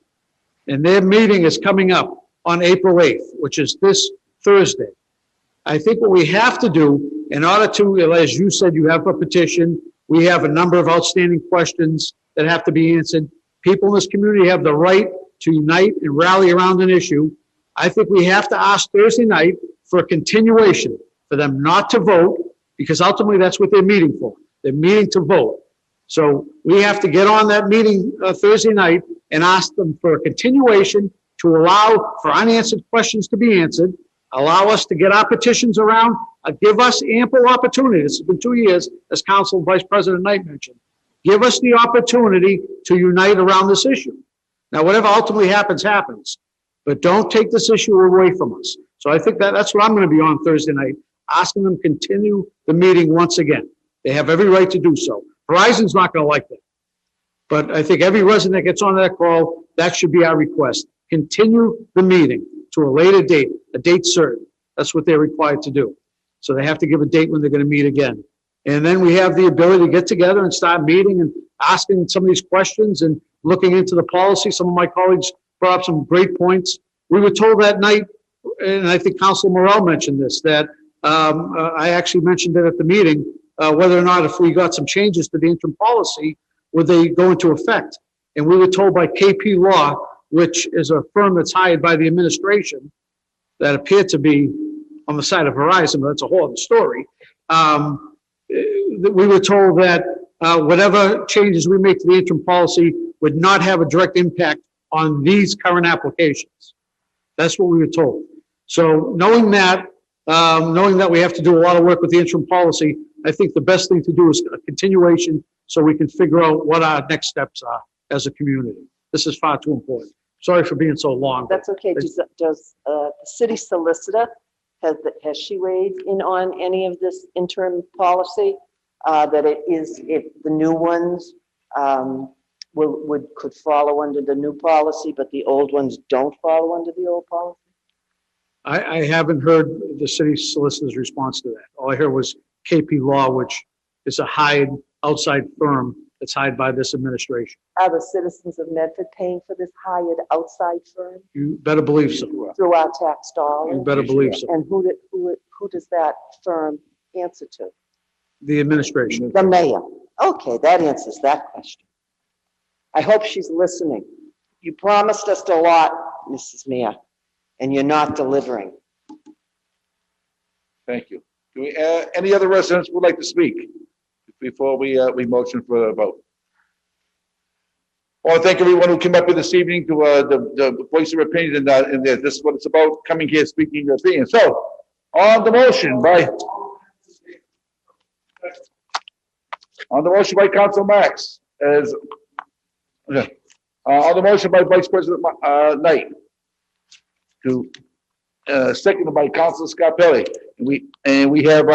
And their meeting is coming up on April 8th, which is this Thursday. I think what we have to do in order to, as you said, you have a petition, we have a number of outstanding questions that have to be answered. People in this community have the right to unite and rally around an issue. I think we have to ask Thursday night for a continuation, for them not to vote, because ultimately that's what they're meeting for. They're meeting to vote. So we have to get on that meeting Thursday night and ask them for a continuation to allow for unanswered questions to be answered, allow us to get our petitions around, give us ample opportunity. This has been 2 years, as Council Vice President Knight mentioned. Give us the opportunity to unite around this issue. Now, whatever ultimately happens, happens. But don't take this issue away from us. So I think that's what I'm going to be on Thursday night, asking them to continue the meeting once again. They have every right to do so. Verizon's not going to like that. But I think every resident that gets on that call, that should be our request. Continue the meeting to a later date, a date certain. That's what they're required to do. So they have to give a date when they're going to meet again. And then we have the ability to get together and start meeting and asking some of these questions and looking into the policy. Some of my colleagues brought up some great points. We were told that night, and I think Council Morrell mentioned this, that I actually mentioned it at the meeting, whether or not if we got some changes to the interim policy, would they go into effect? And we were told by KP Law, which is a firm that's hired by the administration, that appeared to be on the side of Verizon, but that's a whole other story. We were told that whatever changes we make to the interim policy would not have a direct impact on these current applications. That's what we were told. So knowing that we have to do a lot of work with the interim policy, I think the best thing to do is a continuation so we can figure out what our next steps are as a community. This is far too important. Sorry for being so long. That's okay. Does the city solicitor, has she weighed in on any of this interim policy? That if the new ones could follow under the new policy, but the old ones don't follow under the old policy? I haven't heard the city solicitor's response to that. All I heard was KP Law, which is a hired outside firm that's hired by this administration. Are the citizens of Medford paying for this hired outside firm? You better believe so. Through our tax dollars? You better believe so. And who does that firm answer to? The administration. The mayor. Okay, that answers that question. I hope she's listening. You promised us a lot, Mrs. Mayor, and you're not delivering. Thank you. Do we, any other residents would like to speak before we motion for a vote? I want to thank everyone who came up here this evening to the voice of opinion, and this is what it's about, coming here speaking your opinion. So, on the motion by On the motion by Council Max, on the motion by Vice President, Knight, seconded by Council Scarpelli. And we have,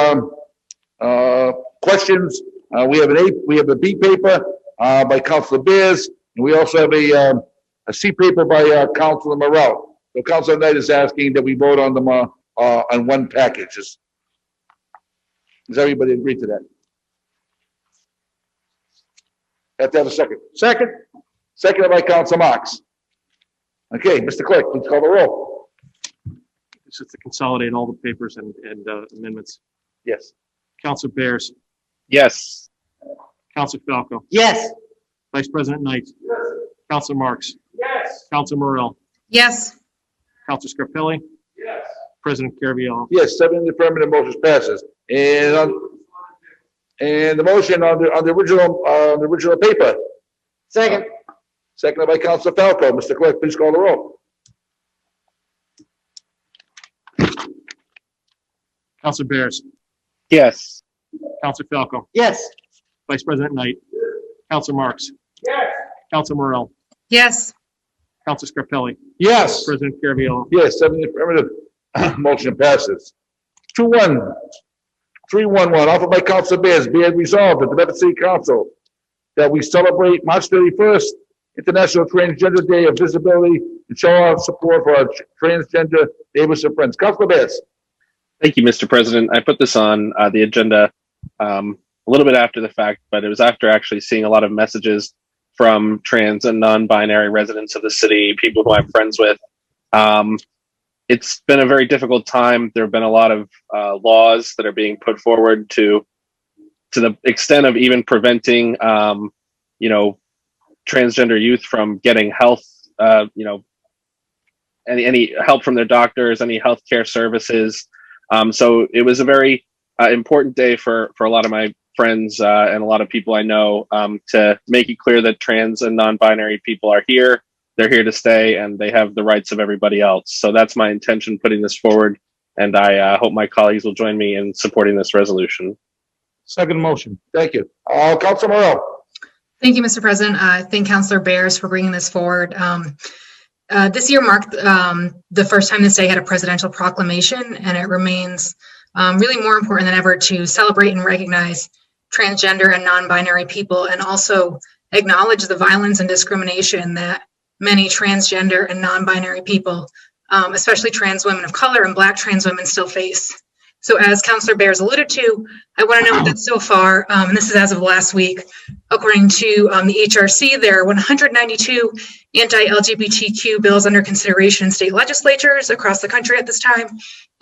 questions. We have a B paper, by Councilor Bears, and we also have a C paper by, Councilor Morel. So Councilor Knight is asking that we vote on them, on one package. Does everybody agree to that? Have to have a second. Second? Seconded by Council Marks. Okay, Mr. Clerk, please call the roll. This is to consolidate all the papers and amendments. Yes. Council Bears, Yes. Council Falco, Yes. Vice President Knight. Yes. Council Marks. Yes. Council Morel, Yes. Council Scarpelli. Yes. President Caraviallo. Yes, 7 in the affirmative, motion passes. And the motion on the original paper. Second. Seconded by Council Falco. Mr. Clerk, please call the roll. Council Bears, Yes. Council Falco, Yes. Vice President Knight. Council Marks. Yes. Council Morel, Yes. Council Scarpelli, Yes. President Caraviallo. Yes, 7 in the affirmative, motion passes. 2-1, 3-1-1, offered by Council Bears, be it resolved that the Medford City Council that we celebrate March 31st, International Transgender Day of Visibility, and show our support for our transgender neighbors and friends. Councilor Bears. Thank you, Mr. President. I put this on the agenda a little bit after the fact, but it was after actually seeing a lot of messages from trans and non-binary residents of the city, people who I'm friends with. It's been a very difficult time. There have been a lot of laws that are being put forward to the extent of even preventing, transgender youth from getting health, any help from their doctors, any healthcare services. So it was a very important day for a lot of my friends and a lot of people I know to make it clear that trans and non-binary people are here. They're here to stay and they have the rights of everybody else. So that's my intention putting this forward. And I hope my colleagues will join me in supporting this resolution. Second motion. Thank you. Council Morel. Thank you, Mr. President. I thank Councilor Bears for bringing this forward. This year marked the first time this day had a presidential proclamation, and it remains really more important than ever to celebrate and recognize transgender and non-binary people, and also acknowledge the violence and discrimination that many transgender and non-binary people, especially trans women of color and Black trans women, still face. So as Councilor Bears alluded to, I want to note that so far, and this is as of last week, according to the HRC, there are 192 anti-LGBTQ bills under consideration in state legislatures across the country at this time.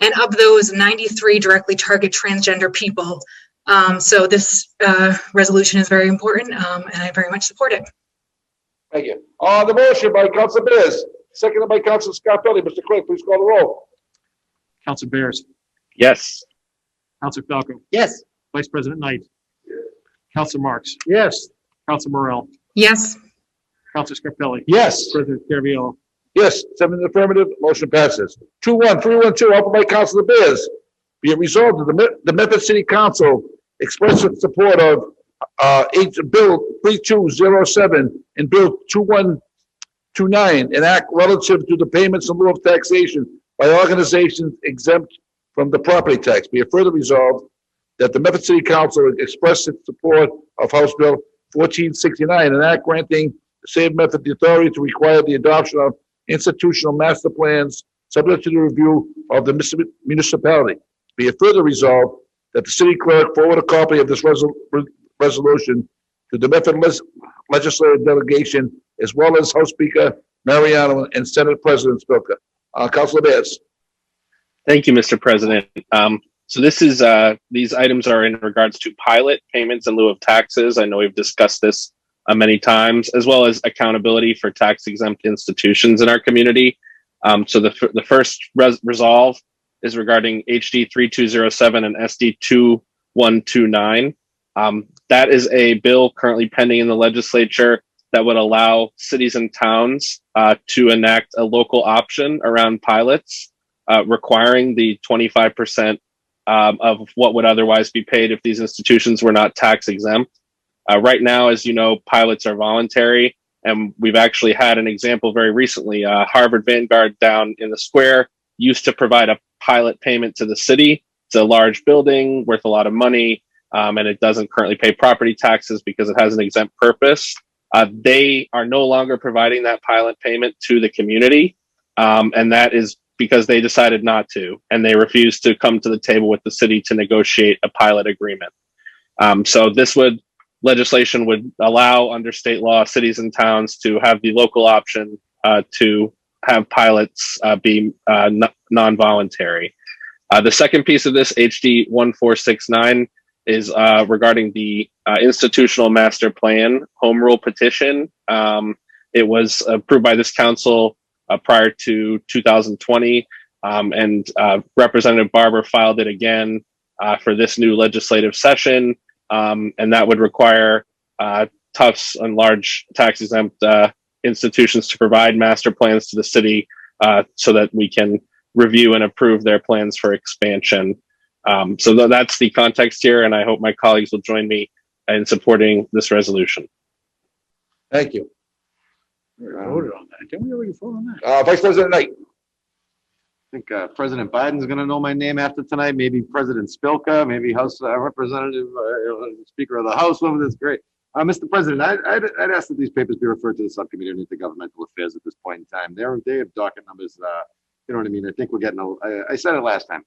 And of those, 93 directly target transgender people. So this resolution is very important, and I very much support it. Thank you. On the motion by Council Bears, seconded by Council Scarpelli. Mr. Clerk, please call the roll. Council Bears, Yes. Council Falco, Yes. Vice President Knight. Council Marks, Yes. Council Morel, Yes. Council Scarpelli. Yes. President Caraviallo. Yes, 7 in the affirmative, motion passes. 2-1, 3-1-2, offered by Councilor Bears. Be it resolved that the Medford City Council expresses support of Bill 3207 and Bill 2129, an act relative to the payments in lieu of taxation by organizations exempt from the property tax. Be it further resolved that the Medford City Council express its support of House Bill 1469, an act granting the state of Medford the authority to require the adoption of institutional master plans subject to the review of the municipality. Be it further resolved that the city clerk forward a copy of this resolution to the Medford legislative delegation, as well as House Speaker Mariano and Senate President Spilka. Councilor Bears. Thank you, Mr. President. So this is these items are in regards to pilot payments in lieu of taxes. I know we've discussed this many times, as well as accountability for tax exempt institutions in our community. So the first resolve is regarding HD 3207 and SD 2129. That is a bill currently pending in the legislature that would allow cities and towns to enact a local option around pilots, requiring the 25% of what would otherwise be paid if these institutions were not tax exempt. Right now, as you know, pilots are voluntary, and we've actually had an example very recently. Harvard Vanguard down in the square used to provide a pilot payment to the city. It's a large building worth a lot of money, and it doesn't currently pay property taxes because it has an exempt purpose. They are no longer providing that pilot payment to the community, and that is because they decided not to, and they refused to come to the table with the city to negotiate a pilot agreement. So this legislation would allow, under state law, cities and towns to have the local option to have pilots be non-voluntary. The second piece of this, HD 1469, is regarding the institutional master plan home rule petition. It was approved by this council prior to 2020, and Representative Barber filed it again for this new legislative session, and that would require Tufts and large tax-exempt institutions to provide master plans to the city so that we can review and approve their plans for expansion. So that's the context here, and I hope my colleagues will join me in supporting this resolution. Thank you. We voted on that. Didn't we already vote on that? Vice President Knight. I think President Biden's going to know my name after tonight. Maybe President Spilka, maybe House Representative, Speaker of the House. One of this great. Mr. President, I'd ask that these papers be referred to the Subcommittee on Intergovernmental Affairs at this point in time. They have docket numbers. You know what I mean? I think we're getting. I said it last time.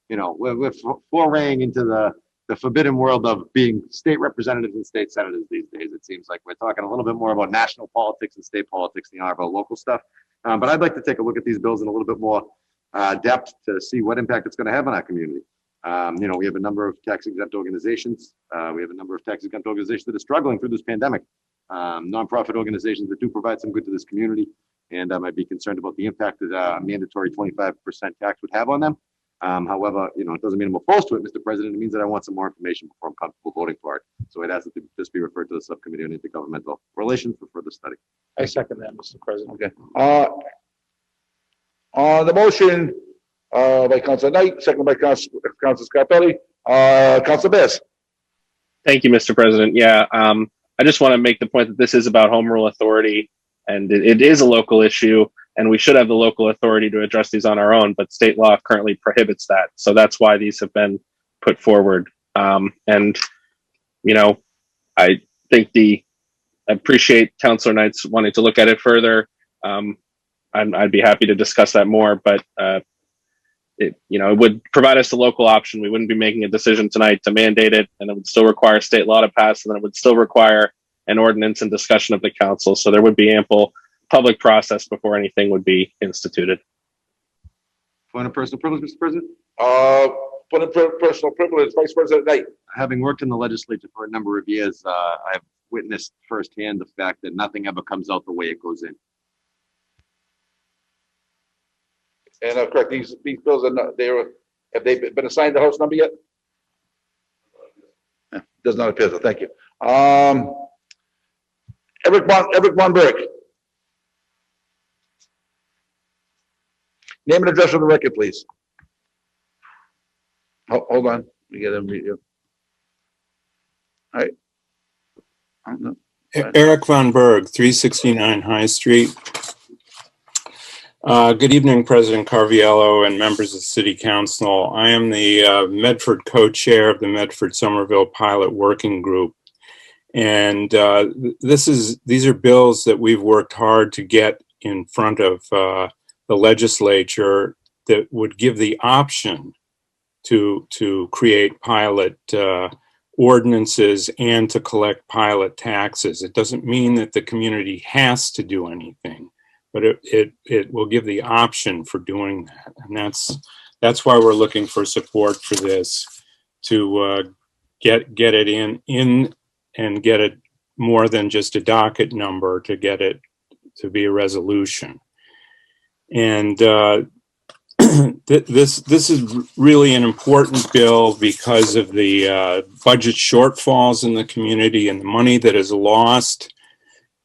You know, we're foraying into the forbidden world of being state representatives and state senators these days. It seems like we're talking a little bit more about national politics and state politics than about local stuff. But I'd like to take a look at these bills in a little bit more depth to see what impact it's going to have on our community. You know, we have a number of tax-exempt organizations. We have a number of tax-exempt organizations that are struggling through this pandemic. Nonprofit organizations that do provide some good to this community. And I'd be concerned about the impact that a mandatory 25% tax would have on them. However, you know, it doesn't mean I'm opposed to it, Mr. President. It means that I want some more information before I'm comfortable voting for it. So I'd ask that this be referred to the Subcommittee on Intergovernmental Relations for further study. I second that, Mr. President. Okay. On the motion by Councilor Knight, second by Councilor Scarpelli, Councilor Bears. Thank you, Mr. President. Yeah, I just want to make the point that this is about home rule authority, and it is a local issue, and we should have the local authority to address these on our own, but state law currently prohibits that. So that's why these have been put forward. And, you know, I appreciate Councilor Knight's wanting to look at it further. I'd be happy to discuss that more, but it would provide us a local option. We wouldn't be making a decision tonight to mandate it, and it would still require state law to pass, and then it would still require an ordinance and discussion of the council. So there would be ample public process before anything would be instituted. Point of personal privilege, Mr. President? Point of personal privilege, Vice President Knight. Having worked in the legislature for a number of years, I've witnessed firsthand the fact that nothing ever comes out the way it goes in. And correct, these bills are not, have they been assigned the House number yet? Does not appear so, thank you. Eric Von Berg. Name and address for the record, please. Hold on, we get him. All right. I don't know. Eric Von Berg, 369 High Street. Good evening, President Carviello and members of the City Council. I am the Medford co-chair of the Medford Somerville Pilot Working Group. And these are bills that we've worked hard to get in front of the legislature that would give the option to create pilot ordinances and to collect pilot taxes. It doesn't mean that the community has to do anything, but it will give the option for doing that. And that's why we're looking for support for this, to get it in and get it more than just a docket number, to get it to be a resolution. And this is really an important bill because of the budget shortfalls in the community and the money that is lost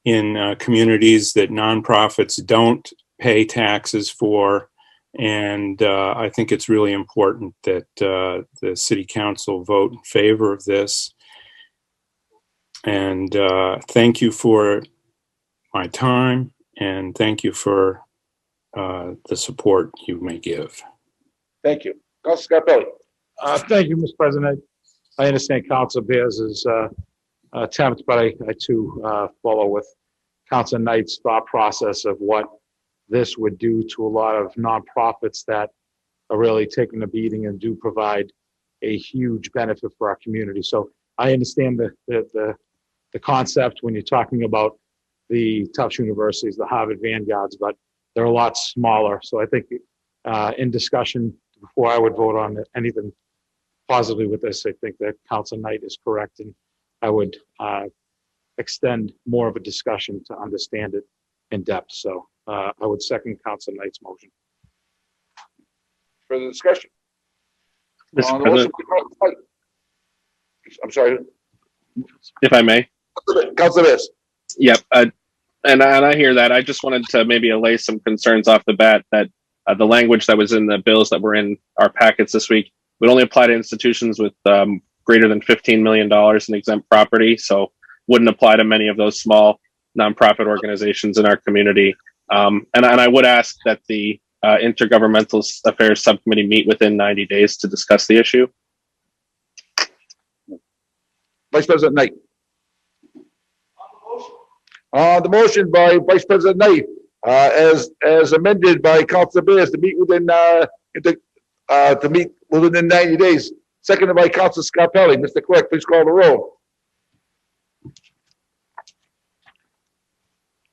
in communities that nonprofits don't pay taxes for. And I think it's really important that the City Council vote in favor of this. And thank you for my time, and thank you for the support you may give. Thank you. Council Scarpelli. Thank you, Mr. President. I understand Council Bears' attempt, but I too follow with Council Knight's thought process of what this would do to a lot of nonprofits that are really taking a beating and do provide a huge benefit for our community. So I understand the concept when you're talking about the Tufts universities, the Harvard Vanguards, but they're a lot smaller. So I think in discussion, before I would vote on anything positively with this, I think that Council Knight is correct, and I would extend more of a discussion to understand it in depth. So I would second Council Knight's motion. Further discussion? Mr. On the motion, President. I'm sorry. If I may. Council Bears. Yep. And I hear that. I just wanted to maybe allay some concerns off the bat that the language that was in the bills that were in our packets this week would only apply to institutions with greater than $15 million in exempt property. So wouldn't apply to many of those small nonprofit organizations in our community. And I would ask that the Intergovernmental Affairs Subcommittee meet within 90 days to discuss the issue. Vice President Knight. The motion by Vice President Knight, as amended by Council Bears to meet within 90 days. Seconded by Council Scarpelli. Mr. Clerk, please call the roll.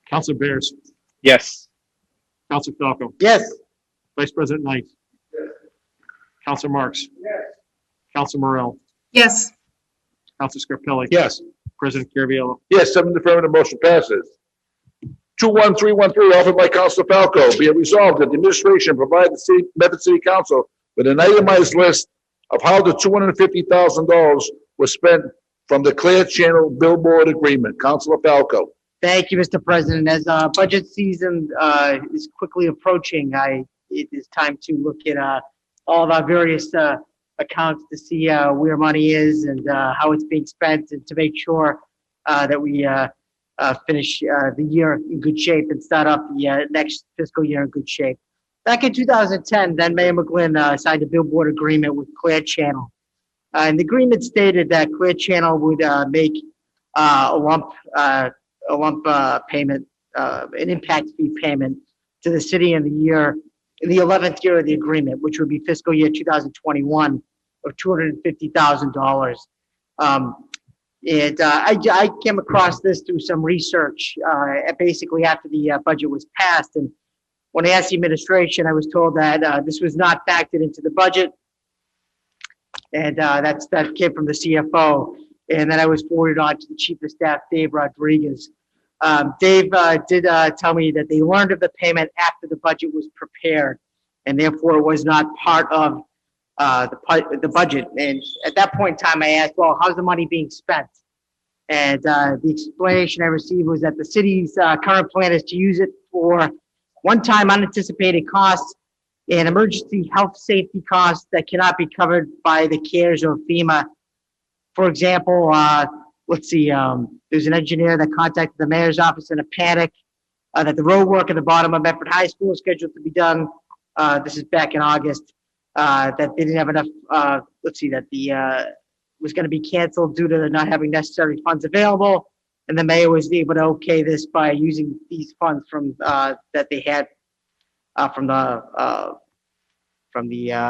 Council Bears. Yes. Council Falco. Yes. Vice President Knight. Council Marks. Yes. Council Morel. Yes. Council Scarpelli. Yes. President Caraviallo. Yes, 7 affirmative, motion passes. 21313, offered by Council Falco, be it resolved that the administration provide the Medford City Council with an itemized list of how the $250,000 was spent from the Clear Channel billboard agreement. Councilor Falco. Thank you, Mr. President. As budget season is quickly approaching, it is time to look at all of our various accounts to see where money is and how it's being spent, and to make sure that we finish the year in good shape and start off the next fiscal year in good shape. Back in 2010, then Mayor McGlynn signed a billboard agreement with Clear Channel. And the agreement stated that Clear Channel would make a lump payment, an impact fee payment to the city in the 11th year of the agreement, which would be fiscal year 2021, of $250,000. I came across this through some research, basically after the budget was passed. And when I asked the administration, I was told that this was not factored into the budget. And that came from the CFO. And then I was forwarded on to the Chief of Staff, Dave Rodriguez. Dave did tell me that they learned of the payment after the budget was prepared, and therefore it was not part of the budget. And at that point in time, I asked, well, how's the money being spent? And the explanation I received was that the city's current plan is to use it for one-time unanticipated costs and emergency health safety costs that cannot be covered by the CARES or FEMA. For example, let's see, there's an engineer that contacted the mayor's office in a panic that the road work at the bottom of Medford High School is scheduled to be done. This is back in August. That they didn't have enough, that the was going to be canceled due to not having necessary funds available. And the mayor was able to okay this by using these funds from that they had from the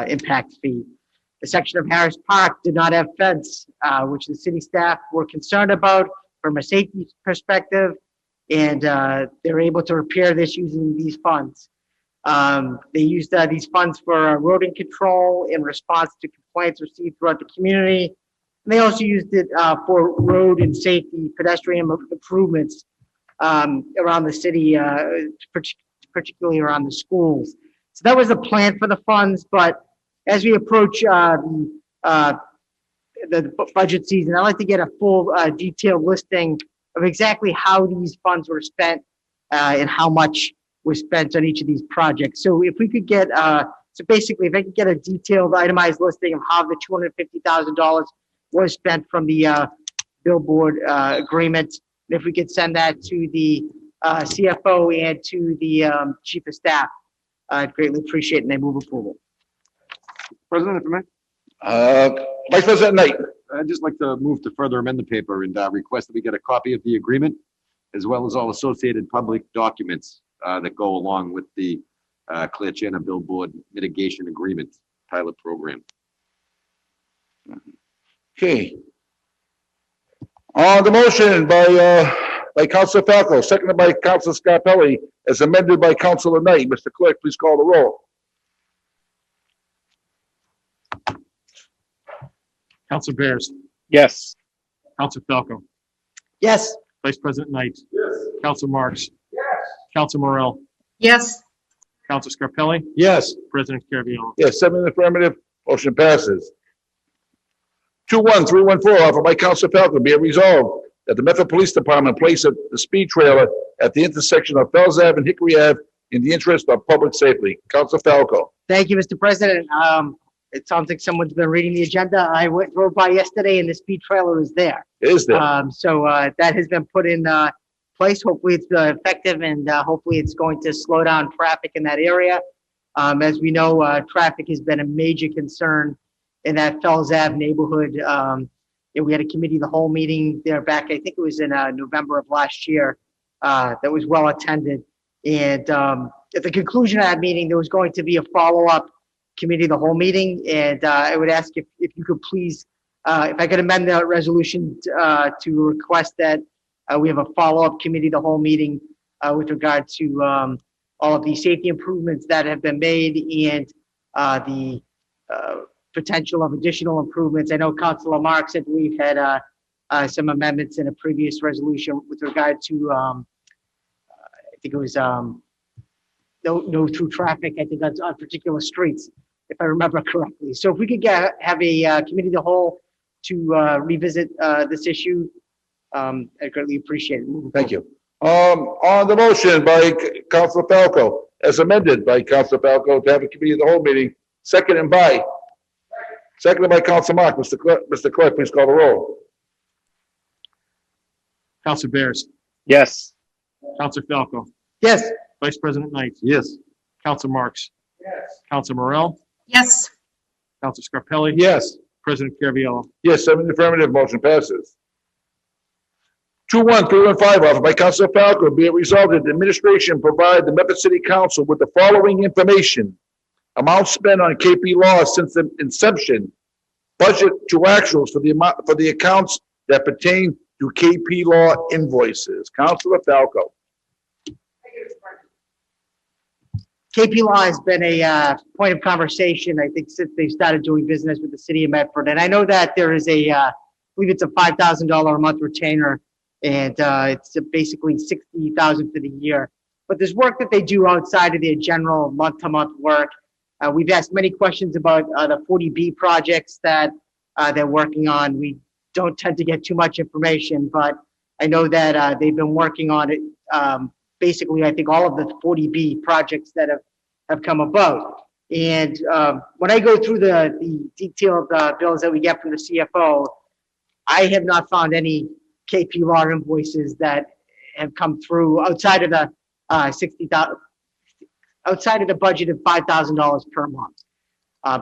impact fee. The section of Harris Park did not have fence, which the city staff were concerned about from a safety perspective, and they were able to repair this using these funds. They used these funds for rodent control in response to complaints received throughout the community. And they also used it for road and safety pedestrian improvements around the city, particularly around the schools. So that was the plan for the funds, but as we approach the budget season, I'd like to get a full detailed listing of exactly how these funds were spent and how much was spent on each of these projects. So if we could get, so basically if I could get a detailed itemized listing of how the $250,000 was spent from the billboard agreement. If we could send that to the CFO and to the chief of staff, I'd greatly appreciate it, and I move approval. President, if I may? Vice President Knight. I'd just like to move to further amend the paper and request that we get a copy of the agreement, as well as all associated public documents that go along with the Clear Channel Billboard Mitigation Agreement pilot program. Okay. On the motion by Councilor Falco, seconded by Councilor Scarpelli, as amended by Councilor Knight. Mr. Clerk, please call the roll. Council Bears, Yes. Council Falco, Yes. Vice President Knight. Yes. Council Marks. Yes. Council Morel, Yes. Council Scarpelli, Yes. President Caraviallo. Yes, 7 in the affirmative, motion passes. 21314, offered by Councilor Falco, be it resolved that the Medford Police Department place the speed trailer at the intersection of Fells Ave and Hickory Ave in the interest of public safety. Councilor Falco. Thank you, Mr. President. It sounds like someone's been reading the agenda. I drove by yesterday and the speed trailer is there. Is there? So that has been put in place. Hopefully it's effective, and hopefully it's going to slow down traffic in that area. As we know, traffic has been a major concern in that Fells Ave neighborhood. We had a committee, the whole meeting there back, I think it was in November of last year, that was well attended. And at the conclusion of that meeting, there was going to be a follow-up committee, the whole meeting. And I would ask if you could please, if I could amend the resolution to request that we have a follow-up committee, the whole meeting, with regard to all of the safety improvements that have been made and the potential of additional improvements. I know Councilor Marks, I believe, had some amendments in a previous resolution with regard to, I think it was no through traffic, I think on particular streets, if I remember correctly. So if we could have a committee of the whole to revisit this issue, I greatly appreciate it. Thank you. On the motion by Councilor Falco, as amended by Councilor Falco, to have a committee of the whole meeting, seconded by Councilor Mark. Mr. Clerk, please call the roll. Council Bears, Yes. Council Falco, Yes. Vice President Knight, Yes. Council Marks. Yes. Council Morel, Yes. Council Scarpelli. Yes. President Caraviallo. Yes, 7 in the affirmative, motion passes. 21315, offered by Councilor Falco, be it resolved that the administration provide the Medford City Council with the following information: amount spent on KP Law since the inception, budget to actuals for the accounts that pertain to KP Law invoices. Councilor Falco. KP Law has been a point of conversation, I think, since they started doing business with the city of Medford. And I know that there is I believe it's a $5,000 a month retainer, and it's basically $60,000 for the year. But there's work that they do outside of their general month-to-month work. We've asked many questions about the 40B projects that they're working on. We don't tend to get too much information, but I know that they've been working on it. Basically, I think all of the 40B projects that have come about. And when I go through the detailed bills that we get from the CFO, I have not found any KP Law invoices that have come through outside of the $60,000, outside of the budget of $5,000 per month.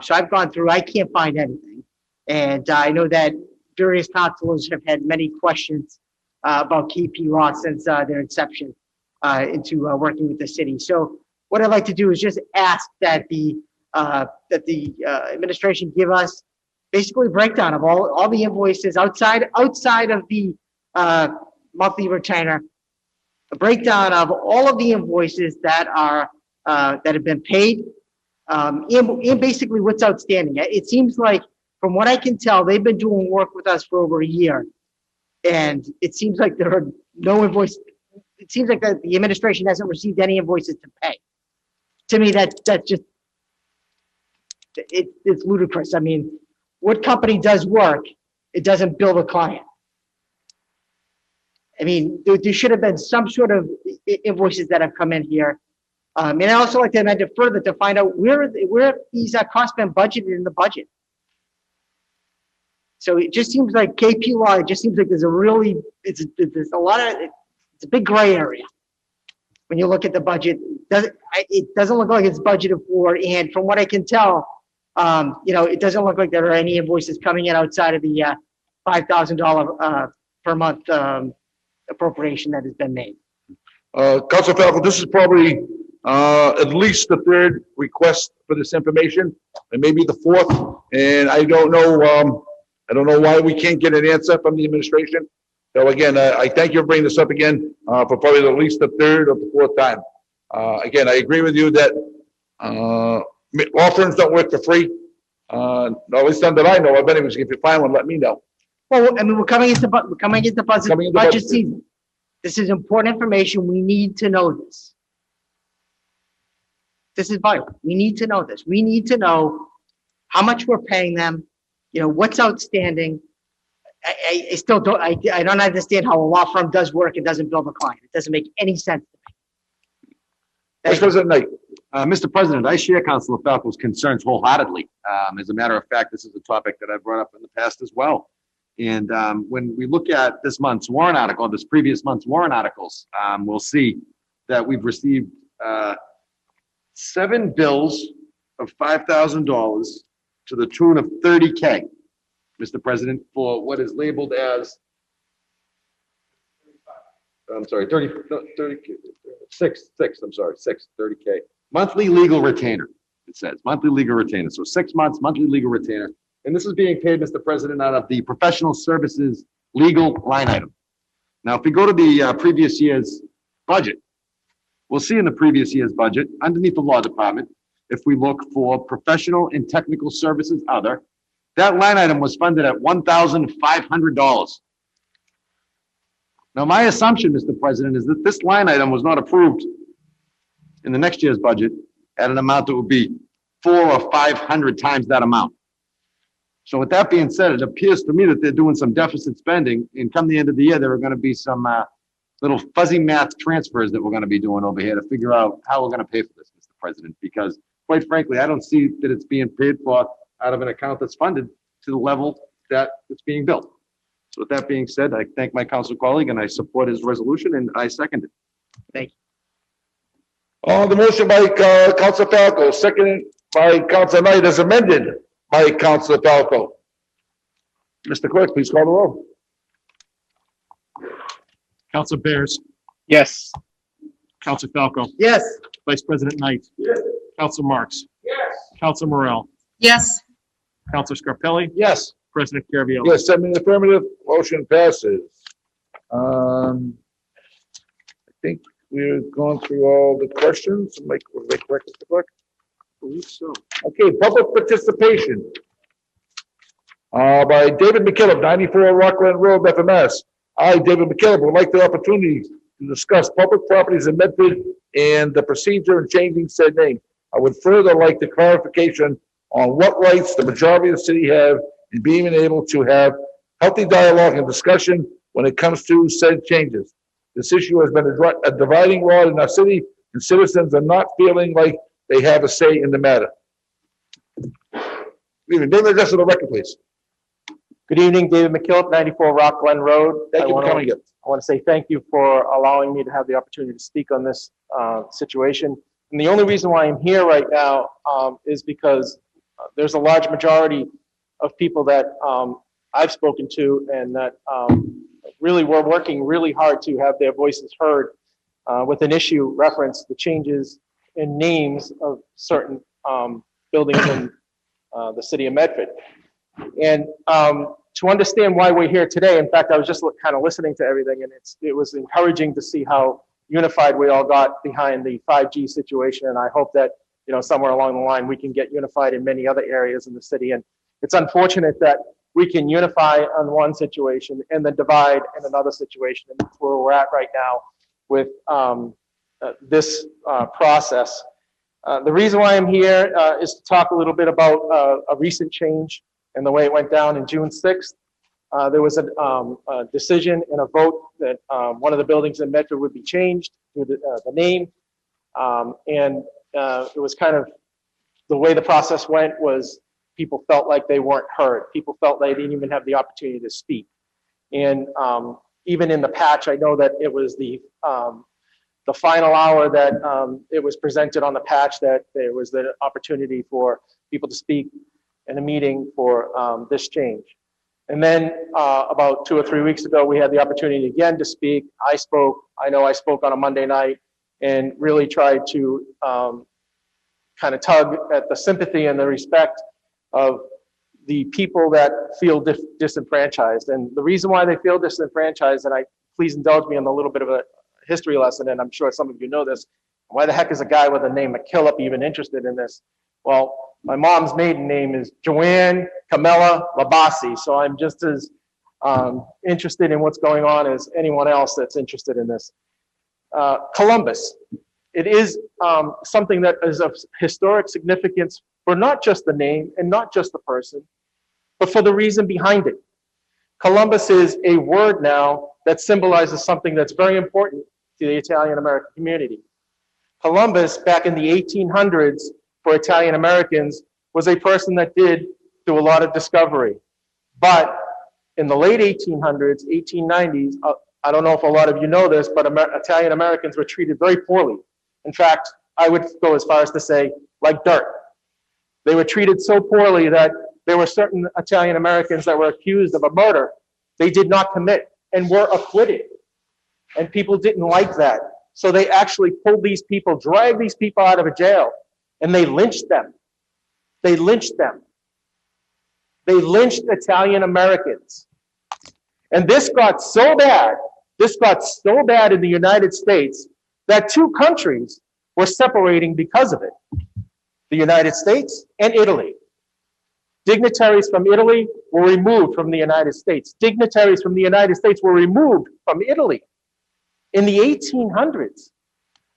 So I've gone through, I can't find anything. And I know that various councilors have had many questions about KP Law since their inception into working with the city. So what I'd like to do is just ask that the administration give us basically a breakdown of all the invoices outside of the monthly retainer, a breakdown of all of the invoices that are that have been paid, and basically what's outstanding. It seems like, from what I can tell, they've been doing work with us for over a year, and it seems like there are no invoices. It seems like the administration hasn't received any invoices to pay. To me, that's just, it's ludicrous. I mean, what company does work, it doesn't bill the client? I mean, there should have been some sort of invoices that have come in here. And I also like to amend it further to find out where these costs been budgeted in the budget. So it just seems like KP Law, it just seems like there's a really, there's a lot of, it's a big gray area. When you look at the budget, it doesn't look like it's budgeted for, and from what I can tell, it doesn't look like there are any invoices coming in outside of the $5,000 per month appropriation that has been made. Council Falco, this is probably at least the third request for this information, and maybe the fourth. And I don't know why we can't get an answer from the administration. So again, I thank you for bringing this up again for probably at least the third or the fourth time. Again, I agree with you that law firms don't work for free. At least none that I know of. Anyways, if you find one, let me know. Well, I mean, we're coming into budget season. This is important information. We need to know this. This is vital. We need to know this. We need to know how much we're paying them, what's outstanding. I still don't, I don't understand how a law firm does work and doesn't bill the client. It doesn't make any sense to me. Vice President Knight. Mr. President, I share Councilor Falco's concerns wholeheartedly. As a matter of fact, this is a topic that I've brought up in the past as well. And when we look at this month's warrant article, this previous month's warrant articles, we'll see that we've received 7 bills of $5,000 to the tune of $30K, Mr. President, for what is labeled as, I'm sorry, 30K. Monthly legal retainer, it says, monthly legal retainer. So 6 months, monthly legal retainer. And this is being paid, Mr. President, out of the professional services legal line item. Now, if we go to the previous year's budget, we'll see in the previous year's budget, underneath the law department, if we look for professional and technical services other, that line item was funded at $1,500. Now, my assumption, Mr. President, is that this line item was not approved in the next year's budget at an amount that would be 400 or 500 times that amount. So with that being said, it appears to me that they're doing some deficit spending, and come the end of the year, there are going to be some little fuzzy math transfers that we're going to be doing over here to figure out how we're going to pay for this, Mr. President, because quite frankly, I don't see that it's being paid for out of an account that's funded to the level that it's being built. So with that being said, I thank my council colleague and I support his resolution and I second it. Thank you. The motion by Councilor Falco, seconded by Councilor Knight, as amended by Councilor Falco. Mr. Clerk, please call the roll. Councilor Bears. Yes. Councilor Falco. Yes. Vice President Knight. Yes. Councilor Marks. Yes. Councilor Morel. Yes. Councilor Scarpelli. Yes. President Caraviallo. Yes, 7 in the affirmative, motion passes. I think we've gone through all the questions. Am I correct, Mr. Clerk? I believe so. Okay, public participation. By David McKillop, 94 Rockland Road, FMS. I, David McKillop, would like the opportunity to discuss public properties in Medford and the procedure in changing said name. I would further like the clarification on what rights the majority of the city have in being able to have healthy dialogue and discussion when it comes to said changes. This issue has been a dividing rod in our city, and citizens are not feeling like they have a say in the matter. Name and address of the record, please. Good evening, David McKillop, 94 Rock Glen Road. Thank you for coming in. I want to say thank you for allowing me to have the opportunity to speak on this situation. And the only reason why I'm here right now is because there's a large majority of people that I've spoken to and that really were working really hard to have their voices heard with an issue reference the changes in names of certain buildings in the city of Medford. And to understand why we're here today, in fact, I was just kind of listening to everything, and it was encouraging to see how unified we all got behind the 5G situation. And I hope that, you know, somewhere along the line, we can get unified in many other areas in the city. And it's unfortunate that we can unify on one situation and then divide in another situation. And that's where we're at right now with this process. The reason why I'm here is to talk a little bit about a recent change and the way it went down in June 6th. There was a decision and a vote that one of the buildings in Medford would be changed to the name. And it was kind of, the way the process went was people felt like they weren't heard. People felt they didn't even have the opportunity to speak. And even in the patch, I know that it was the final hour that it was presented on the patch that there was the opportunity for people to speak in a meeting for this change. And then about 2 or 3 weeks ago, we had the opportunity again to speak. I spoke on a Monday night and really tried to kind of tug at the sympathy and the respect of the people that feel disenfranchised. And the reason why they feel disenfranchised, and please indulge me in a little bit of a history lesson, and I'm sure some of you know this, why the heck is a guy with the name McKillop even interested in this? Well, my mom's maiden name is Joanne Camilla Labasi, so I'm just as interested in what's going on as anyone else that's interested in this. Columbus. It is something that is of historic significance for not just the name and not just the person, but for the reason behind it. Columbus is a word now that symbolizes something that's very important to the Italian American community. Columbus, back in the 1800s, for Italian Americans, was a person that did do a lot of discovery. But in the late 1800s, 1890s, I don't know if a lot of you know this, but Italian Americans were treated very poorly. In fact, I would go as far as to say, like dirt. They were treated so poorly that there were certain Italian Americans that were accused of a murder they did not commit and were acquitted. And people didn't like that. So they actually pulled these people, dragged these people out of a jail, and they lynched them. They lynched them. They lynched Italian Americans. And this got so bad in the United States that two countries were separating because of it. The United States and Italy. Dignitaries from Italy were removed from the United States. Dignitaries from the United States were removed from Italy in the 1800s.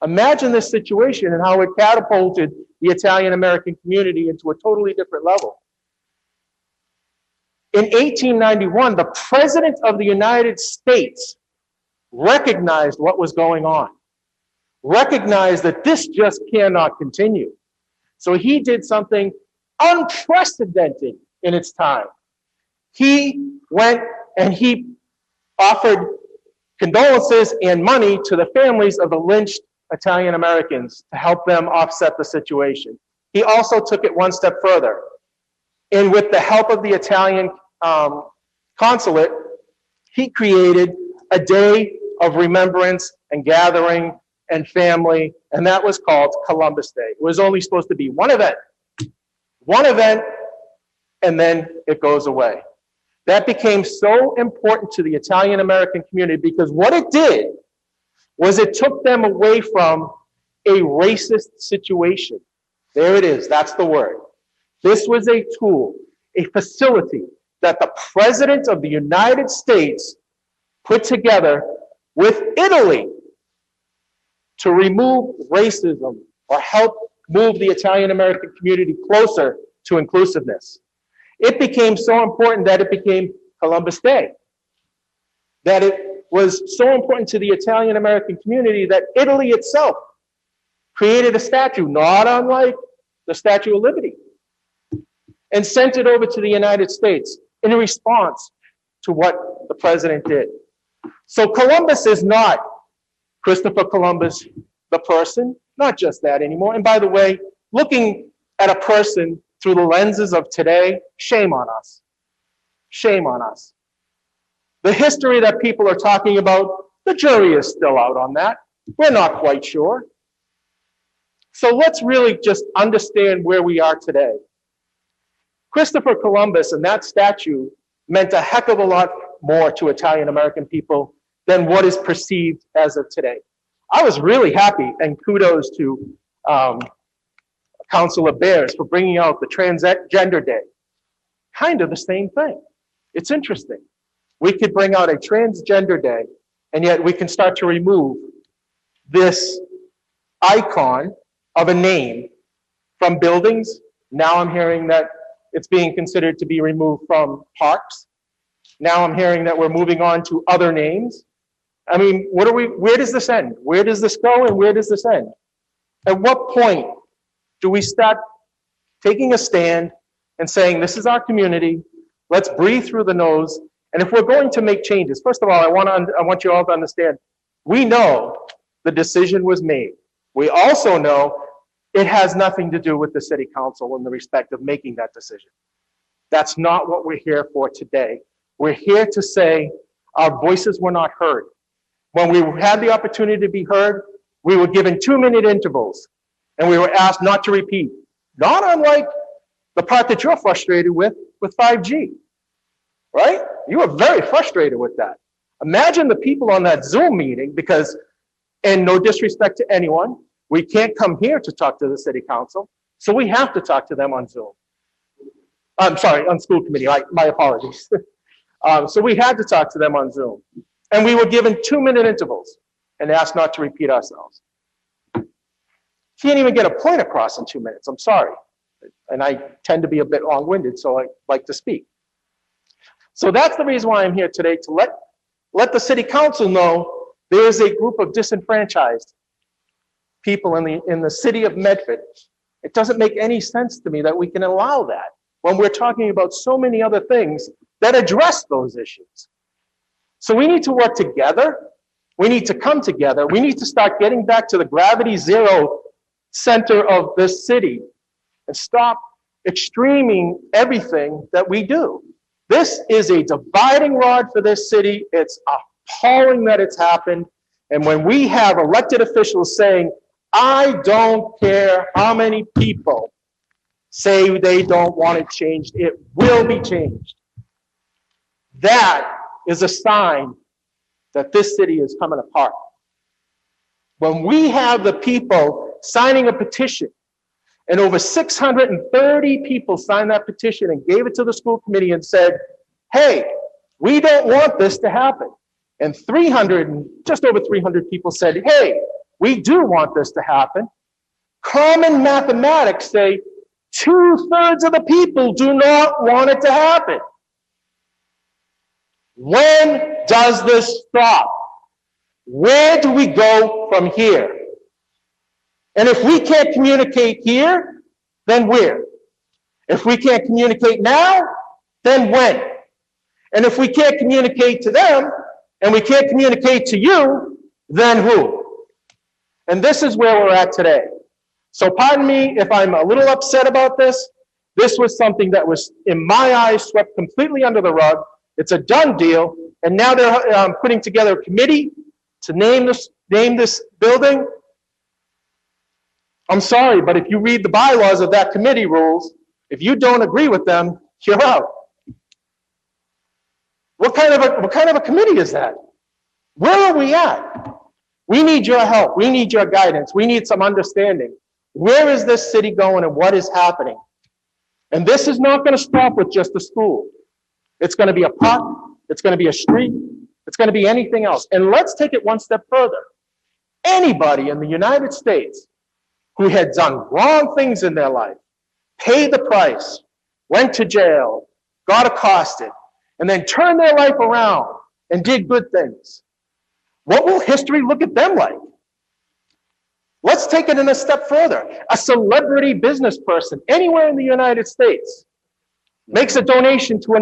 Imagine this situation and how it catapulted the Italian American community into a totally different level. In 1891, the President of the United States recognized what was going on, recognized that this just cannot continue. So he did something unprecedented in its time. He went and he offered condolences and money to the families of the lynched Italian Americans to help them offset the situation. He also took it one step further. And with the help of the Italian consulate, he created a day of remembrance and gathering and family, and that was called Columbus Day. It was only supposed to be one event, and then it goes away. That became so important to the Italian American community because what it did was it took them away from a racist situation. There it is, that's the word. This was a tool, a facility that the President of the United States put together with Italy to remove racism or help move the Italian American community closer to inclusiveness. It became so important that it became Columbus Day. That it was so important to the Italian American community that Italy itself created a statue, not unlike the Statue of Liberty, and sent it over to the United States in response to what the president did. So Columbus is not Christopher Columbus, the person, not just that anymore. And by the way, looking at a person through the lenses of today, shame on us. Shame on us. The history that people are talking about, the jury is still out on that. We're not quite sure. So let's really just understand where we are today. Christopher Columbus and that statue meant a heck of a lot more to Italian American people than what is perceived as of today. I was really happy, and kudos to Councilor Bears for bringing out the Transgender Day. Kind of the same thing. It's interesting. We could bring out a Transgender Day, and yet we can start to remove this icon of a name from buildings. Now I'm hearing that it's being considered to be removed from parks. Now I'm hearing that we're moving on to other names. I mean, where does this end? Where does this go and where does this end? At what point do we start taking a stand and saying, this is our community, let's breathe through the nose. And if we're going to make changes, first of all, I want you all to understand, we know the decision was made. We also know it has nothing to do with the city council in the respect of making that decision. That's not what we're here for today. We're here to say our voices were not heard. When we had the opportunity to be heard, we were given 2-minute intervals, and we were asked not to repeat. Not unlike the part that you're frustrated with 5G, right? You were very frustrated with that. Imagine the people on that Zoom meeting, because, and no disrespect to anyone, we can't come here to talk to the city council, so we have to talk to them on Zoom. I'm sorry, on school committee, my apologies. So we had to talk to them on Zoom. And we were given 2-minute intervals and asked not to repeat ourselves. Can't even get a point across in 2 minutes, I'm sorry. And I tend to be a bit long-winded, so I like to speak. So that's the reason why I'm here today, to let the city council know there is a group of disenfranchised people in the city of Medford. It doesn't make any sense to me that we can allow that when we're talking about so many other things that address those issues. So we need to work together. We need to come together. We need to start getting back to the gravity zero center of this city and stop extreming everything that we do. This is a dividing rod for this city. It's appalling that it's happened. And when we have elected officials saying, I don't care how many people say they don't want it changed, it will be changed. That is a sign that this city is coming apart. When we have the people signing a petition, and over 630 people signed that petition and gave it to the school committee and said, hey, we don't want this to happen. And just over 300 people said, hey, we do want this to happen. Common mathematics say 2/3 of the people do not want it to happen. When does this stop? Where do we go from here? And if we can't communicate here, then where? If we can't communicate now, then when? And if we can't communicate to them, and we can't communicate to you, then who? And this is where we're at today. So pardon me if I'm a little upset about this. This was something that was, in my eyes, swept completely under the rug. It's a done deal, and now they're putting together a committee to name this building. I'm sorry, but if you read the bylaws of that committee rules, if you don't agree with them, you're out. What kind of a committee is that? Where are we at? We need your help. We need your guidance. We need some understanding. Where is this city going and what is happening? And this is not going to stop with just the school. It's going to be a park. It's going to be a street. It's going to be anything else. And let's take it one step further. Anybody in the United States who had done wrong things in their life, paid the price, went to jail, got accosted, and then turned their life around and did good things, what will history look at them like? Let's take it in a step further. A celebrity business person anywhere in the United States makes a donation to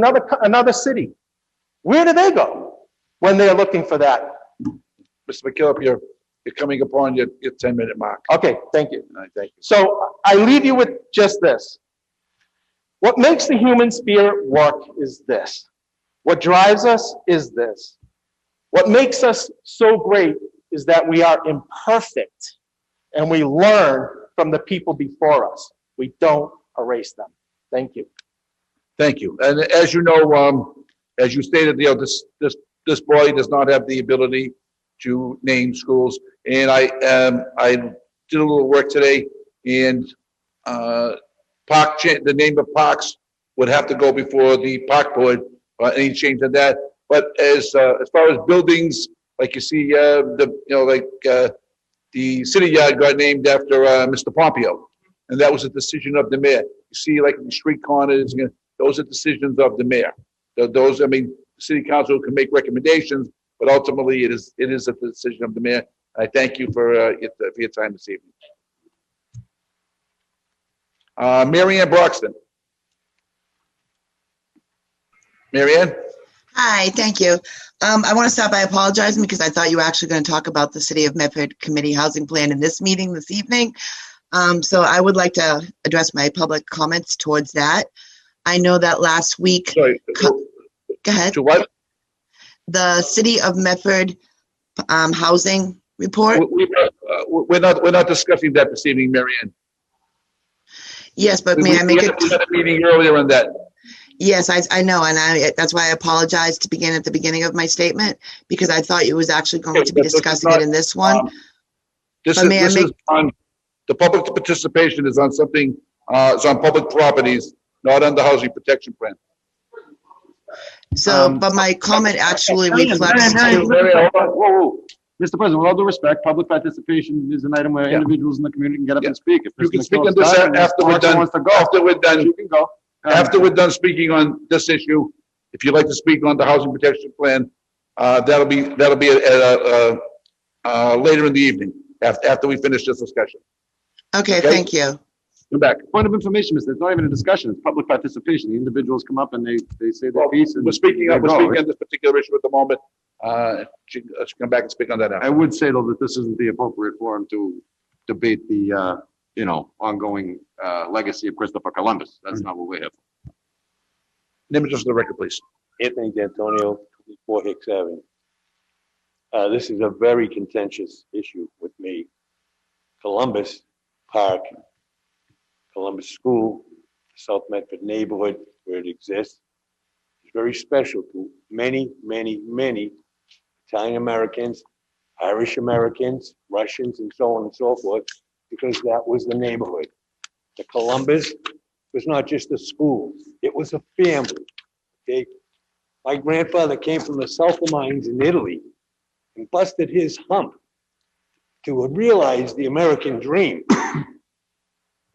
another city. Where do they go when they're looking for that? Mr. McKillop, you're coming upon your 10-minute mark. Okay, thank you. All right, thank you. So I leave you with just this. What makes the human spirit work is this. What drives us is this. What makes us so great is that we are imperfect and we learn from the people before us. We don't erase them. Thank you. Thank you. And as you know, as you stated, this body does not have the ability to name schools. And I did a little work today, and the name of parks would have to go before the park board, any change of that. But as far as buildings, like you see, the city yard got named after Mr. Pompeo, and that was a decision of the mayor. You see, like the street corners, those are decisions of the mayor. Those, I mean, the city council can make recommendations, but ultimately it is a decision of the mayor. I thank you for your time this evening. Mary Ann Broxton. Mary Ann? Hi, thank you. I want to start by apologizing because I thought you were actually going to talk about the City of Medford Committee Housing Plan in this meeting this evening. So I would like to address my public comments towards that. I know that last week. Sorry. Go ahead. To what? The City of Medford Housing Report. We're not discussing that this evening, Mary Ann. Yes, but may I make it? We had a meeting earlier on that. Yes, I know, and that's why I apologized to begin at the beginning of my statement, because I thought you was actually going to be discussing it in this one. This But may I is make- on, the public participation is on something, it's on public properties, not on the housing protection plan. So, but my comment actually reflects Mary, to. Mary, hold on. Whoa. Mr. President, with all due respect, public participation is an item where individuals in the community can get up and speak. If You can Mr. speak on McKillop's this done and after we're Mr. done. wants to go, After we're done. you can go. After we're done speaking on this issue, if you'd like to speak on the housing protection plan, that'll be later in the evening, after we finish this discussion. Okay, thank you. Come back. Point of information, Mr. It's not even a discussion. It's public participation. The individuals come up and they say their piece. And We're speaking they on go. this particular issue at the moment. She can come back and speak on that I after. would say though that this isn't the appropriate forum to debate the, ongoing, legacy of Christopher Columbus. That's not what we're here for. Name it just for the record, please. Anthony D'Antonio, 24 Hicks Avenue. This is a very contentious issue with me. Columbus Park, Columbus School, South Medford neighborhood where it exists, is very special to many, many, many Italian Americans, Irish Americans, Russians, and so on and so forth, because that was the neighborhood. The Columbus was not just a school, it was a family. Okay? My grandfather came from the sulfur mines in Italy and busted his hump to realize the American dream.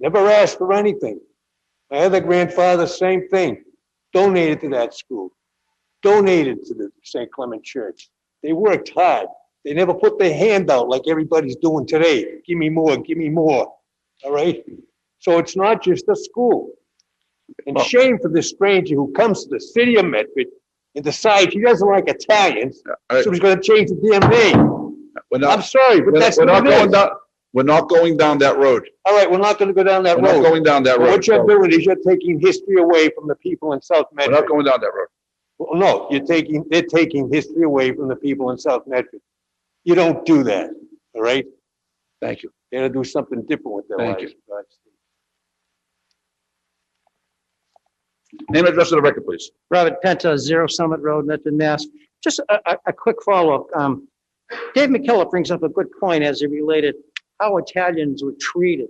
Never asked for anything. My other grandfather, same thing, donated to that school, donated to the St. Clement Church. They worked hard. They never put their hand out like everybody's doing today. Give me more, give me more. All right? So it's not just a school. And shame for this stranger who comes to the city of Medford and decides he doesn't like Italians, so he's gonna change the damn name. I'm sorry, but that's we're what not it going is. down. We're not going down that road. All right, we're not gonna go down that We're road. not going down that road. What you're doing is you're taking history away from the people in South We're Medford. not going down that road. Well, no, they're taking history away from the people in South Medford. You don't do that, all right? Thank you. They're gonna do something different with their Thank lives. Name and address of the record, please. Robert Penta, 0 Summit Road, Medford, Mass. Just a quick follow-up. Dave McKillop brings up a good point as it related how Italians were treated.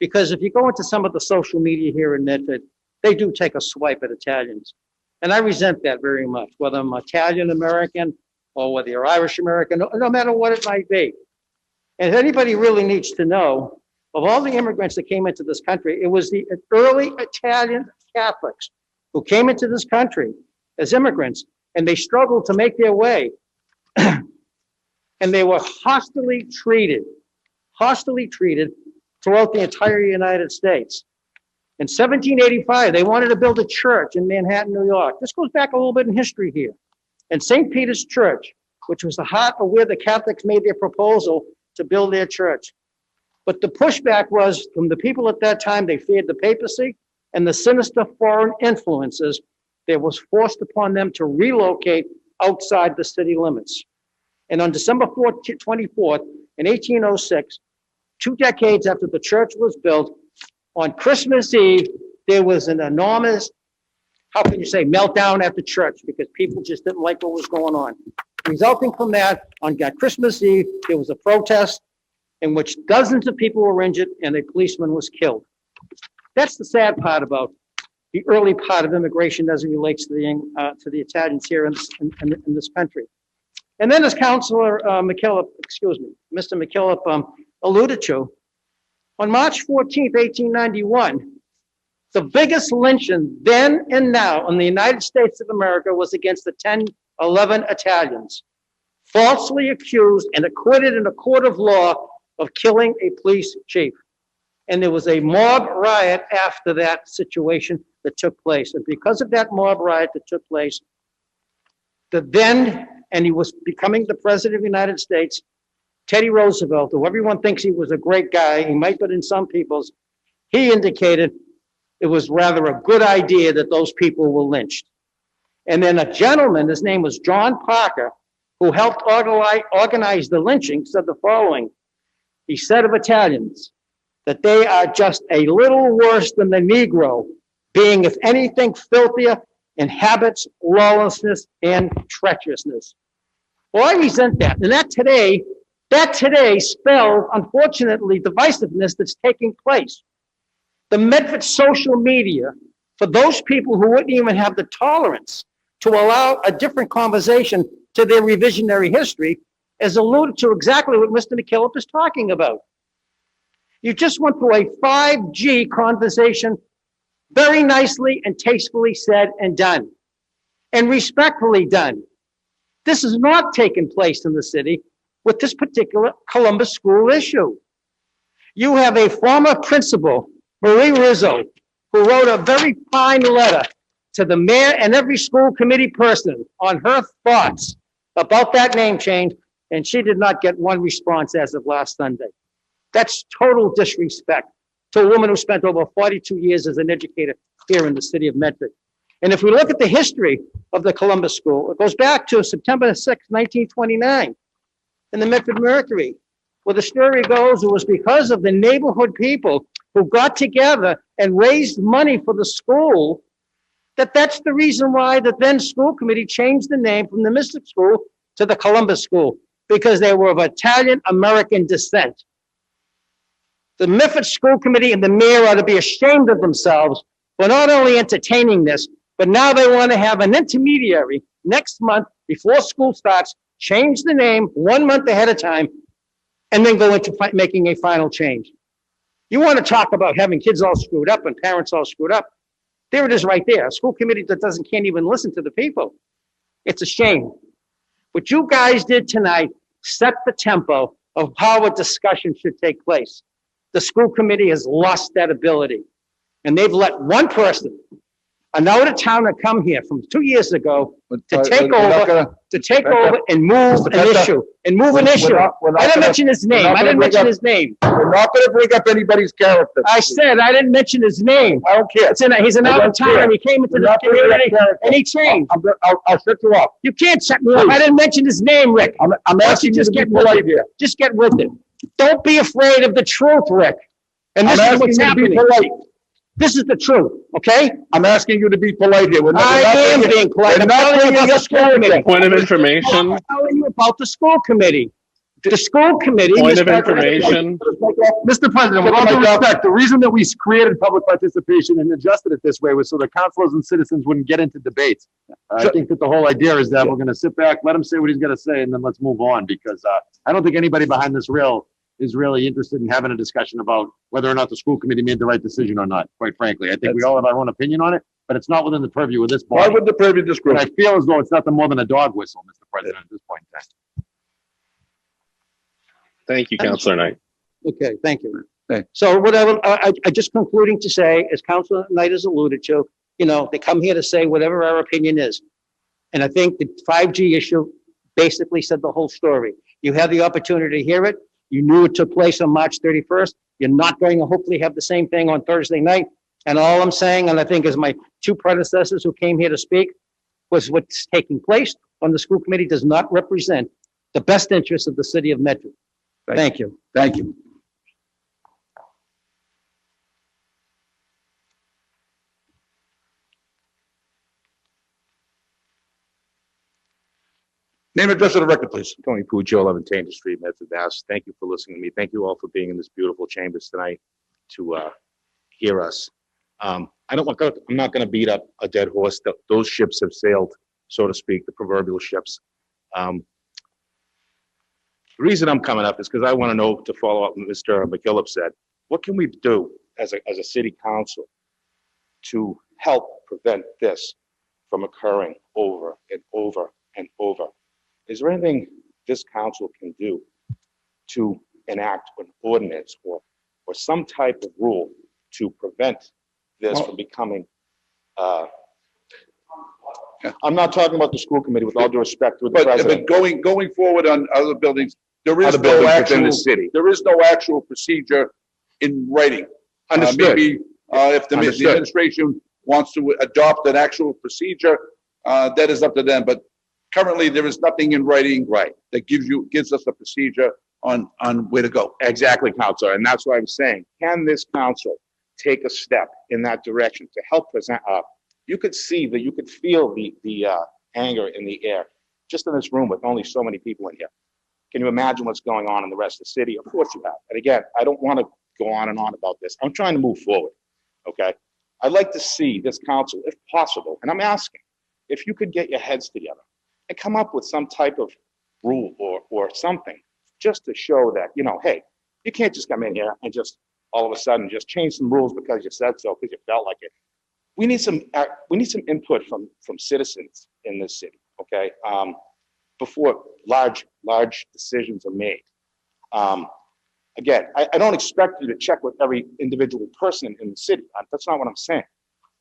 Because if you go into some of the social media here in Medford, they do take a swipe at Italians. And I resent that very much, whether I'm Italian American or whether you're Irish American, no matter what it might be. And if anybody really needs to know, of all the immigrants that came into this country, it was the early Italian Catholics who came into this country as immigrants, and they struggled to make their way. And they were hostilely treated throughout the entire United States. In 1785, they wanted to build a church in Manhattan, New York. This goes back a little bit in history here. And St. Peter's Church, which was the heart of where the Catholics made their proposal to build their church. But the pushback was from the people at that time, they feared the papacy and the sinister foreign influences that was forced upon them to relocate outside the city limits. And on December 24th, in 1806, 2 decades after the church was built, on Christmas Eve, there was an enormous, how can you say, meltdown at the church because people just didn't like what was going on. Resulting from that, on Christmas Eve, there was a protest in which dozens of people were injured and a policeman was killed. That's the sad part about the early part of immigration as it relates to the Italians here in this country. And then as Councilor McKillop, Mr. McKillop alluded to, on March 14th, 1891, the biggest lynching then and now in the United States of America was against the 11 Italians, falsely accused and acquitted in a court of law of killing a police chief. And there was a mob riot after that situation that took place. And because of that mob riot that took place, and he was becoming the president of the United States, Teddy Roosevelt, who everyone thinks he was a great guy, he might, but in some people's, he indicated it was rather a good idea that those people were lynched. And then a gentleman, his name was John Parker, who helped organize the lynching, said the following. He said of Italians that they are just a little worse than the Negro, being, if anything, filthier in habits, lawlessness, and treacherousness. Well, I resent that. And that today spelled, unfortunately, divisiveness that's taking place. The Medford social media, for those people who wouldn't even have the tolerance to allow a different conversation to their revisionary history, has alluded to exactly what Mr. McKillop is talking about. You just went through a 5G conversation, very nicely and tastefully said and done, and respectfully done. This has not taken place in the city with this particular Columbus School issue. You have a former principal, Marie Rizzo, who wrote a very fine letter to the mayor and every school committee person on her thoughts about that name change, and she did not get one response as of last Sunday. That's total disrespect to a woman who spent over 42 years as an educator here in the city of Medford. And if we look at the history of the Columbus School, it goes back to September 6, 1929, in the Medford Mercury, where the story goes, it was because of the neighborhood people who got together and raised money for the school, that's the reason why the then school committee changed the name from the Mystic School to the Columbus School, because they were of Italian-American descent. The Medford School Committee and the mayor ought to be ashamed of themselves for not only entertaining this, but now they want to have an intermediary next month before school starts, change the name 1 month ahead of time, and then go into making a final change. You want to talk about having kids all screwed up and parents all screwed up? There it is right there. A school committee that can't even listen to the people. It's a shame. What you guys did tonight set the tempo of how a discussion should take place. The school committee has lost that ability. And they've let one person, an out-of-towner, come here from 2 years ago to take over and move an issue. I didn't mention his name. We're not going to bring up anybody's character. I said I didn't mention his name. I don't care. He's an out-of-towner. He came into the community and he changed. I'll shut you off. You can't shut me up. I didn't mention his name, Rick. I'm asking you to be polite here. Just get with it. Don't be afraid of the truth, Rick. And this is what's happening. This is the truth, okay? I'm asking you to be polite here. I am being polite. I'm telling you about the school committee. Point of information. I'm telling you about the school committee. The school committee. Point of information. Mr. President, with all due respect, the reason that we created public participation and adjusted it this way was so that councilors and citizens wouldn't get into debates. I think that the whole idea is that we're going to sit back, let him say what he's going to say, and then let's move on, because I don't think anybody behind this rail is really interested in having a discussion about whether or not the school committee made the right decision or not, quite frankly. I think we all have our own opinion on it, but it's not within the purview of this body. Why would the purview of this group? And I feel as though it's nothing more than a dog whistle, Mr. President, at this point in time. Thank you, Councilor Knight. Okay, thank you. So what I just concluding to say, as Councilor Knight has alluded to, they come here to say whatever our opinion is. And I think the 5G issue basically said the whole story. You had the opportunity to hear it. You knew it took place on March 31st. You're not going to hopefully have the same thing on Thursday night. And all I'm saying, and I think as my two predecessors who came here to speak, was what's taking place on the school committee does not represent the best interests of the city of Medford. Thank you. Thank you. Name and address of the record, please. Tony Puccio, 11 Tanger Street, Medford, Mass. Thank you for listening to me. Thank you all for being in this beautiful chambers tonight to hear us. I'm not going to beat up a dead horse. Those ships have sailed, so to speak, the proverbial ships. The reason I'm coming up is because I want to know, to follow up what Mr. McKillop said, what can we do as a city council to help prevent this from occurring over and over and over? Is there anything this council can do to enact an ordinance or or some type of rule to prevent this from becoming, I'm not talking about the school committee, with all due respect to the But president. going forward on other buildings, there is Other no buildings within the actual, city. there is no actual procedure in writing. Understood. Maybe, if the Understood. administration wants to adopt an actual procedure, that is up to them, but currently there is nothing in writing. Right. That gives us a procedure on where to go. Exactly, Counselor, and that's what I'm saying. Can this council take a step in that direction to help present, you could see that, you could feel the anger in the air, just in this room with only so many people in here. Can you imagine what's going on in the rest of the city? Of course you have. And again, I don't want to go on and on about this. I'm trying to move forward, okay? I'd like to see this council, if possible, and I'm asking, if you could get your heads together and come up with some type of rule or something, just to show that, you know, hey, you can't just come in here and just all of a sudden just change some rules because you said so, because you felt like it. We need some input from citizens in this city, okay? Before large decisions are made. Again, I don't expect you to check with every individual person in the city. That's not what I'm saying.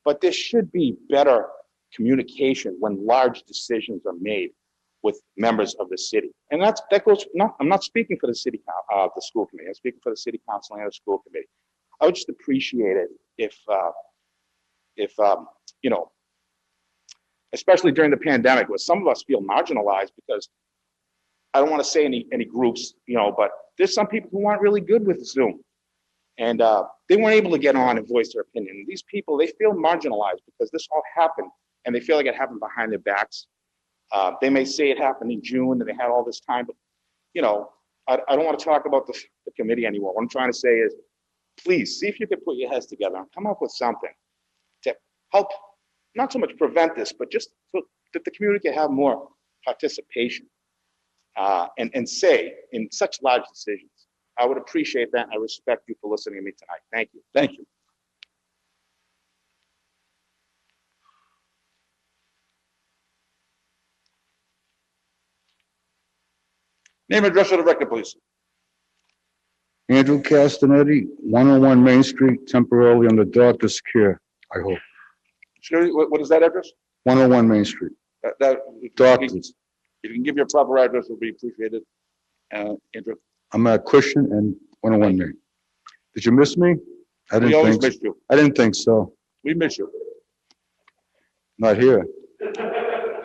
But there should be better communication when large decisions are made with members of the city. And that goes, I'm not speaking for the city, the school committee. I'm speaking for the city council and the school committee. I would just appreciate it if you know, especially during the pandemic, where some of us feel marginalized because I don't want to say any groups, you know, but there's some people who aren't really good with Zoom, and they weren't able to get on and voice their opinion. These people, they feel marginalized because this all happened, and they feel like it happened behind their backs. They may say it happened in June and they had all this time, but you know, I don't want to talk about the committee anymore. What I'm trying to say is, please see if you can put your heads together and come up with something to help, not so much prevent this, but just so that the community can have more participation and say in such large decisions. I would appreciate that. I respect you for listening to me tonight. Thank you. Thank you. Name and address for the record, please. Andrew Castanetti, 101 Main Street, temporarily under doctor's care, I hope. Excuse me, what is that address? 101 Main Street. Doctors. If you can give your proper address, it would be appreciated. Andrew. I'm at Cushion and 101 Main. Did you miss me? I We always think so. missed you. I didn't think so. We miss you. Not here.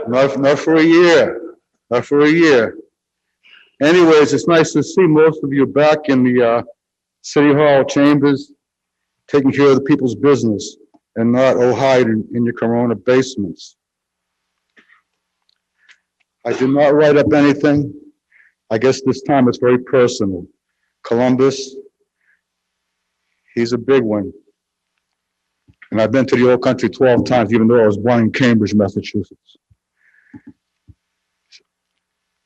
Not for a year. Not for a year. Anyways, it's nice to see most of you back in the City Hall chambers, taking care of the people's business and not hide in your Corona basements. I did not write up anything. I guess this time it's very personal. Columbus, he's a big one. And I've been to the old country 12 times, even though I was born in Cambridge, Massachusetts.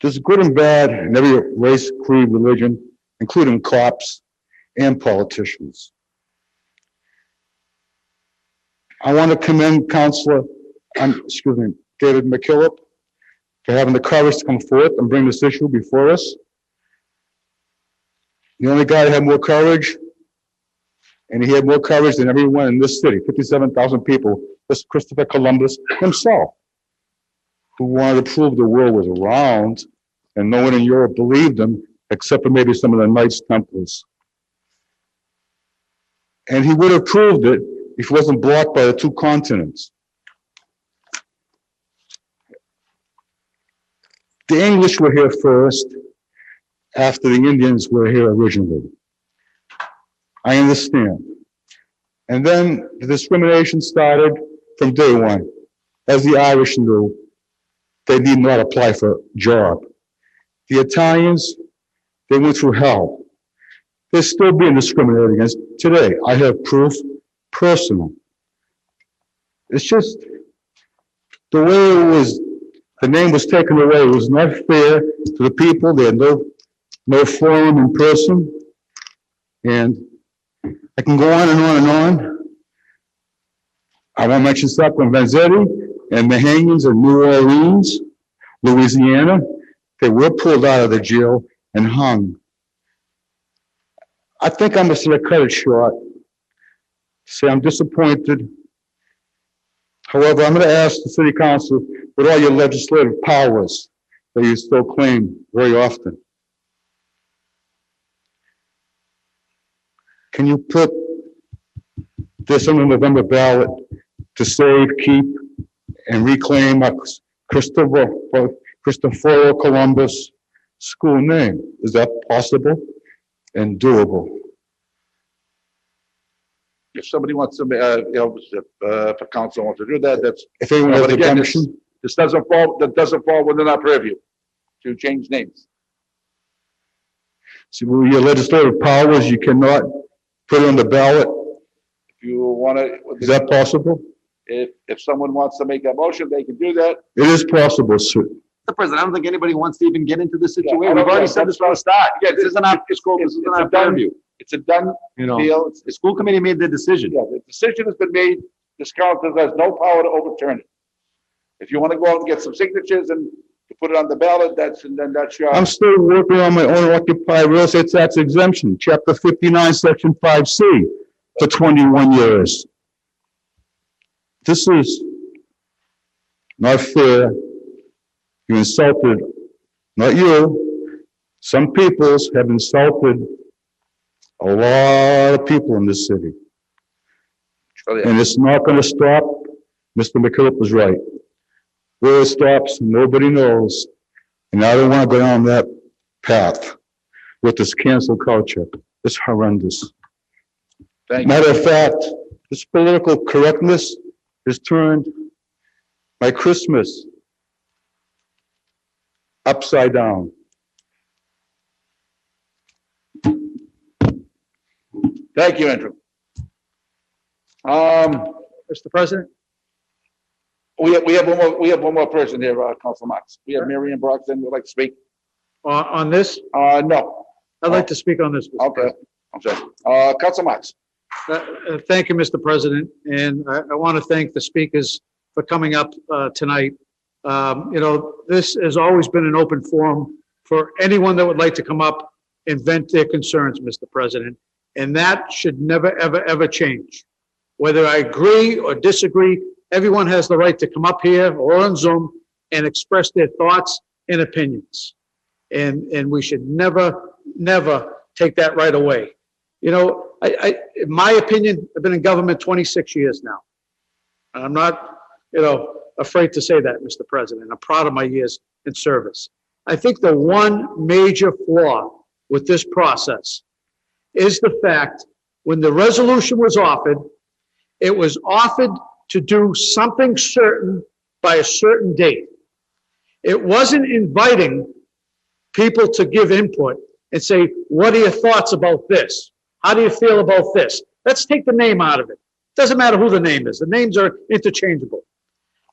There's good and bad in every race, creed, religion, including cops and politicians. I want to commend David McKillop for having the courage to come forth and bring this issue before us. The only guy that had more courage, and he had more courage than everyone in this city, 57,000 people, was Christopher Columbus himself, who wanted to prove the world was round, and no one in Europe believed him, except for maybe some of the Knights Templars. And he would have proved it if he wasn't blocked by the two continents. The English were here first, after the Indians were here originally. I understand. And then the discrimination started from day one. As the Irish knew, they need not apply for a job. The Italians, they went through hell. They're still being discriminated against today. I have proof, personal. It's just the way it was, the name was taken away. It was not fair to the people. They had no forum in person. And I can go on and on and on. I won't mention Sacco Vanzetti and the hangings in New Orleans, Louisiana. They were pulled out of the jail and hung. I think I'm just gonna cut it short. Say I'm disappointed. However, I'm gonna ask the city council, with all your legislative powers that you still claim very often, can you put this on the November ballot to save, keep, and reclaim our Cristoforo Columbus school name? Is that possible and doable? If somebody wants to, if a council wants to do that, that's. If anyone has But a again, gumption, this doesn't fall within our purview to change names. see, with your legislative powers, you cannot put it on the ballot. If you want to. Is that possible? If someone wants to make that motion, they can do that. It is possible, sir. Mr. President, I don't think anybody wants to even get into this I situation. don't We've already know. said this from the start. Yeah, This isn't our school, this isn't our purview. It's a done You know, deal. the school committee made their decision. Yeah, the decision has been made. This council has no power to overturn it. If you want to go out and get some signatures and put it on the ballot, that's your. I'm still working on my owner occupied real estate tax exemption, chapter 59, section 5C, for 21 years. This is not fair. You insulted, not you, some peoples have insulted a lot of people in this city. And it's not going to stop. Mr. McKillop was right. Where it stops, nobody knows. And I don't want to go down that path with this cancel culture. It's horrendous. Matter of fact, this political correctness has turned my Christmas upside down. Thank you, Andrew. Mr. President? We have one more person here, Council Marks. We have Marion Broxton would like to speak. On this? No. I'd like to speak on this. Mr. Okay, I'm sorry. Council Marks. Thank you, Mr. President, and I want to thank the speakers for coming up tonight. This has always been an open forum for anyone that would like to come up and vent their concerns, Mr. President, and that should never, ever, ever change. Whether I agree or disagree, everyone has the right to come up here or on Zoom and express their thoughts and opinions. And we should never, never take that right away. In my opinion, I've been in government 26 years now. And I'm not, afraid to say that, Mr. President. I'm proud of my years in service. I think the one major flaw with this process is the fact when the resolution was offered, it was offered to do something certain by a certain date. It wasn't inviting people to give input and say, what are your thoughts about this? How do you feel about this? Let's take the name out of it. Doesn't matter who the name is. The names are interchangeable.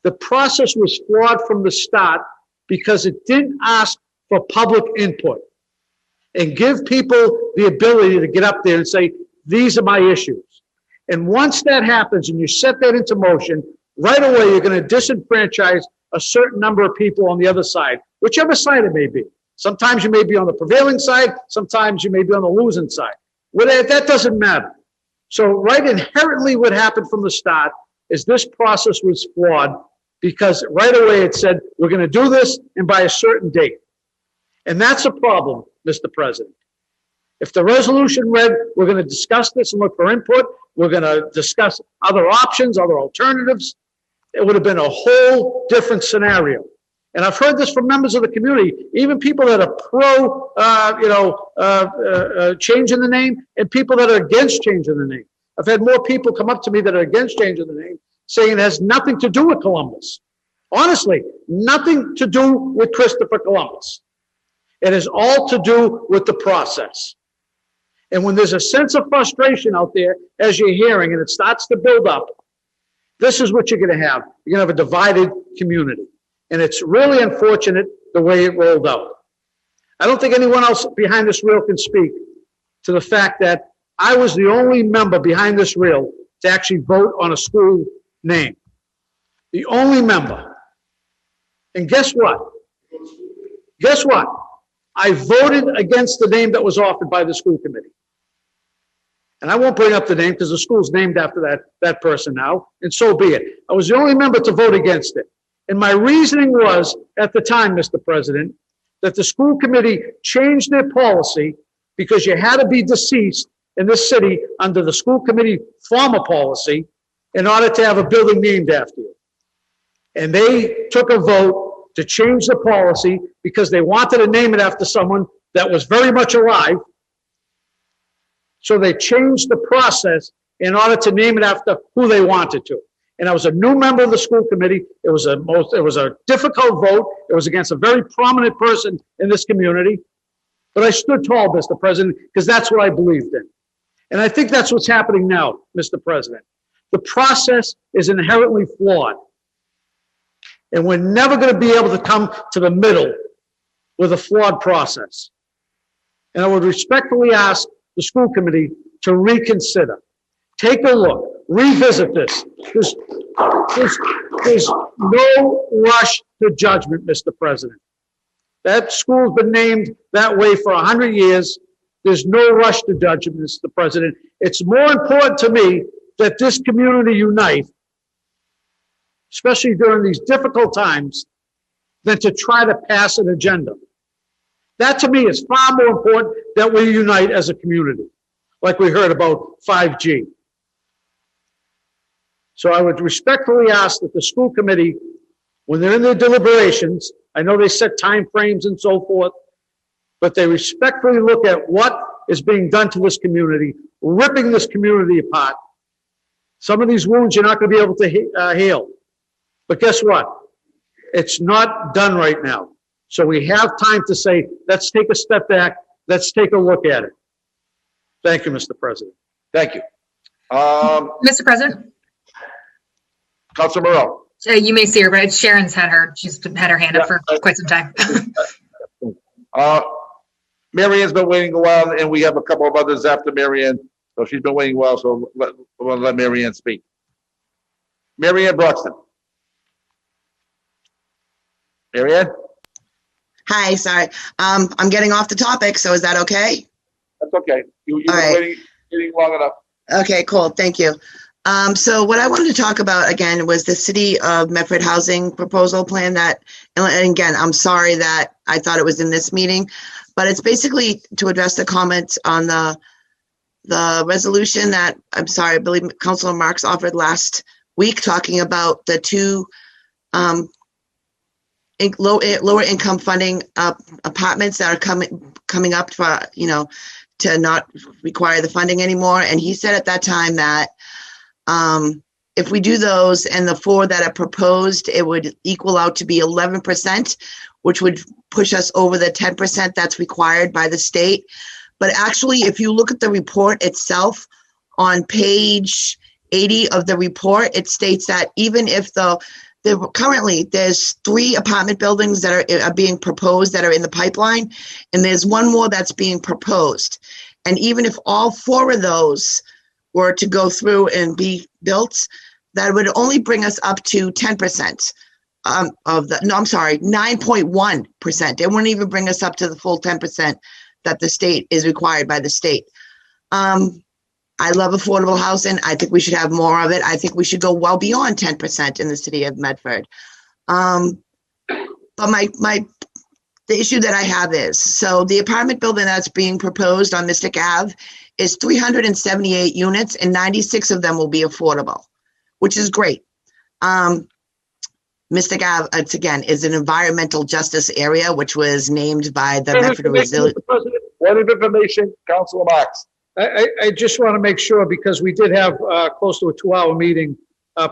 The process was flawed from the start because it didn't ask for public input and give people the ability to get up there and say, these are my issues. And once that happens and you set that into motion, right away, you're going to disenfranchise a certain number of people on the other side, whichever side it may be. Sometimes you may be on the prevailing side. Sometimes you may be on the losing side. Well, that doesn't matter. So right inherently what happened from the start is this process was flawed because right away it said, we're going to do this and by a certain date. And that's a problem, Mr. President. If the resolution read, we're going to discuss this and look for input, we're going to discuss other options, other alternatives, it would have been a whole different scenario. And I've heard this from members of the community, even people that are pro, changing the name and people that are against changing the name. I've had more people come up to me that are against changing the name, saying it has nothing to do with Columbus. Honestly, nothing to do with Christopher Columbus. It is all to do with the process. And when there's a sense of frustration out there, as you're hearing, and it starts to build up, this is what you're going to have. You're going to have a divided community. And it's really unfortunate the way it rolled out. I don't think anyone else behind this reel can speak to the fact that I was the only member behind this reel to actually vote on a school name. The only member. And guess what? Guess what? I voted against the name that was offered by the school committee. And I won't bring up the name because the school's named after that person now, and so be it. I was the only member to vote against it. And my reasoning was, at the time, Mr. President, that the school committee changed their policy because you had to be deceased in this city under the school committee former policy in order to have a building named after you. And they took a vote to change the policy because they wanted to name it after someone that was very much alive. So they changed the process in order to name it after who they wanted to. And I was a new member of the school committee. It was a difficult vote. It was against a very prominent person in this community. But I stood tall, Mr. President, because that's what I believed in. And I think that's what's happening now, Mr. President. The process is inherently flawed. And we're never going to be able to come to the middle with a flawed process. And I would respectfully ask the school committee to reconsider. Take a look, revisit this. There's no rush to judgment, Mr. President. That school's been named that way for 100 years. There's no rush to judgment, Mr. President. It's more important to me that this community unite, especially during these difficult times, than to try to pass an agenda. That to me is far more important that we unite as a community, like we heard about 5G. So I would respectfully ask that the school committee, when they're in their deliberations, I know they set time frames and so forth, but they respectfully look at what is being done to this community, ripping this community apart. Some of these wounds you're not going to be able to heal. But guess what? It's not done right now. So we have time to say, let's take a step back. Let's take a look at it. Thank you, Mr. President. Thank you. Mr. President, Councilor Morell. you may see her, but Sharon's she's had her hand up for quite some time. Mary Ann's been waiting a while, and we have a couple of others after Mary Ann. So she's been waiting a while, so we'll let Mary Ann speak. Mary Ann Broxton. Mary Ann? Hi, sorry. I'm getting off the topic, so is that okay? That's okay. You've been right. waiting long enough. Okay, cool. Thank you. So what I wanted to talk about again was the City of Medford housing proposal plan and again, I'm sorry that I thought it was in this meeting, but it's basically to address the comments on the resolution that, I'm sorry, I believe Councilor Marks offered last week, talking about the two lower income funding apartments that are coming up for, to not require the funding anymore. And he said at that time that if we do those and the four that are proposed, it would equal out to be 11%, which would push us over the 10% that's required by the state. But actually, if you look at the report itself, on page 80 of the report, it states that even if currently there's 3 apartment buildings that are being proposed that are in the pipeline, and there's one more that's being proposed. And even if all 4 of those were to go through and be built, that would only bring us up to 10% 9.1%. It wouldn't even bring us up to the full 10% that the state is required by the state. I love affordable housing. I think we should have more of it. I think we should go well beyond 10% in the city of Medford. But the issue that I have is, so the apartment building that's being proposed on Mystic Ave is 378 units, and 96 of them will be affordable, which is great. Mystic Ave, again, is an environmental justice area, which was named by the Medford Resilience. Point of information, Councilor Marks. I just want to make sure, because we did have close to a 2-hour meeting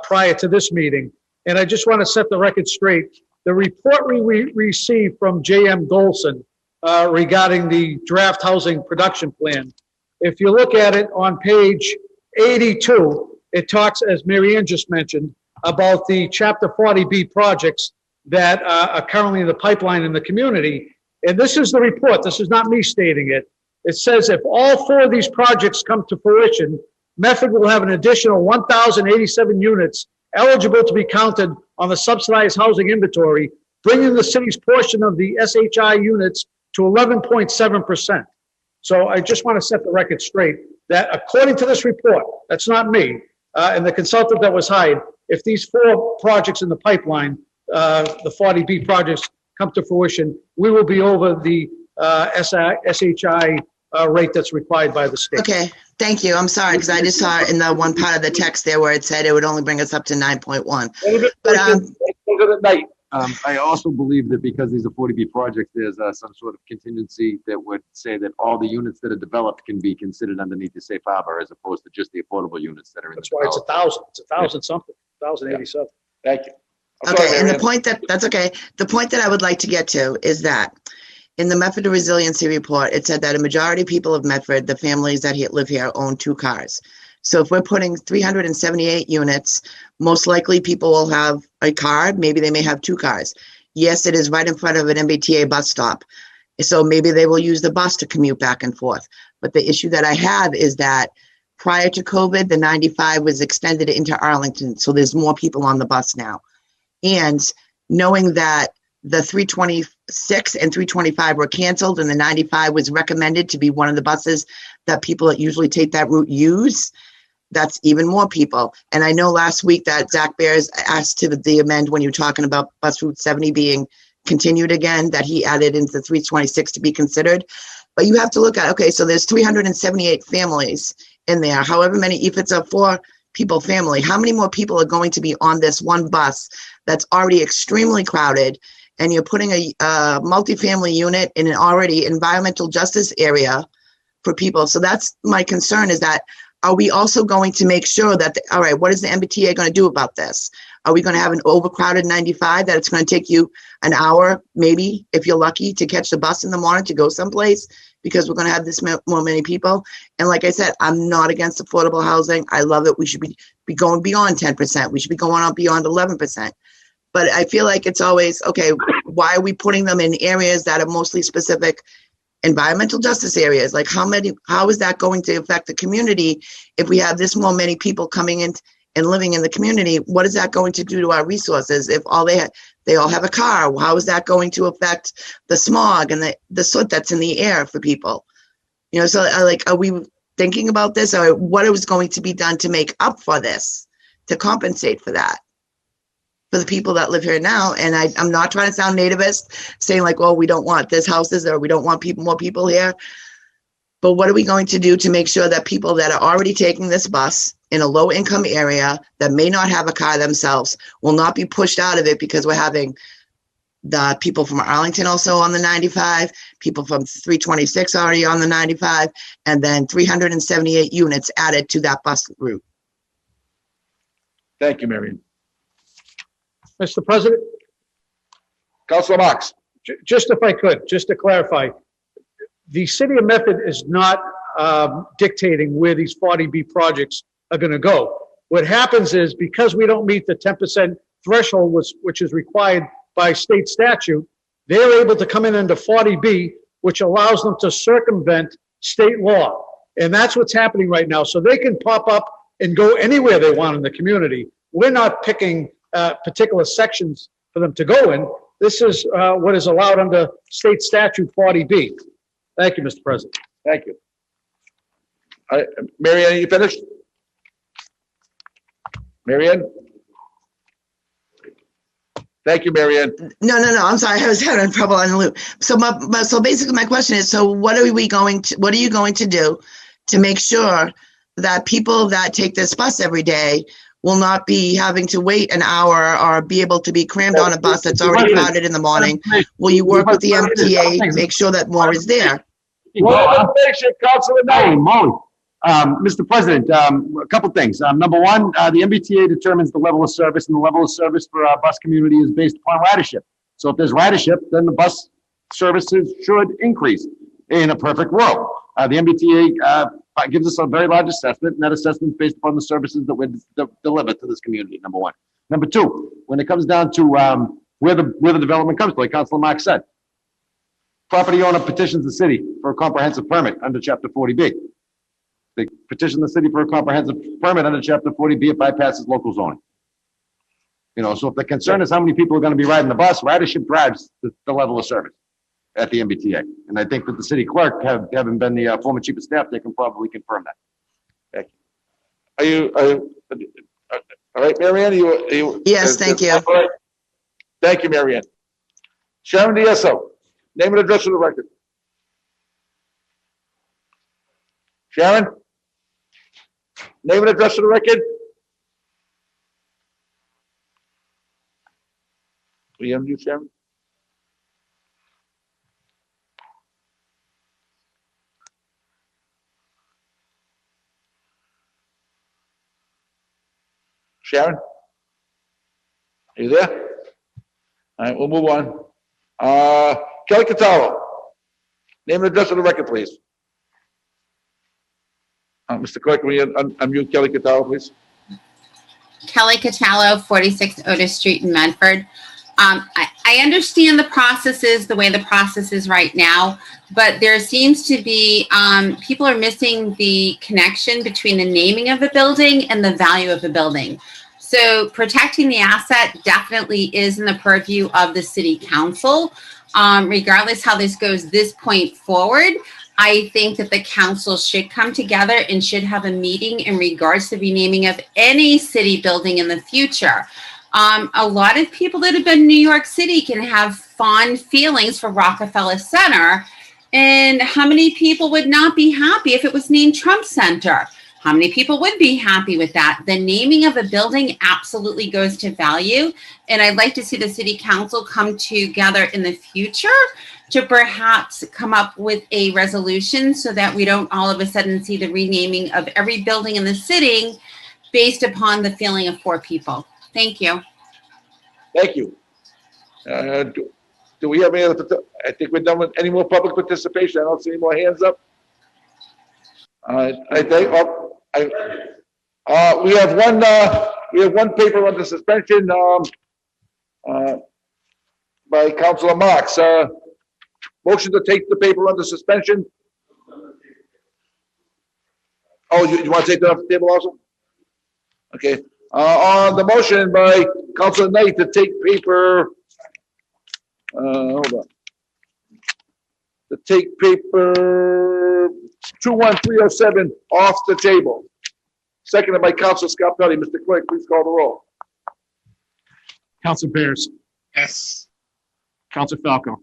prior to this meeting, and I just want to set the record straight. The report we received from J.M. Golson regarding the draft housing production plan, if you look at it on page 82, it talks, as Mary Ann just mentioned, about the Chapter 40B projects that are currently in the pipeline in the community. And this is the report. This is not me stating it. It says if all 4 of these projects come to fruition, Medford will have an additional 1,087 units eligible to be counted on the subsidized housing inventory, bringing the city's portion of the SHI units to 11.7%. So I just want to set the record straight that according to this report, that's not me, and the consultant that was hired, if these 4 projects in the pipeline, the 40B projects come to fruition, we will be over the SHI rate that's required by the state. Okay, thank you. I'm sorry, because I just saw it in the one part of the text there where it said it would only bring us up to 9.1. But, I also believe that because these are 40B projects, there's some sort of contingency that would say that all the units that are developed can be considered underneath the safe harbor as opposed to just the affordable units that are in the That's why it's 1,000. It's 1,000 something, 1,087. Thank you. okay, and the point that's okay. The point that I would like to get to is that in the Medford Resiliency Report, it said that a majority of people of Medford, the families that live here, own 2 cars. So if we're putting 378 units, most likely people will have a car. Maybe they may have 2 cars. Yes, it is right in front of an MBTA bus stop. So maybe they will use the bus to commute back and forth. But the issue that I have is that prior to COVID, the 95 was extended into Arlington. So there's more people on the bus now. And knowing that the 326 and 325 were canceled and the 95 was recommended to be one of the buses that people that usually take that route use, that's even more people. And I know last week that Zach Bears asked to the amend when you were talking about bus route 70 being continued again, that he added into 326 to be considered. But you have to look at, okay, so there's 378 families in there, however many, if it's a 4 people family, how many more people are going to be on this one bus that's already extremely crowded, and you're putting a multifamily unit in an already environmental justice area for people? So that's my concern, is that are we also going to make sure that, all right, what is the MBTA going to do about this? Are we going to have an overcrowded 95 that it's going to take you an hour, maybe, if you're lucky, to catch the bus in the morning to go someplace, because we're going to have this more many people? And like I said, I'm not against affordable housing. I love it. We should be going beyond 10%. We should be going on beyond 11%. But I feel like it's always, okay, why are we putting them in areas that are mostly specific environmental justice areas? Like how is that going to affect the community if we have this many people coming in and living in the community? What is that going to do to our resources? If they all have a car, how is that going to affect the smog and the soot that's in the air for people? You know, so are we thinking about this, or what is going to be done to make up for this, to compensate for that, for the people that live here now? And I'm not trying to sound nativist, saying like, well, we don't want this houses, or we don't want more people here. But what are we going to do to make sure that people that are already taking this bus in a low income area that may not have a car themselves will not be pushed out of it, because we're having the people from Arlington also on the 95, people from 326 already on the 95, and then 378 units added to that bus route. Thank you, Marion. Mr. President? Councilor Marks. Just if I could, just to clarify, the city of Medford is not dictating where these 40B projects are going to go. What happens is, because we don't meet the 10% threshold, which is required by state statute, they're able to come in under 40B, which allows them to circumvent state law. And that's what's happening right now. So they can pop up and go anywhere they want in the community. We're not picking particular sections for them to go in. This is what is allowed under state statute 40B. Thank you, Mr. President. Thank you. Marianne, you finished? Marianne? Thank you, Marianne. No, I'm sorry. I was having trouble on the loop. So so basically my question is, so what are you going to do to make sure that people that take this bus every day will not be having to wait an hour or be able to be crammed on a bus that's already crowded in the morning? Will you work with the MTA, make sure that more is there? Councilor Knight. Mr. President, a couple things. Number one, the MBTA determines the level of service, and the level of service for our bus community is based upon ridership. So if there's ridership, then the bus services should increase in a perfect world. The MBTA gives us a very large assessment, and that assessment is based upon the services that we deliver to this community, number one. Number two, when it comes down to where the development comes to, like Councilor Marks said, property owner petitions the city for a comprehensive permit under Chapter 40B. They petition the city for a comprehensive permit under Chapter 40B. It bypasses local zoning. You know, so if the concern is how many people are going to be riding the bus, ridership drives the level of service. at the MBTA. And I think that the city clerk, having been the former chief of staff, they can probably confirm that. Are you, all right, Marianne, you? Yes, thank you. All right. Thank you, Marianne. Sharon DeSo, name and address for the record. Sharon? Name and address for the record? We have you, Sharon? Sharon? Are you there? All right, we'll move on. Kelly Catalo. Name and address for the record, please. Mr. Clerk, will you unmute Kelly Catalo, please? Kelly Catalo, 46 Otis Street in Medford. I understand the processes, the way the process is right now, but there seems to be, people are missing the connection between the naming of the building and the value of the building. So protecting the asset definitely is in the purview of the city council. Regardless how this goes this point forward, I think that the council should come together and should have a meeting in regards to the naming of any city building in the future. A lot of people that have been in New York City can have fond feelings for Rockefeller Center. And how many people would not be happy if it was named Trump Center? How many people would be happy with that? The naming of a building absolutely goes to value. And I'd like to see the city council come together in the future to perhaps come up with a resolution so that we don't all of a sudden see the renaming of every building in the city based upon the feeling of 4 people. Thank you. Thank you. Do we have any other, I think we're done with any more public participation. I don't see any more hands up. I think, we have one paper under suspension, by Councilor Marks. Motion to take the paper under suspension. Oh, you want to take that off the table also? Okay. On the motion by Councilor Knight to take paper, hold on. To take paper 21307 off the table. Seconded by Councilor Scarpelli. Mr. Clerk, please call the roll. Council Bears. Yes. Council Falco.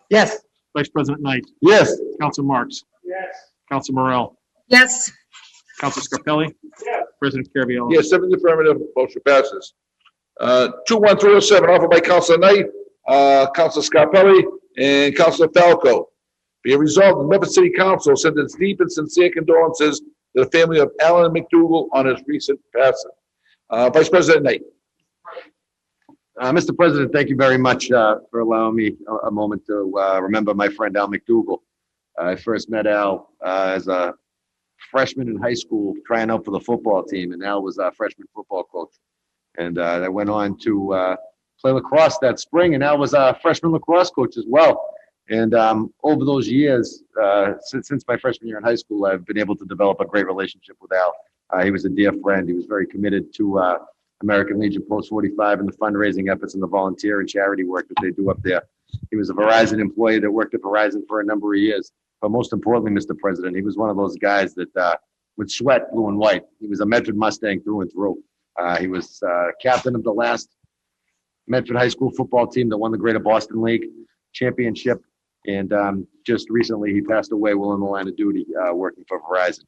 Yes. Vice President Knight. Yes. Council Marks. Yes. Council Morel. Yes. Council Scarpelli. Yes. President Carviallo. Yes, 7 in the affirmative, motion passes. 21307 offered by Councilor Knight, Councilor Scarpelli, and Councilor Falco. Be it resolved, the Medford City Council sends its deep and sincere condolences to the family of Alan McDougal on his recent passing. Vice President Knight. Mr. President, thank you very much for allowing me a moment to remember my friend Al McDougal. I first met Al as a freshman in high school trying out for the football team, and Al was our freshman football coach. And I went on to play lacrosse that spring, and Al was our freshman lacrosse coach as well. And over those years, since my freshman year in high school, I've been able to develop a great relationship with Al. He was a dear friend. He was very committed to American Legion Post 45 and the fundraising efforts and the volunteer and charity work that they do up there. He was a Verizon employee that worked at Verizon for a number of years. But most importantly, Mr. President, he was one of those guys that would sweat blue and white. He was a Medford Mustang through and through. He was captain of the last Medford High School football team that won the Greater Boston League championship. And just recently, he passed away while in the line of duty working for Verizon.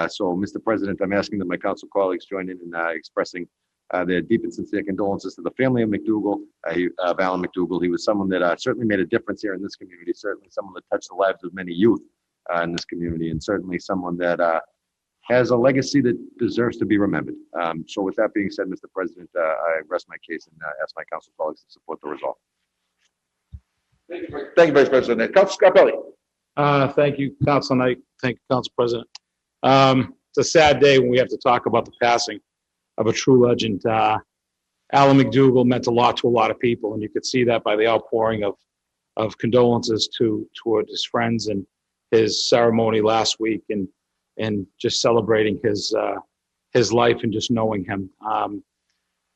So, Mr. President, I'm asking that my council colleagues join in expressing their deep and sincere condolences to the family of McDougal, of Alan McDougal. He was someone that certainly made a difference here in this community, certainly someone that touched the lives of many youth in this community, and certainly someone that has a legacy that deserves to be remembered. So with that being said, Mr. President, I rest my case and ask my council colleagues to support the resolve. Thank you, Vice President. Councilor Scarpelli. Thank you, Council Knight. Thank you, Council President. It's a sad day when we have to talk about the passing of a true legend. Alan McDougal meant a lot to a lot of people, and you could see that by the outpouring of condolences toward his friends and his ceremony last week, and just celebrating his life and just knowing him.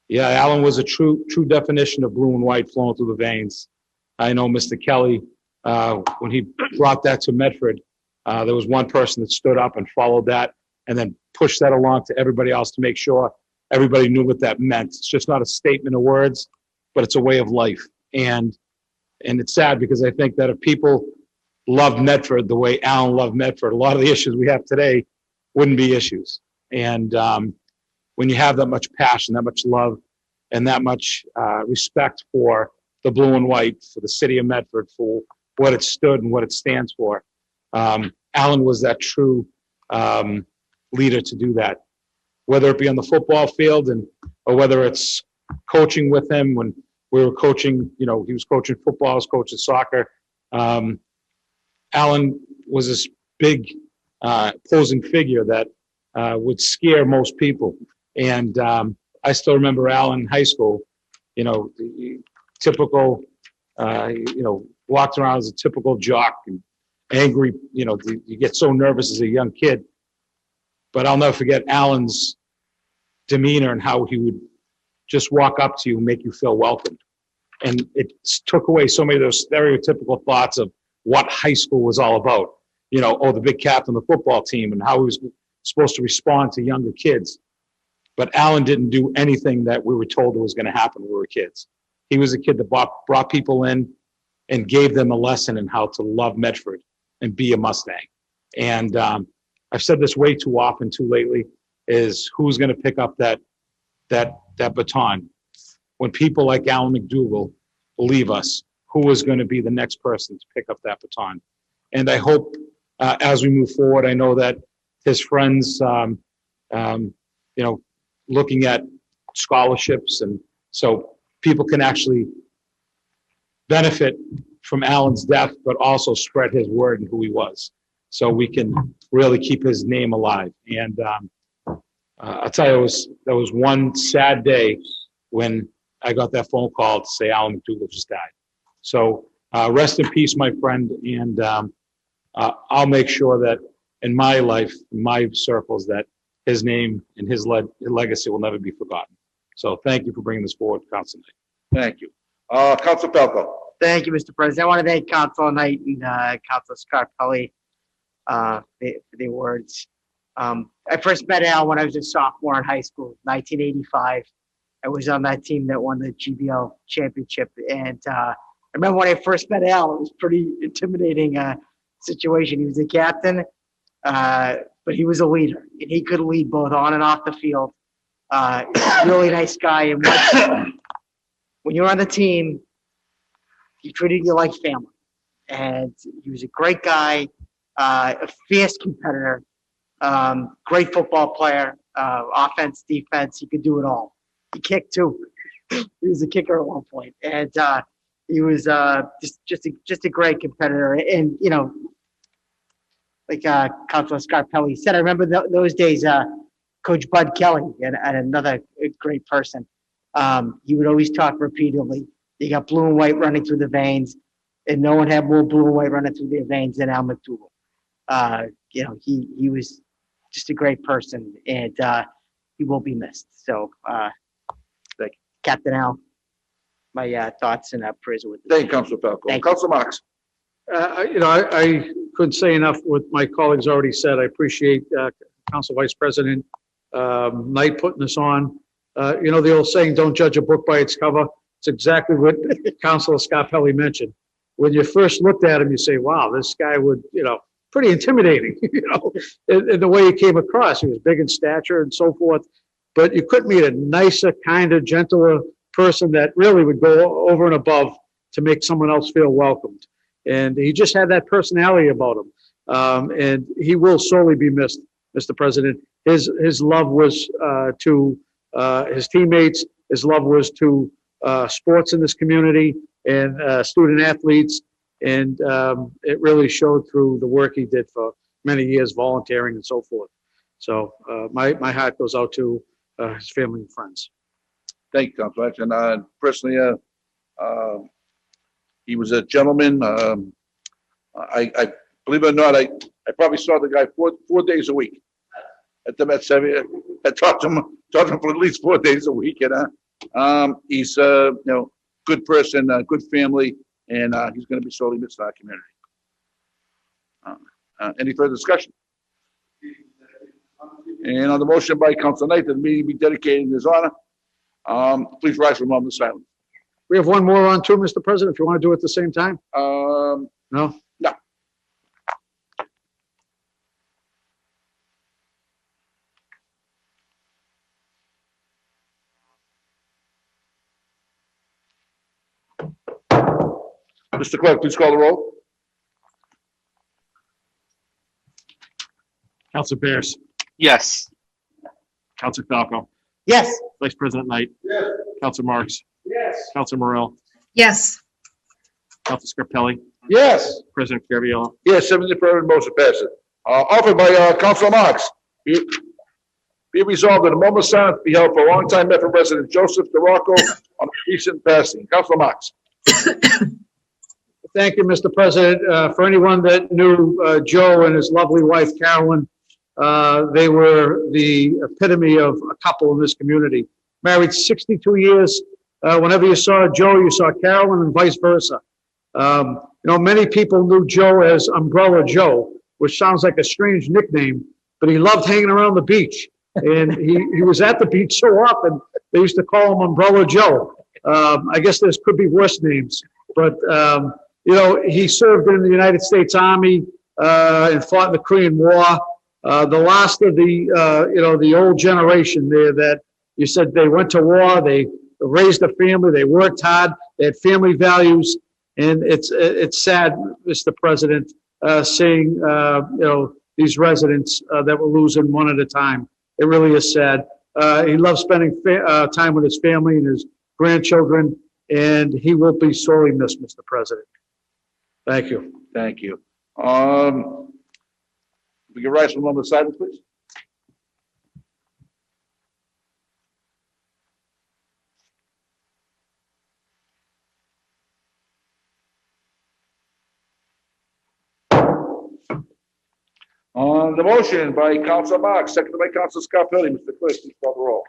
Yeah, Alan was a true definition of blue and white flowing through the veins. I know Mr. Kelly when he brought that to Medford, there was one person that stood up and followed that and then pushed that along to everybody else to make sure everybody knew what that meant. It's just not a statement of words, but it's a way of life. And it's sad because I think that if people loved Medford the way Alan loved Medford, a lot of the issues we have today wouldn't be issues. And when you have that much passion, that much love, and that much respect for the blue and white, for the city of Medford, for what it stood and what it stands for, Alan was that true leader to do that. Whether it be on the football field or whether it's coaching with him when we were coaching, he was coaching football, I was coaching soccer. Alan was this big posing figure that would scare most people. And I still remember Alan in high school, the typical, walked around as a typical jock and angry, you get so nervous as a young kid. But I'll never forget Alan's demeanor and how he would just walk up to you and make you feel welcomed. And it took away so many of those stereotypical thoughts of what high school was all about. The big captain of the football team and how he was supposed to respond to younger kids. But Alan didn't do anything that we were told was going to happen when we were kids. He was a kid that brought people in and gave them a lesson in how to love Medford and be a Mustang. And I've said this way too often too lately, is who's going to pick up that baton. When people like Alan McDougall leave us, who is going to be the next person to pick up that baton? And I hope as we move forward, I know that his friends, looking at scholarships, and so people can actually benefit from Alan's death, but also spread his word and who he was. So we can really keep his name alive. And I'll tell you, that was one sad day when I got that phone call to say Alan McDougall just died. So rest in peace, my friend. And I'll make sure that in my life, in my circles, that his name and his legacy will never be forgotten. So thank you for bringing this forward, Council Knight. Thank you. Council Falco. Thank you, Mr. President. I want to thank Council Knight and Council Scarpelli for the words. I first met Al when I was a sophomore in high school, 1985. I was on that team that won the GBL championship. And I remember when I first met Al, it was pretty intimidating situation. He was a captain, but he was a leader, and he could lead both on and off the field. Really nice guy. And when you're on the team, he treated you like family. And he was a great guy, a fierce competitor, great football player, offense, defense. He could do it all. He kicked too. He was a kicker at one point, and he was just a great competitor. And like Councilor Scarpelli said, I remember those days. Coach Bud Kelly and another great person. He would always talk repeatedly. You got blue and white running through the veins, and no one had more blue and white running through their veins than Al McDougall. He was just a great person, and he will be missed. So, Captain Al, my thoughts and prayers are with you. Thank you, Council Falco. Council Marks. I couldn't say enough what my colleagues already said. I appreciate Council Vice President Knight putting this on. The old saying, don't judge a book by its cover. It's exactly what Councilor Scarpelli mentioned. When you first looked at him, you say, wow, this guy would, pretty intimidating, in the way he came across. He was big in stature and so forth, but you couldn't meet a nicer, kinder, gentler person that really would go over and above to make someone else feel welcomed. And he just had that personality about him. And he will sorely be missed, Mr. President. His love was to his teammates. His love was to sports in this community and student athletes. And it really showed through the work he did for many years, volunteering and so forth. So my heart goes out to his family and friends. Thank you, Councilor. And personally, he was a gentleman. I believe it or not, I probably saw the guy four days a week at the Met Center. I talked to him for at least 4 days a week. And he's good person, good family. and he's going to be sorely missed in our community. Any further discussion? And on the motion by Council Knight that the meeting be dedicated in his honor, please rise for a moment of silence. We have one more on too, Mr. President, if you want to do it at the same time? No? No? Mr. Clerk, please call the roll. Council Bears. Yes. Council Falco. Yes. Vice President Knight. Yes. Council Marks. Yes. Council Morel. Yes. Council Scarpelli. Yes. President Caraviallo. Yes, 7 in the affirmative, motion passes. Offered by Council Marks. Be resolved that a moment of silence be held for longtime Medford resident Joseph DeRocco on a recent passing. Council Marks. Thank you, Mr. President. For anyone that knew Joe and his lovely wife Carolyn, they were the epitome of a couple in this community. Married 62 years. Whenever you saw Joe, you saw Carolyn and vice versa. Many people knew Joe as Umbrella Joe, which sounds like a strange nickname, but he loved hanging around the beach. And he was at the beach so often, they used to call him Umbrella Joe. I guess there could be worse names, but he served in the United States Army and fought in the Korean War. The last of the old generation there that you said they went to war, they raised a family, they worked hard, they had family values, and it's sad, Mr. President, seeing these residents that we're losing one at a time. It really is sad. He loves spending time with his family and his grandchildren, and he will be sorely missed, Mr. President. Thank you. Thank you. We can rise from a moment of silence, please. On the motion by Council Marks, seconded by Council Scarpelli. Mr. Clerk, please call the roll.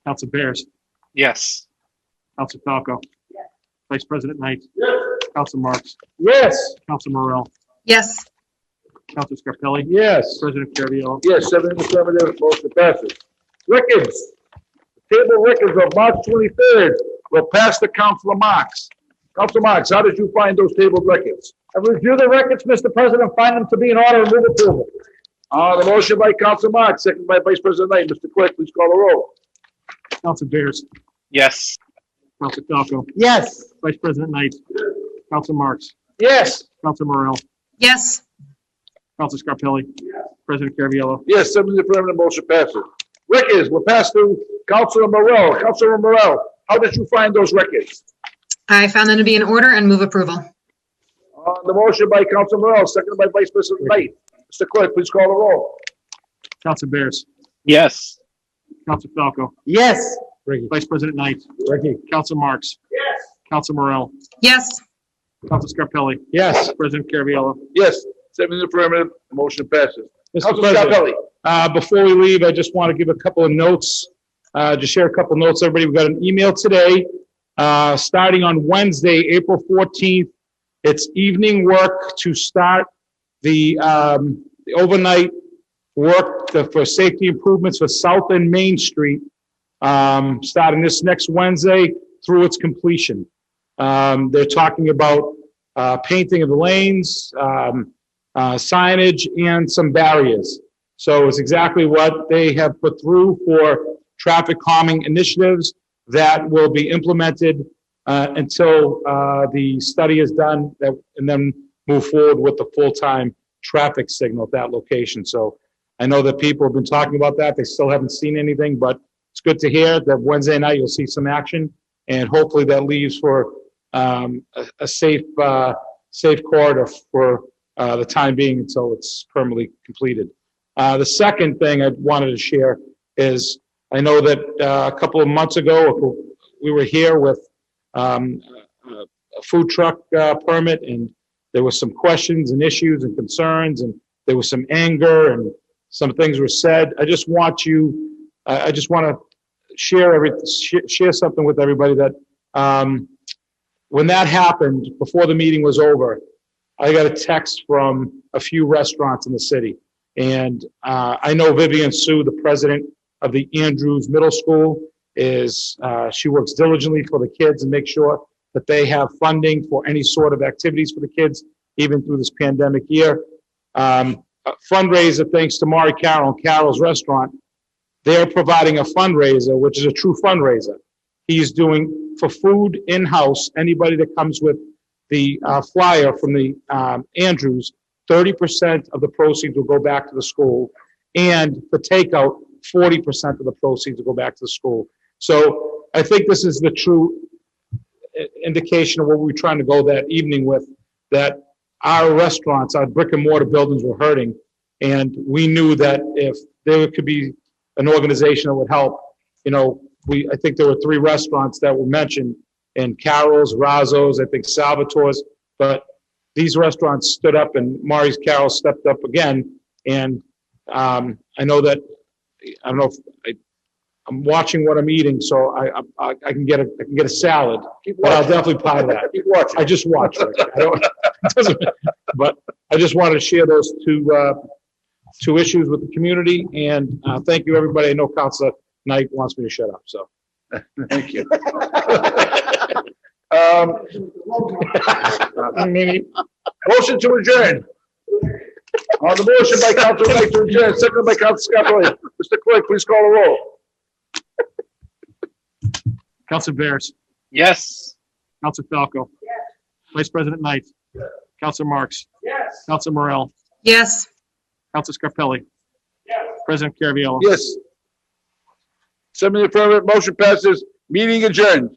Council Bears. Yes. Council Falco. Vice President Knight. Yes. Council Marks. Yes. Council Morel. Yes. Council Scarpelli. Yes. President Caraviallo. Yes, 7 in the affirmative, motion passes. Records. The table records of March 23rd will pass to Councilor Marks. Councilor Marks, how did you find those tabled records? I review the records, Mr. President, find them to be in order and move approval. The motion by Councilor Marks, seconded by Vice President Knight. Mr. Clerk, please call the roll. Council Bears. Yes. Council Falco. Yes. Vice President Knight. Council Marks. Yes. Council Morel. Yes. Council Scarpelli. President Caraviallo. Yes, 7 in the affirmative, motion passes. Records will pass to Councilor Morel. Councilor Morel, how did you find those records? I found them to be in order and move approval. The motion by Councilor Morel, seconded by Vice President Knight. Mr. Clerk, please call the roll. Council Bears. Yes. Council Falco. Yes. Vice President Knight. Council Marks. Yes. Council Morel. Yes. Council Scarpelli. Yes. President Caraviallo. Yes, 7 in the affirmative, the motion passes. Mr. Councilor President, Scarpelli. before we leave, I just want to give a couple of notes, just share a couple of notes. Everybody, we got an email today, starting on Wednesday, April 14th. It's evening work to start the overnight work for safety improvements for South and Main Street, starting this next Wednesday through its completion. They're talking about painting of the lanes, signage, and some barriers. So it's exactly what they have put through for traffic calming initiatives that will be implemented until the study is done, and then move forward with the full-time traffic signal at that location. So I know that people have been talking about that. They still haven't seen anything, but it's good to hear that Wednesday night you'll see some action, and hopefully that leaves for a safe corridor for the time being until it's permanently completed. The second thing I wanted to share is I know that a couple of months ago we were here with a food truck permit, and there were some questions and issues and concerns, and there was some anger, and some things were said. I just want to share something with everybody that, when that happened, before the meeting was over, I got a text from a few restaurants in the city. And I know Vivian Sue, the president of the Andrews Middle School, she works diligently for the kids and makes sure that they have funding for any sort of activities for the kids, even through this pandemic year. A fundraiser, thanks to Mari Carroll and Carol's Restaurant, they're providing a fundraiser, which is a true fundraiser. He's doing for food in-house, anybody that comes with the flyer from the Andrews, 30% of the proceeds will go back to the school. And for takeout, 40% of the proceeds will go back to the school. So I think this is the true indication of what we were trying to go that evening with, that our restaurants, our brick and mortar buildings were hurting. And we knew that if there could be an organization that would help, I think there were 3 restaurants that were mentioned, and Carol's, Razzo's, I think Salvatore's, but these restaurants stood up, and Mari's Carol stepped up again. And I know that, I don't know if I'm watching what I'm eating, so I can get a salad, but I'll definitely buy that. Keep watching. I just watch. Right? But I just wanted to share those two issues with the community, and thank you, everybody. I know Councilor Knight wants me to shut up, so. Thank you. Motion to adjourn. On the motion by Councilor Knight to adjourn, seconded by Councilor Scarpelli. Mr. Clerk, please call the roll. Councilor Bears, Yes. Councilor Falco. Vice President Knight. Councilor Marks. Yes. Councilor Morel. Yes. Councilor Scarpelli. President Caraviallo. Yes. 7 in the affirmative, motion passes. Meeting adjourned.